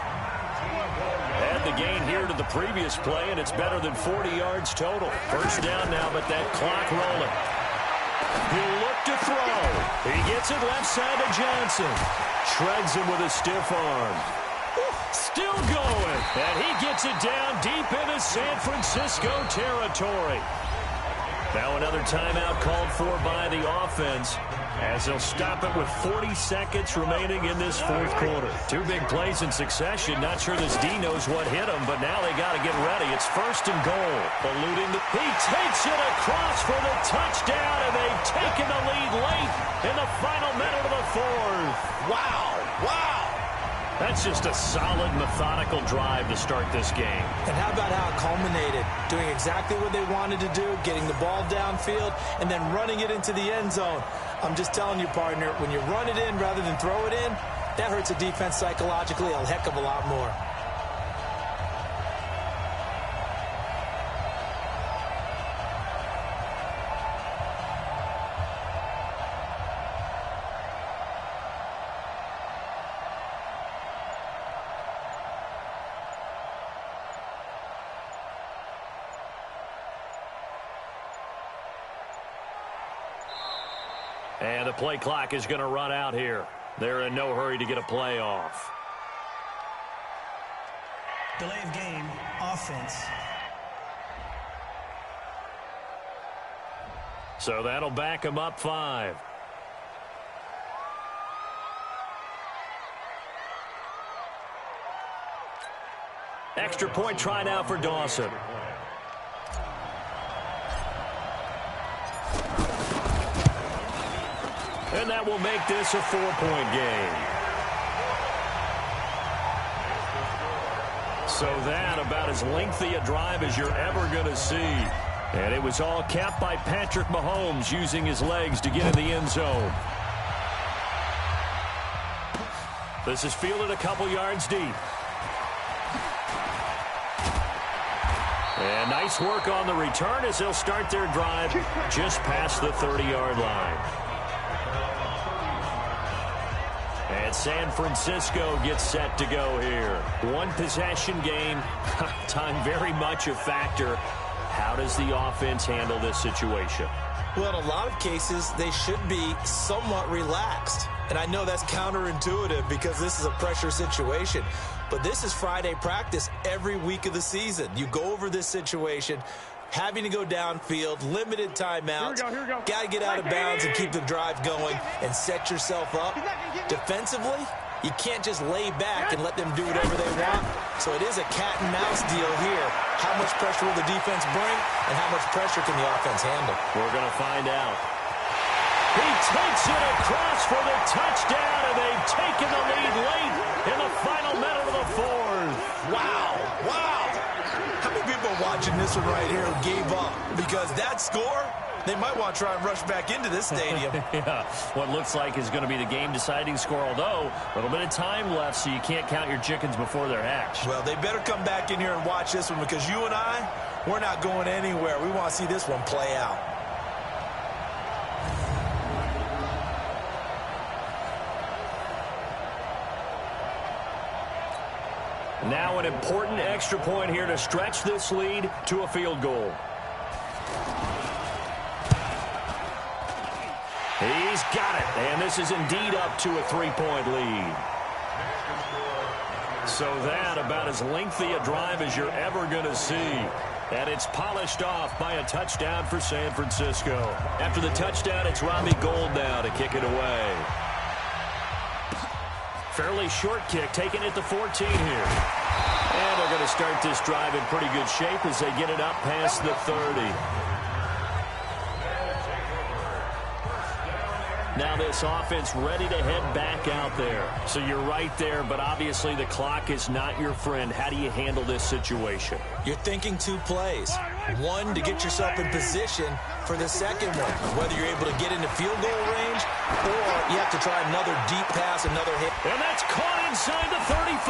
Add the gain here to the previous play, and it's better than 40 yards total. First down now, but that clock rolling. He'll look to throw. He gets it left side to Johnson. Shreds him with a stiff arm. Still going, and he gets it down deep into San Francisco territory. Now another timeout called for by the offense as they'll stop it with 40 seconds remaining in this fourth quarter. Two big plays in succession. Not sure this D knows what hit him, but now they got to get ready. It's first and goal. He takes it across for the touchdown, and they've taken the lead late in the final minute of the fourth. Wow, wow. That's just a solid, methodical drive to start this game. And how about how it culminated? Doing exactly what they wanted to do, getting the ball downfield, and then running it into the end zone. I'm just telling you, partner, when you run it in rather than throw it in, that hurts a defense psychologically a heck of a lot more. And the play clock is going to run out here. They're in no hurry to get a play off. Delay of game, offense. So that'll back them up 5. Extra point try now for Dawson. And that will make this a 4-point game. So that about as lengthy a drive as you're ever going to see. And it was all capped by Patrick Mahomes using his legs to get in the end zone. This is fielded a couple yards deep. And nice work on the return as they'll start their drive just past the 30-yard line. And San Francisco gets set to go here. One possession game. Time very much a factor. How does the offense handle this situation? Well, in a lot of cases, they should be somewhat relaxed. And I know that's counterintuitive because this is a pressure situation. But this is Friday practice every week of the season. You go over this situation, having to go downfield, limited timeouts. Got to get out of bounds and keep the drive going and set yourself up. Defensively, You can't just lay back and let them do whatever they want. So it is a cat-and-mouse deal here. How much pressure will the defense bring, and how much pressure can the offense handle? We're going to find out. He takes it across for the touchdown, and they've taken the lead late in the final minute of the fourth. Wow, wow. How many people are watching this one right here who gave up? Because that score, they might want to try and rush back into this stadium. Yeah, what looks like is going to be the game-deciding score, although a little bit of time left, so you can't count your chickens before they're hatched. Well, they better come back in here and watch this one, because you and I, we're not going anywhere. We want to see this one play out. Now an important extra point here to stretch this lead to a field goal. He's got it, and this is indeed up to a 3-point lead. So that about as lengthy a drive as you're ever going to see. And it's polished off by a touchdown for San Francisco. After the touchdown, it's Robbie Gould now to kick it away. Fairly short kick, taken at the 14 here. And they're going to start this drive in pretty good shape as they get it up past the 30. Now this offense ready to head back out there. So you're right there, but obviously the clock is not your friend. How do you handle this situation? You're thinking 2 plays. One, to get yourself in position for the second one, whether you're able to get into field goal range or you have to try another deep pass, another hit. And that's caught inside the 35.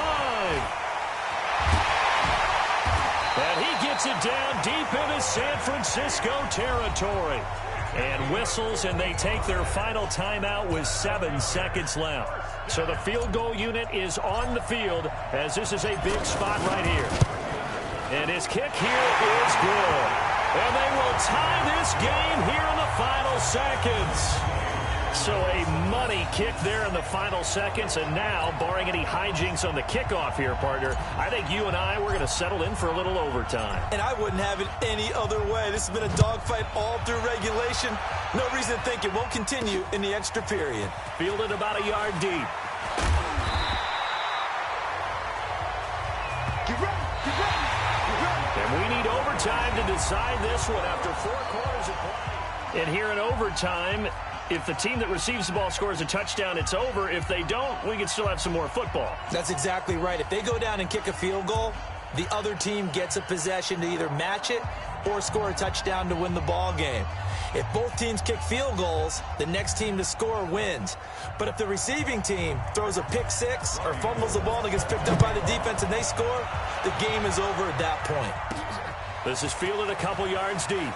And he gets it down deep into San Francisco territory. And whistles, and they take their final timeout with 7 seconds left. So the field goal unit is on the field as this is a big spot right here. And his kick here is good. And they will tie this game here in the final seconds. So a money kick there in the final seconds. And now, barring any hijinks on the kickoff here, partner, I think you and I, we're going to settle in for a little overtime. And I wouldn't have it any other way. This has been a dogfight all through regulation. No reason to think it won't continue in the extra period. Fielded about a yard deep. Get ready, get ready, get ready. And we need overtime to decide this one after 4 quarters of play. And here in overtime, if the team that receives the ball scores a touchdown, it's over. If they don't, we can still have some more football. That's exactly right. If they go down and kick a field goal, the other team gets a possession to either match it or score a touchdown to win the ball game. If both teams kick field goals, the next team to score wins. But if the receiving team throws a pick six or fumbles the ball and it gets picked up by the defense and they score, the game is over at that point. This is fielded a couple yards deep.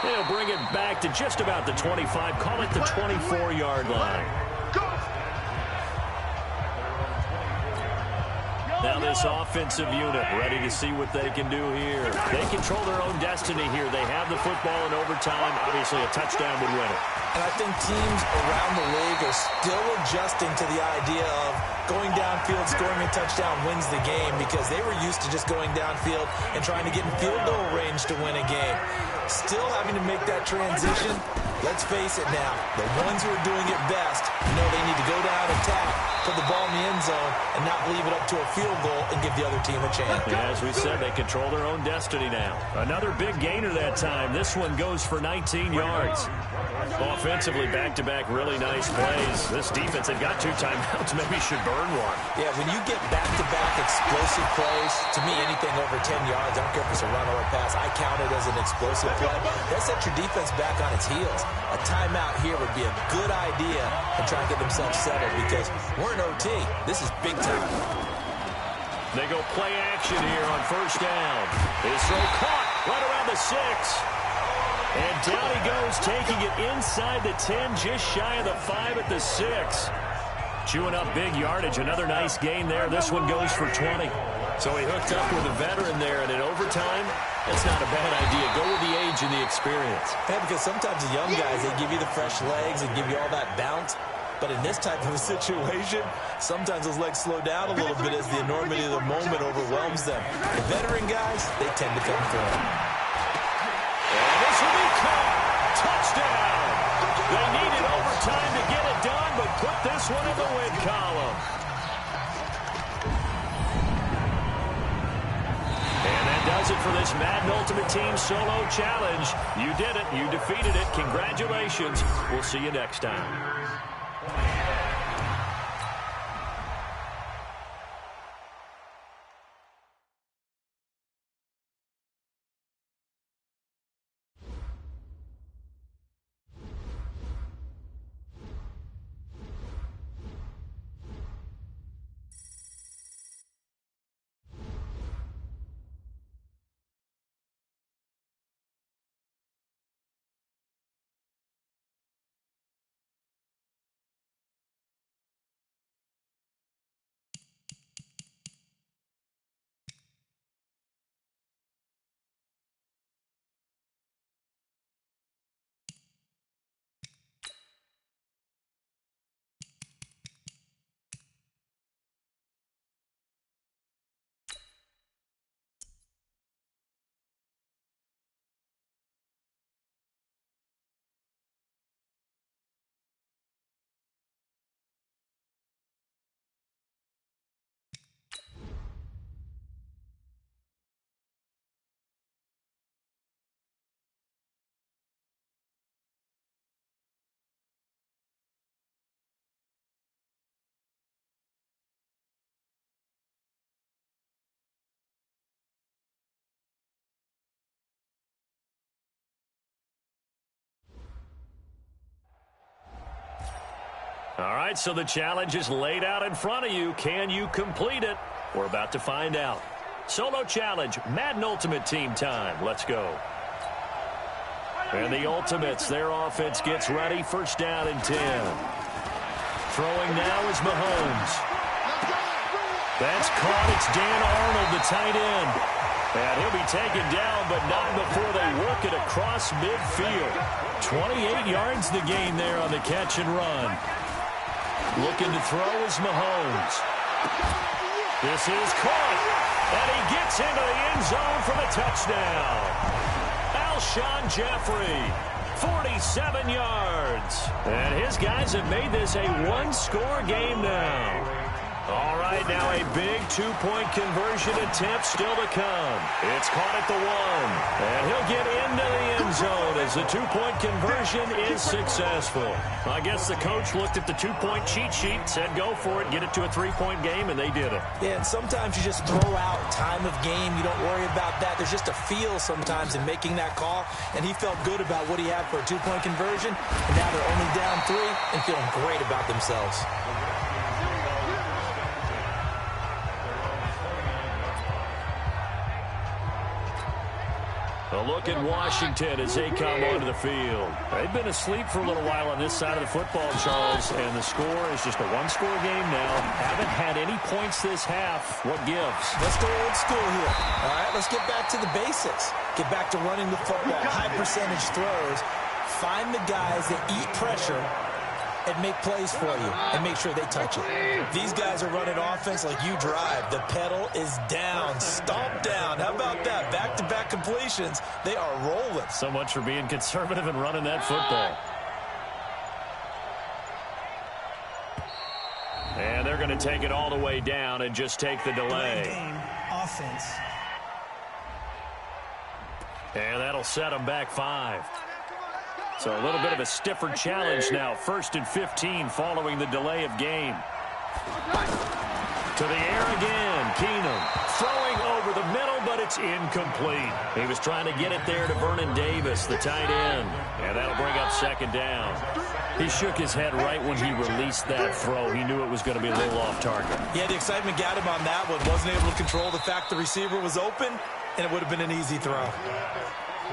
They'll bring it back to just about the 25. Call it the 24-yard line. Now this offensive unit ready to see what they can do here. They control their own destiny here. They have the football in overtime. Obviously, a touchdown would win it. And I think teams around the league are still adjusting to the idea of going downfield, scoring a touchdown wins the game, because they were used to just going downfield and trying to get in field goal range to win a game. Still having to make that transition. Let's face it now, the ones who are doing it best know they need to go down, attack, put the ball in the end zone, and not leave it up to a field goal and give the other team a chance. Yeah, as we said, they control their own destiny now. Another big gainer that time. This one goes for 19 yards. Offensively, back-to-back really nice plays. This defense had got 2 timeouts. Maybe should burn one. Yeah, when you get back-to-back explosive plays, to me, anything over 10 yards, I don't care if it's a run or a pass, I count it as an explosive play. That sets your defense back on its heels. A timeout here would be a good idea to try and get themselves settled, because we're in OT. This is big time. They go play action here on first down. His throw caught right around the 6. And down he goes, taking it inside the 10, just shy of the 5 at the 6. Chewing up big yardage. Another nice gain there. This one goes for 20. So he hooked up with a veteran there, and in overtime, that's not a bad idea. Go with the age and the experience. Yeah, because sometimes the young guys, they give you the fresh legs and give you all that bounce. But in this type of a situation, sometimes those legs slow down a little bit as the enormity of the moment overwhelms them. The veteran guys, they tend to come through. And this will be caught. Touchdown. They needed overtime. time to get it done, but put this one in the win column. And that does it for this Madden Ultimate Team Solo Challenge. You did it. You defeated it. Congratulations. We'll see you next time. All right, so the challenge is laid out in front of you. Can you complete it? We're about to find out. Solo challenge, Madden Ultimate Team time. Let's go. And the Ultimates, their offense gets ready. First down and 10. Throwing now is Mahomes. That's caught. It's Dan Arnold, the tight end. And he'll be taken down, but not before they work it across midfield. 28 yards the gain there on the catch and run. Looking to throw is Mahomes. This is caught. And he gets into the end zone for the touchdown. Alshon Jeffrey, 47 yards. And his guys have made this a one-score game now. All right, now a big two-point conversion attempt still to come. It's caught at the 1. And he'll get into the end zone as the two-point conversion is successful. I guess the coach looked at the two-point cheat sheet, said go for it, get it to a three-point game, and they did it. Yeah, and sometimes you just throw out time of game. You don't worry about that. There's just a feel sometimes in making that call, and he felt good about what he had for a two-point conversion, and now they're only down 3 and feeling great about themselves. A look at Washington as they come onto the field. They've been asleep for a little while on this side of the football, Charles, and the score is just a one-score game now. Haven't had any points this half. What gives? Let's go old school here. All right, let's get back to the basics. Get back to running the football, high percentage throws. Find the guys that eat pressure and make plays for you and make sure they touch it. These guys are running offense like you drive. The pedal is down, stomp down. How about that? Back-to-back completions. They are rolling. So much for being conservative and running that football. And they're going to take it all the way down and just take the delay. Game, offense. And that'll set them back 5. So a little bit of a stiffer challenge now. 1st and 15 following the delay of game. To the air again. Keenum throwing over the middle, but it's incomplete. He was trying to get it there to Vernon Davis, the tight end. And that'll bring up 2nd down. He shook his head right when he released that throw. He knew it was going to be a little off target. Yeah, the excitement got him on that one. Wasn't able to control the fact the receiver was open, and it would have been an easy throw.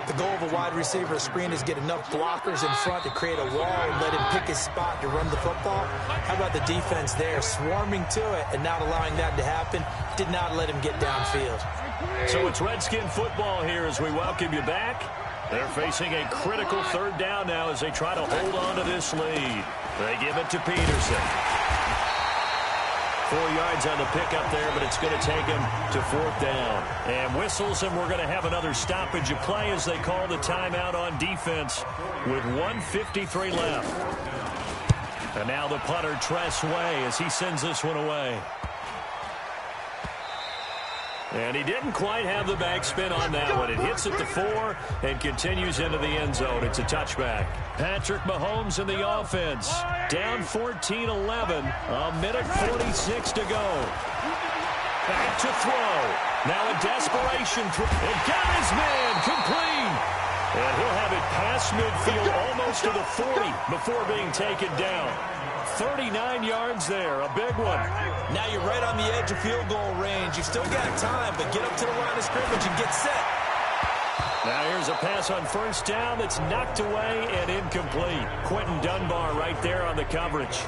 The goal of a wide receiver screen is get enough blockers in front to create a wall and let him pick his spot to run the football. How about the defense there, swarming to it and not allowing that to happen? Did not let him get downfield. So it's Redskin football here as we welcome you back. They're facing a critical 3rd down now as they try to hold on to this lead. They give it to Peterson. 4 yards on the pickup there, but it's going to take him to 4th down. And whistles, and we're going to have another stoppage of play as they call the timeout on defense with 1:53 left. And now the punter, Tress Way, as he sends this one away. And he didn't quite have the backspin on that one. It hits at the 4 and continues into the end zone. It's a touchback. Patrick Mahomes in the offense. Down 14-11. A minute 46 to go. Back to throw. Now a desperation throw. And got his man complete. And he'll have it past midfield almost to the 40 before being taken down. 39 yards there, a big one. Now you're right on the edge of field goal range. You've still got time, but get up to the line of scrimmage and get set. Now here's a pass on first down that's knocked away and incomplete. Quentin Dunbar right there on the coverage.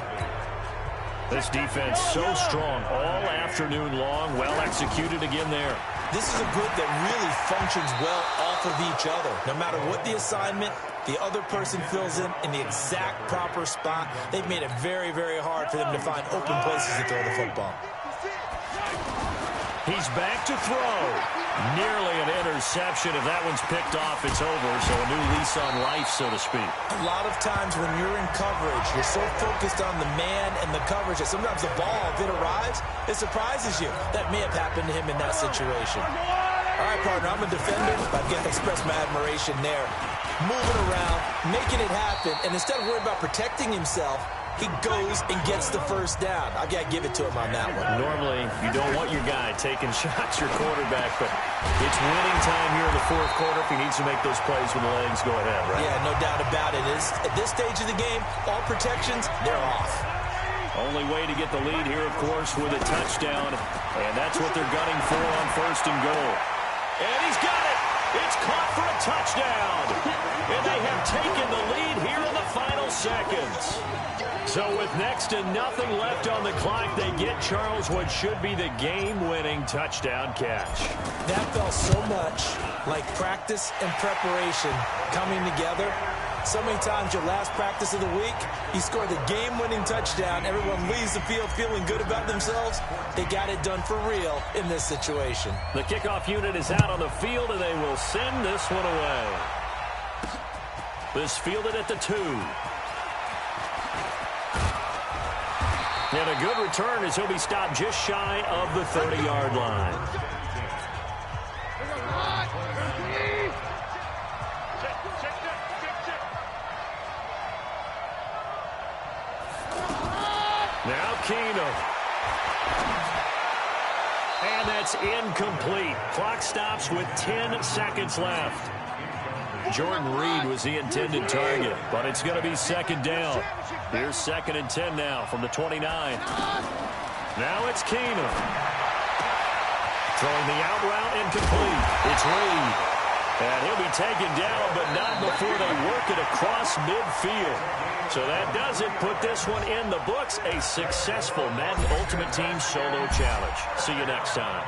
This defense so strong all afternoon long. Well executed again there. This is a group that really functions well off of each other. No matter what the assignment, the other person fills in the exact proper spot. They've made it very, very hard for them to find open places to throw the football. He's back to throw. Nearly an interception. If that one's picked off, it's over. So a new lease on life, so to speak. A lot of times when you're in coverage, you're so focused on the man and the coverage that sometimes the ball, if it arrives, it surprises you. That may have happened to him in that situation. All right, partner, I'm a defender. I've got to express my admiration there. Moving around, making it happen, and instead of worrying about protecting himself, he goes and gets the first down. I've got to give it to him on that one. Normally, you don't want your guy taking shots, your quarterback, but it's winning time here in the fourth quarter if he needs to make those plays when the legs go ahead, right? Yeah, no doubt about it. At this stage of the game, all protections, they're off. Only way to get the lead here, of course, with a touchdown, and that's what they're gunning for on first and goal. And he's got it. It's caught for a touchdown. And they have taken the lead here in the final seconds. So with next to nothing left on the clock, they get Charles what should be the game-winning touchdown catch. That felt so much like practice and preparation coming together. So many times your last practice of the week, you score the game-winning touchdown. Everyone leaves the field feeling good about themselves. They got it done for real in this situation. The kickoff unit is out on the field, and they will send this one away. This fielded at the 2. And a good return as he'll be stopped just shy of the 30-yard line. Now Keenum. And that's incomplete. Clock stops with 10 seconds left. Jordan Reed was the intended target, but it's going to be second down. Here's 2nd and 10 now from the 29. Now it's Keenum. Throwing the out route incomplete. It's Reed. And he'll be taken down, but not before they work it across midfield. So that does it. Put this one in the books. A successful Madden Ultimate Team solo challenge. See you next time.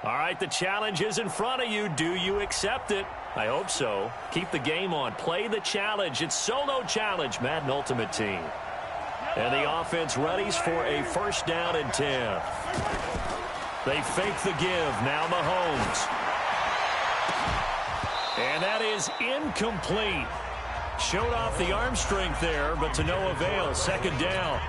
All right, the challenge is in front of you. Do you accept it? I hope so. Keep the game on. Play the challenge. It's solo challenge, Madden Ultimate Team. And the offense readies for a first down and 10. They fake the give. Now Mahomes. And that is incomplete. Showed off the arm strength there, but to no avail. Second down.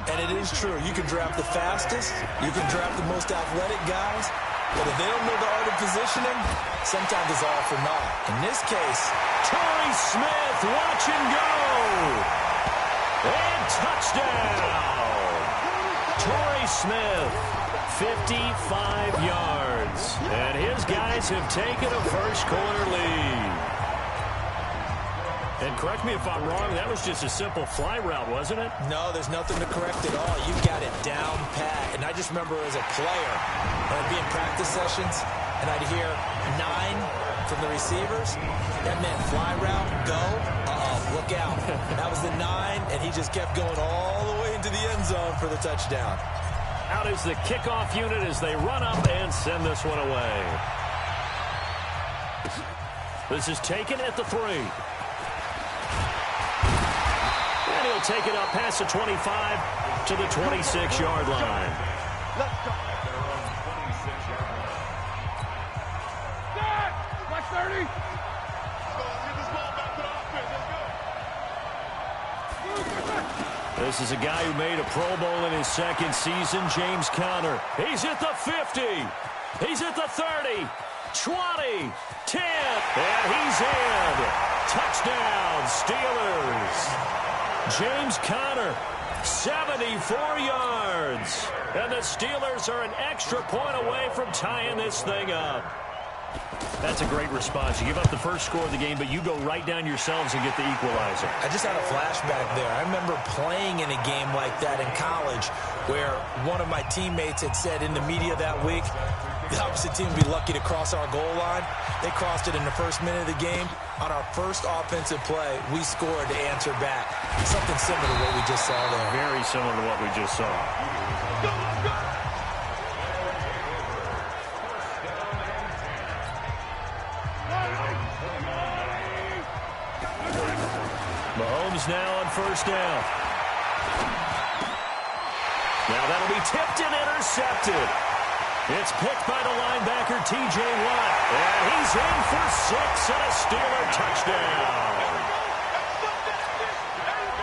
And it is true. You can draft the fastest. You can draft the most athletic guys. But if they don't know the art of positioning, sometimes it's all for naught. In this case, Torrey Smith, watch and go. And touchdown. Torrey Smith, 55 yards. And his guys have taken a first-quarter lead. And correct me if I'm wrong, that was just a simple fly route, wasn't it? No, there's nothing to correct at all. You've got it down pat. And I just remember as a player, I'd be in practice sessions, and I'd hear 9 from the receivers. That meant fly route, go. Look out. That was the 9, and he just kept going all the way into the end zone for the touchdown. Out is the kickoff unit as they run up and send this one away. This is taken at the 3. And he'll take it up past the 25 to the 26-yard line. Let's go. Watch 30. Let's get this ball back to the offense. Let's go. This is a guy who made a Pro Bowl in his second season, James Conner. He's at the 50. He's at the 30. 20. 10. And he's in. Touchdown, Steelers. James Conner, 74 yards. And the Steelers are an extra point away from tying this thing up. That's a great response. You give up the first score of the game, but you go right down yourselves and get the equalizer. I just had a flashback there. I remember playing in a game like that in college where one of my teammates had said in the media that week, the opposite team would be lucky to cross our goal line. They crossed it in the first minute of the game. On our first offensive play, we scored to answer back. Something similar to what we just saw there. Very similar to what we just saw. Mahomes now on first down. Now that'll be tipped and intercepted. It's picked by the linebacker, T.J. Watt. And he's in for 6 and a Steeler touchdown.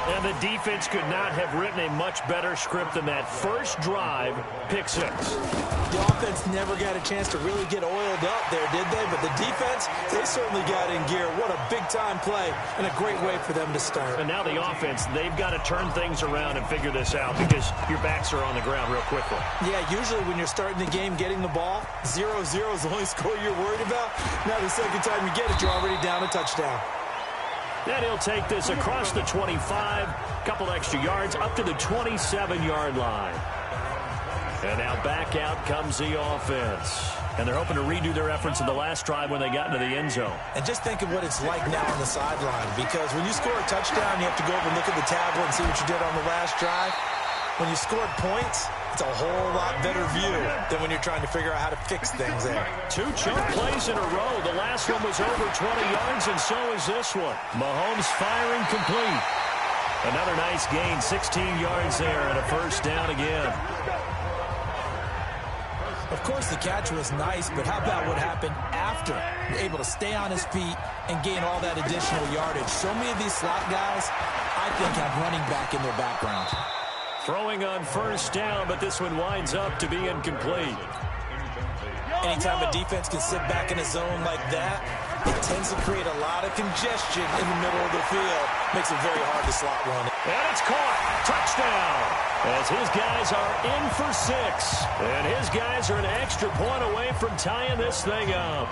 And the defense could not have written a much better script than that. First drive, pick 6. The offense never got a chance to really get oiled up there, did they? But the defense, they certainly got in gear. What a big-time play and a great way for them to start. And now the offense, they've got to turn things around and figure this out because your backs are on the ground real quickly. Yeah, usually when you're starting the game getting the ball, 0-0 is the only score you're worried about. Now the second time you get it, you're already down a touchdown. Then he'll take this across the 25, couple extra yards, up to the 27-yard line. And now back out comes the offense. And they're hoping to redo their efforts in the last drive when they got into the end zone. And just think of what it's like now on the sideline. Because when you score a touchdown, you have to go over and look at the tablet and see what you did on the last drive. When you scored points, it's a whole lot better view than when you're trying to figure out how to fix things there. 2 chunk plays in a row. The last one was over 20 yards, and so is this one. Mahomes firing complete. Another nice gain, 16 yards there, and a first down again. Of course, the catch was nice, but how about what happened after? Able to stay on his feet and gain all that additional yardage. So many of these slot guys, I think, have running back in their background. Throwing on first down, but this one winds up to be incomplete. Anytime a defense can sit back in a zone like that, it tends to create a lot of congestion in the middle of the field. Makes it very hard to slot one. And it's caught. Touchdown. As his guys are in for 6. And his guys are an extra point away from tying this thing up.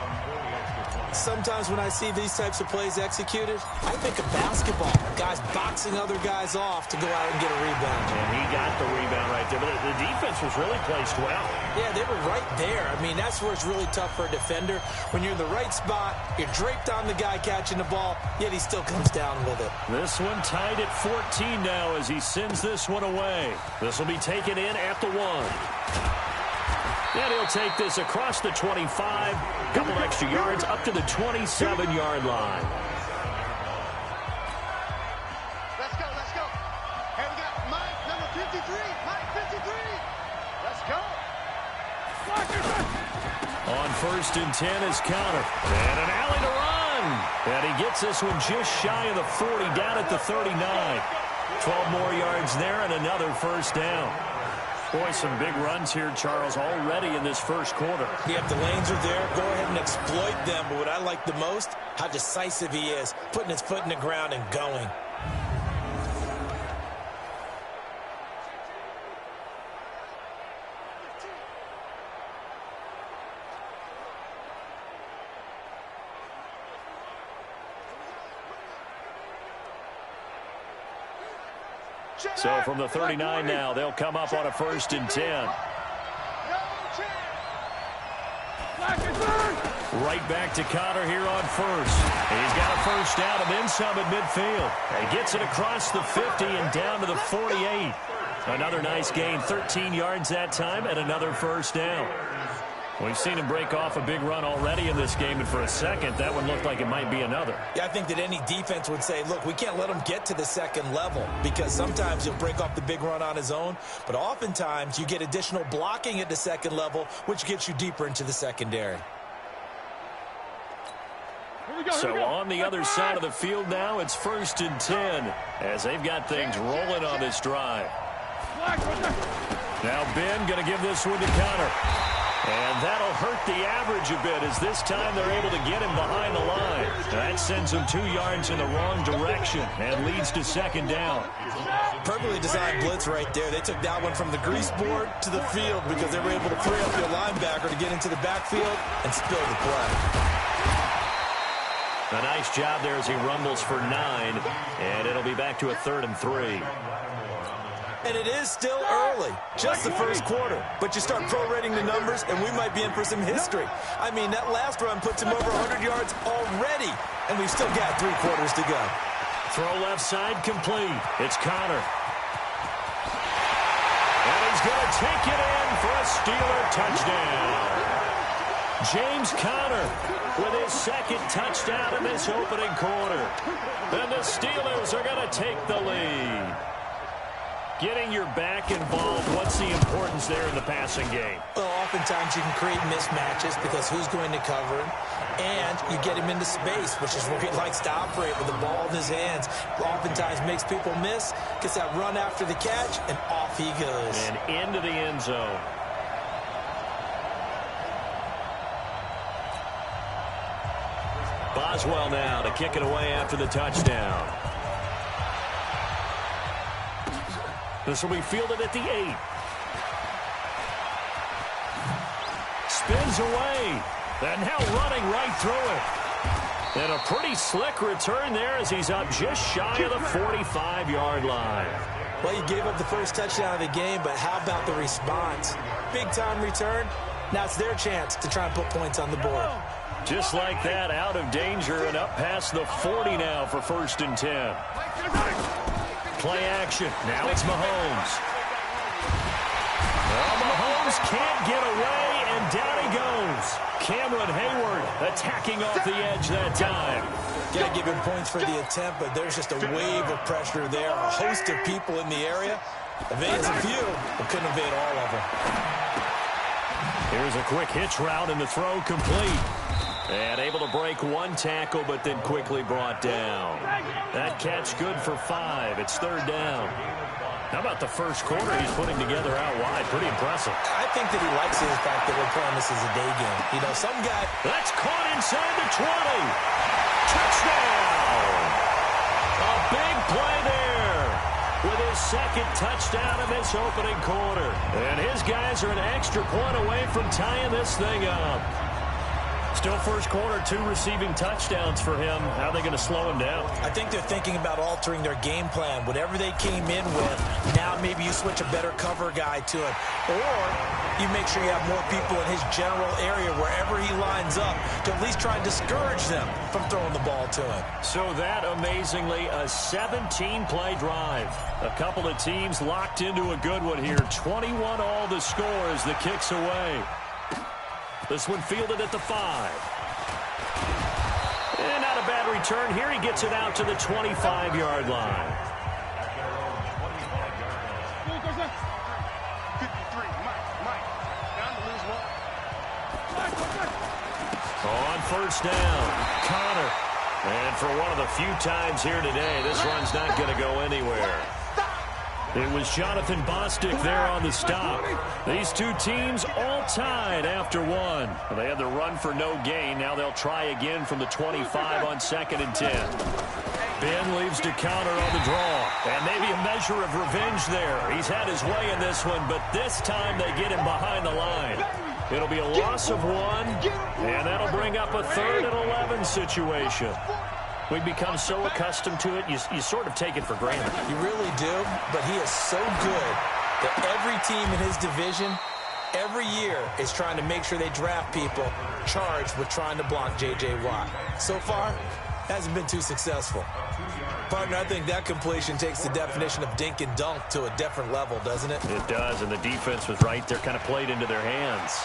Sometimes when I see these types of plays executed, I think of basketball. Guys boxing other guys off to go out and get a rebound. And he got the rebound right there. But the defense was really placed well. Yeah, they were right there. I mean, that's where it's really tough for a defender. When you're in the right spot, you're draped on the guy catching the ball, yet he still comes down with it. This one tied at 14 now as he sends this one away. This will be taken in at the 1. And he'll take this across the 25, couple extra yards up to the 27-yard line. Let's go, let's go. Here we got Mike, number 53. Mike, 53. Let's go. On 1st and 10 is Connor. And an alley to run. And he gets this one just shy of the 40, down at the 39. 12 more yards there and another first down. Boy, some big runs here, Charles, already in this first quarter. Yeah, if the lanes are there, go ahead and exploit them. But what I like the most, how decisive he is, putting his foot in the ground and going. So from the 39 now, they'll come up on a 1st and 10. Right back to Connor here on 1st. He's got a first down and then some at midfield. And gets it across the 50 and down to the 48. Another nice gain, 13 yards that time, and another first down. We've seen him break off a big run already in this game, and for a second, that one looked like it might be another. Yeah, I think that any defense would say, look, we can't let him get to the second level, because sometimes he'll break off the big run on his own, but oftentimes you get additional blocking at the second level, which gets you deeper into the secondary. So on the other side of the field now, it's 1st and 10, as they've got things rolling on this drive. Now Ben going to give this one to Connor. And that'll hurt the average a bit, as this time they're able to get him behind the line. That sends him 2 yards in the wrong direction and leads to second down. Perfectly designed blitz right there. They took that one from the grease board to the field because they were able to free up their linebacker to get into the backfield and spill the play. A nice job there as he rumbles for 9, and it'll be back to a 3rd and 3. And it is still early, just the first quarter. But you start prorating the numbers, and we might be in for some history. I mean, that last run puts him over 100 yards already, and we've still got 3 quarters to go. Throw left side complete. It's Connor. And he's going to take it in for a Steeler touchdown. James Conner with his second touchdown in this opening quarter. And the Steelers are going to take the lead. Getting your back involved, what's the importance there in the passing game? Well, oftentimes you can create mismatches because who's going to cover him, and you get him into space, which is where he likes to operate with the ball in his hands. Oftentimes makes people miss, gets that run after the catch, and off he goes. And into the end zone. Boswell now to kick it away after the touchdown. This will be fielded at the 8. Spins away. And now running right through it. And a pretty slick return there as he's up just shy of the 45-yard line. Well, you gave up the first touchdown of the game, but how about the response? Big-time return. Now it's their chance to try and put points on the board. Just like that, out of danger and up past the 40 now for 1st and 10. Play action. Now it's Mahomes. Well, Mahomes can't get away, and down he goes. Cameron Hayward attacking off the edge that time. Got to give him points for the attempt, but there's just a wave of pressure there. A host of people in the area. Evades a few, but couldn't evade all of them. Here's a quick hitch route, and the throw complete. And able to break 1 tackle, but then quickly brought down. That catch good for 5. It's 3rd down. How about the first quarter he's putting together out wide? Pretty impressive. I think that he likes the fact that we're playing this as a day game. You know, some guy... That's caught inside the 20. Touchdown! A big play there with his second touchdown of this opening quarter. And his guys are an extra point away from tying this thing up. Still first quarter, 2 receiving touchdowns for him. How are they going to slow him down? I think they're thinking about altering their game plan. Whatever they came in with, now maybe you switch a better cover guy to it. Or you make sure you have more people in his general area wherever he lines up to at least try and discourage them from throwing the ball to him. So that, amazingly, a 17-play drive. A couple of teams locked into a good one here. 21 all the score as the kick's away. This one fielded at the 5. And not a bad return here. He gets it out to the 25-yard line. On first down, Connor. And for one of the few times here today, this run's not going to go anywhere. It was Jonathan Bostic there on the stop. These two teams all tied after one. They had the run for no gain. Now they'll try again from the 25 on 2nd and 10. Ben leaves to counter on the draw. And maybe a measure of revenge there. He's had his way in this one, but this time they get him behind the line. It'll be a loss of 1, and that'll bring up a 3rd and 11 situation. We've become so accustomed to it, you sort of take it for granted. You really do, but he is so good that every team in his division, every year, is trying to make sure they draft people charged with trying to block J.J. Watt. So far, hasn't been too successful. Partner, I think that completion takes the definition of dink and dunk to a different level, doesn't it? It does, and the defense was right there, kind of played into their hands.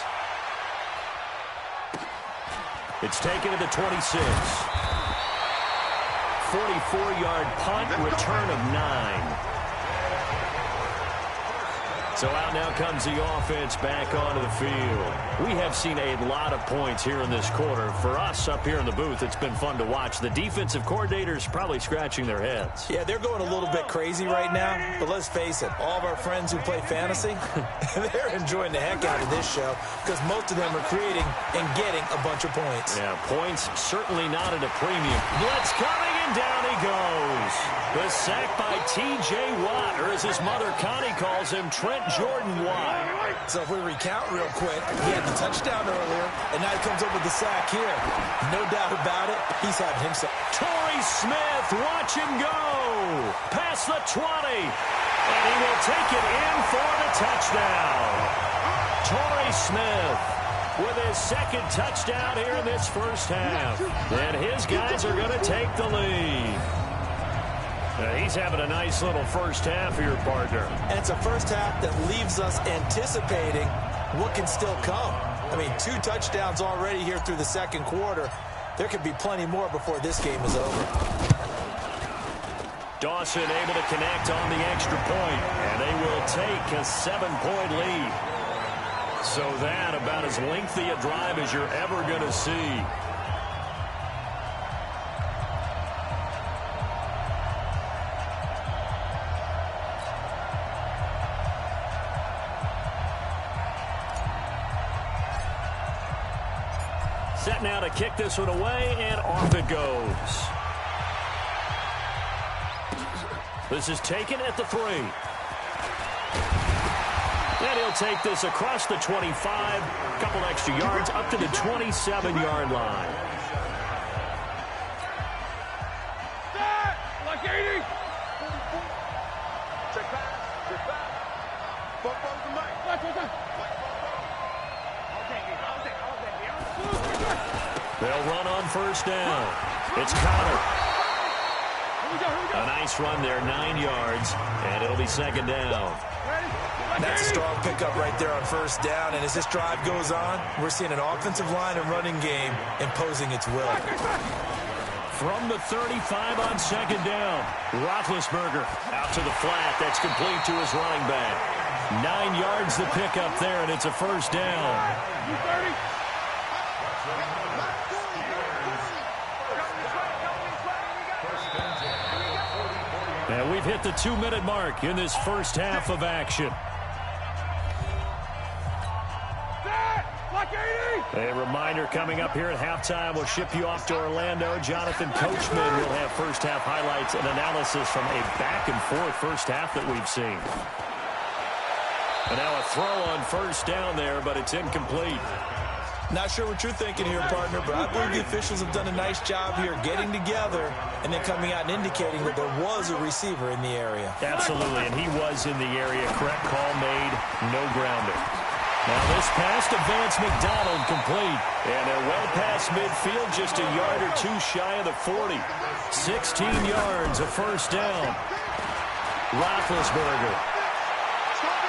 It's taken to the 26. 44-yard punt, return of 9. So out now comes the offense back onto the field. We have seen a lot of points here in this quarter. For us up here in the booth, it's been fun to watch. The defensive coordinators probably scratching their heads. Yeah, they're going a little bit crazy right now. But let's face it, all of our friends who play fantasy, they're enjoying the heck out of this show because most of them are creating and getting a bunch of points. Yeah, points certainly not at a premium. Blitz coming, and down he goes. The sack by T.J. Watt, or as his mother Connie calls him, Trent Jordan Watt. So if we recount real quick, he had the touchdown earlier, and now he comes up with the sack here. No doubt about it, he's having himself. Torrey Smith, watch him go. Past the 20. And he will take it in for the touchdown. Torrey Smith with his 2nd touchdown here in this first half. And his guys are going to take the lead. He's having a nice little first half here, partner. And it's a first half that leaves us anticipating what can still come. I mean, 2 touchdowns already here through the 2nd quarter. There could be plenty more before this game is over. Dawson able to connect on the extra point, and they will take a 7-point lead. So that about as lengthy a drive as you're ever going to see. Set now to kick this one away, and off it goes. This is taken at the 3. And he'll take this across the 25, a couple extra yards, up to the 27-yard line. Like 80. Check back. They'll run on first down. It's Connor. A nice run there, 9 yards, and it'll be 2nd down. That's a strong pickup right there on first down, and as this drive goes on, we're seeing an offensive line and running game imposing its will. From the 35 on 2nd down, Roethlisberger out to the flat. That's complete to his running back. 9 yards the pickup there, and it's a first down. And we've hit the 2-minute mark in this first half of action. A reminder coming up here at halftime. We'll ship you off to Orlando. Jonathan Coachman will have first half highlights and analysis from a back-and-forth first half that we've seen. And now a throw on first down there, but it's incomplete. Not sure what you're thinking here, partner, but I believe the officials have done a nice job here getting together and then coming out and indicating that there was a receiver in the area. Absolutely, and he was in the area. Correct call made, no grounding. Now this pass to Vance McDonald complete. And they're well past midfield, just a yard or 2 shy of the 40. 16 yards, a first down. Roethlisberger.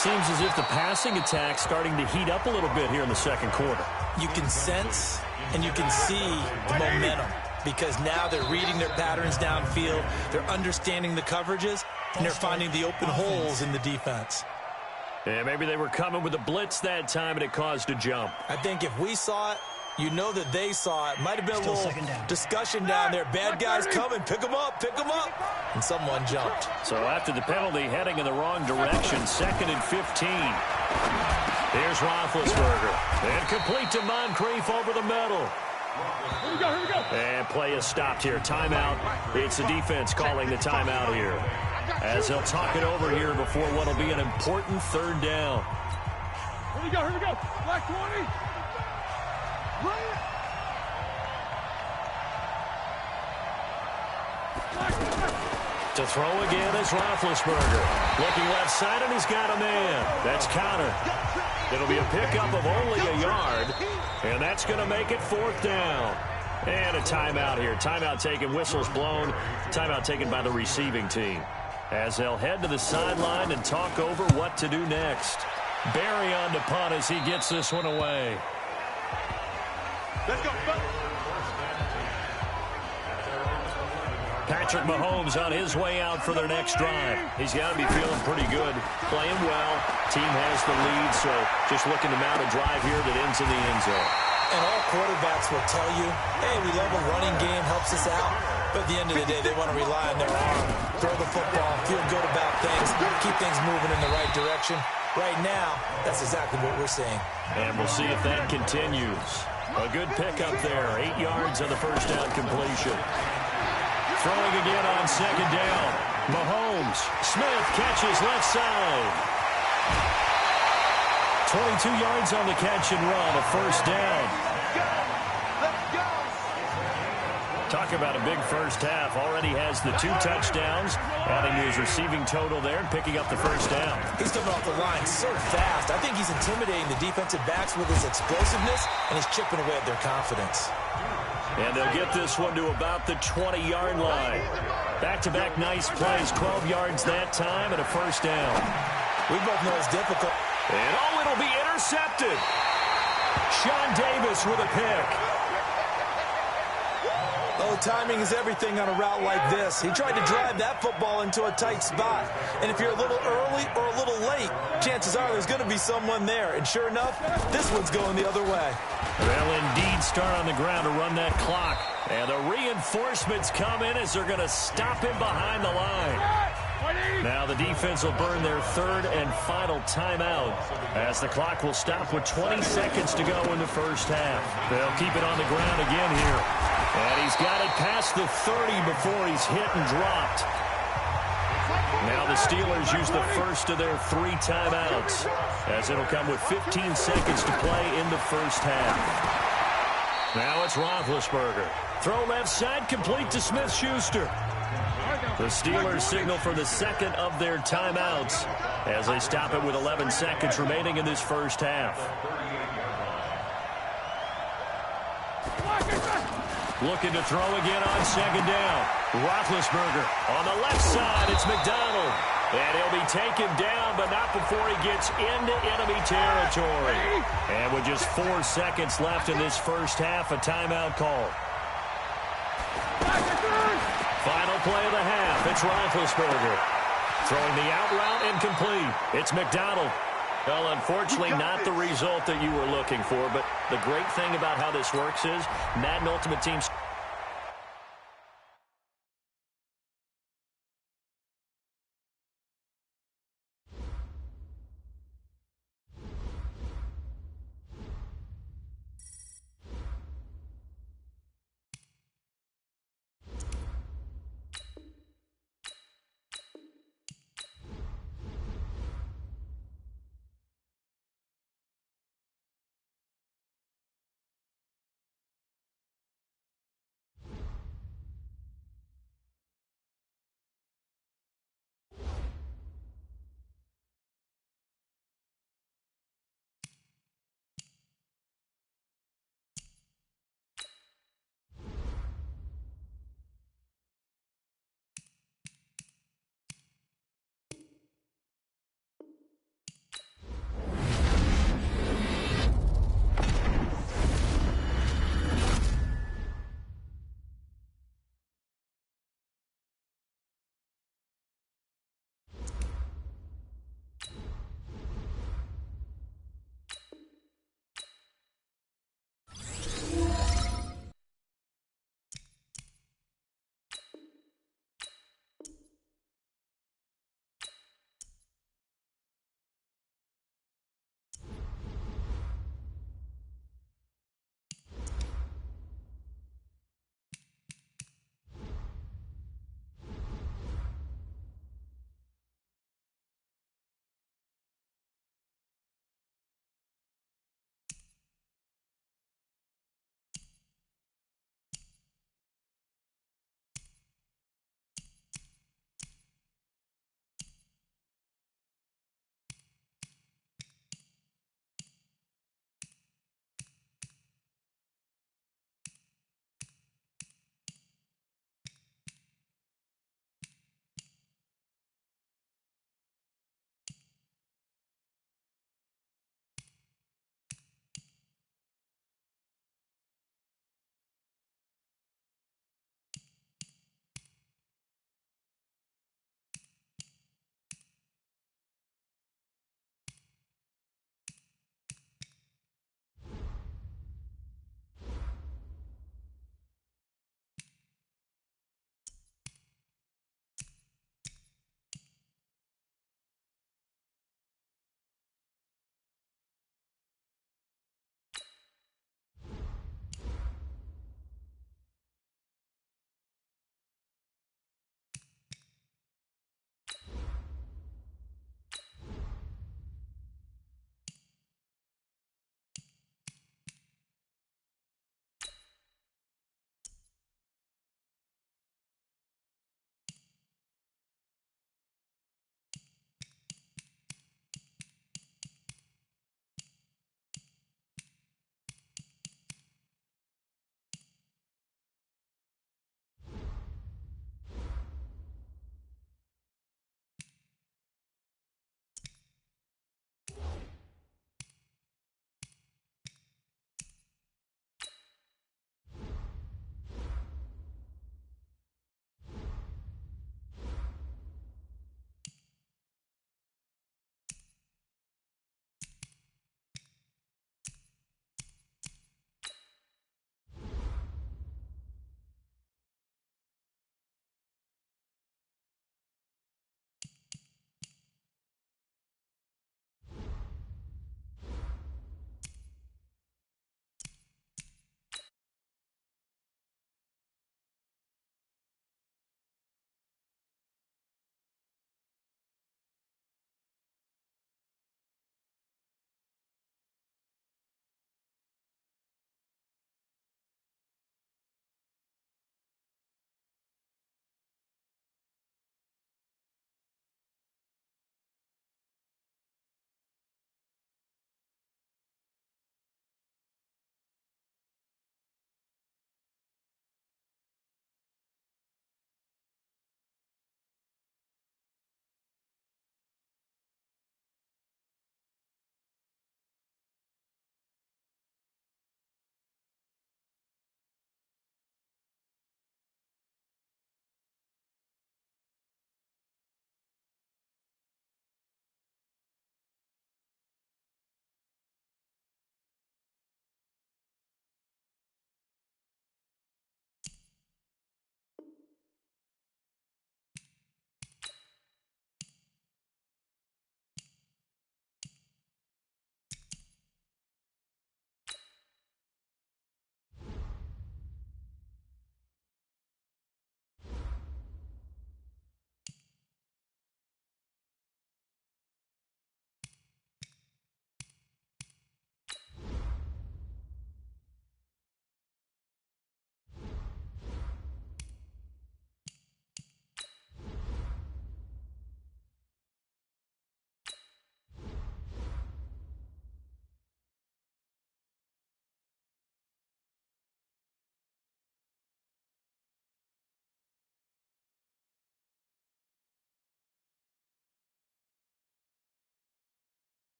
Seems as if the passing attack's starting to heat up a little bit here in the 2nd quarter. You can sense and you can see the momentum because now they're reading their patterns downfield, they're understanding the coverages, and they're finding the open holes in the defense. Yeah, maybe they were coming with a blitz that time and it caused a jump. I think if we saw it, you know that they saw it. Might have been a little discussion down there. Bad guys coming. Pick them up. Pick them up. And someone jumped. So after the penalty, heading in the wrong direction, 2nd and 15. Here's Roethlisberger. And complete to Moncrief over the middle. Here we go, here we go. And play is stopped here. Timeout. It's the defense calling the timeout here. As they'll talk it over here before what will be an important 3rd down. Here we go, here we go. Black 20. To throw again is Roethlisberger. Looking left side, and he's got a man. That's Connor. It'll be a pickup of only a yard, and that's going to make it 4th down. And a timeout here. Timeout taken, whistles blown. Timeout taken by the receiving team. As they'll head to the sideline and talk over what to do next. Barry on the punt as he gets this one away. Let's go. Patrick Mahomes on his way out for their next drive. He's got to be feeling pretty good, playing well. Team has the lead, so just looking to mount a drive here that ends in the end zone. And all quarterbacks will tell you, hey, we love a running game, helps us out. But at the end of the day, they want to rely on their arm, throw the football, feel good about things, keep things moving in the right direction. Right now, that's exactly what we're seeing. And we'll see if that continues. A good pickup there, 8 yards on the first down completion. Throwing again on 2nd down. Mahomes. Smith catches left side. 22 yards on the catch and run, a 1st down. Talk about a big first half. Already has the 2 touchdowns, adding to his receiving total there and picking up the 1st down. He's coming off the line so fast. I think he's intimidating the defensive backs with his explosiveness, and he's chipping away at their confidence. And they'll get this one to about the 20-yard line. Back-to-back nice plays, 12 yards that time, and a 1st down. We both know it's difficult. And it'll be intercepted. Sean Davis with a pick. Oh, timing is everything on a route like this. He tried to drive that football into a tight spot. And if you're a little early or a little late, chances are there's going to be someone there. And sure enough, this one's going the other way. They'll indeed start on the ground to run that clock. And the reinforcements come in as they're going to stop him behind the line. Now the defense will burn their 3rd and final timeout as the clock will stop with 20 seconds to go in the first half. They'll keep it on the ground again here. And he's got it past the 30 before he's hit and dropped. Now the Steelers use the first of their 3 timeouts as it'll come with 15 seconds to play in the first half. Now it's Roethlisberger. Throw left side, complete to Smith-Schuster. The Steelers signal for the 2nd of their timeouts as they stop it with 11 seconds remaining in this first half. Looking to throw again on 2nd down. Roethlisberger on the left side. It's McDonald. And he'll be taken down, but not before he gets into enemy territory. And with just 4 seconds left in this first half, a timeout call. Final play of the half. It's Roethlisberger. Throwing the out route incomplete. It's McDonald. Well, unfortunately, not the result that you were looking for, but the great thing about how this works is Madden Ultimate Team's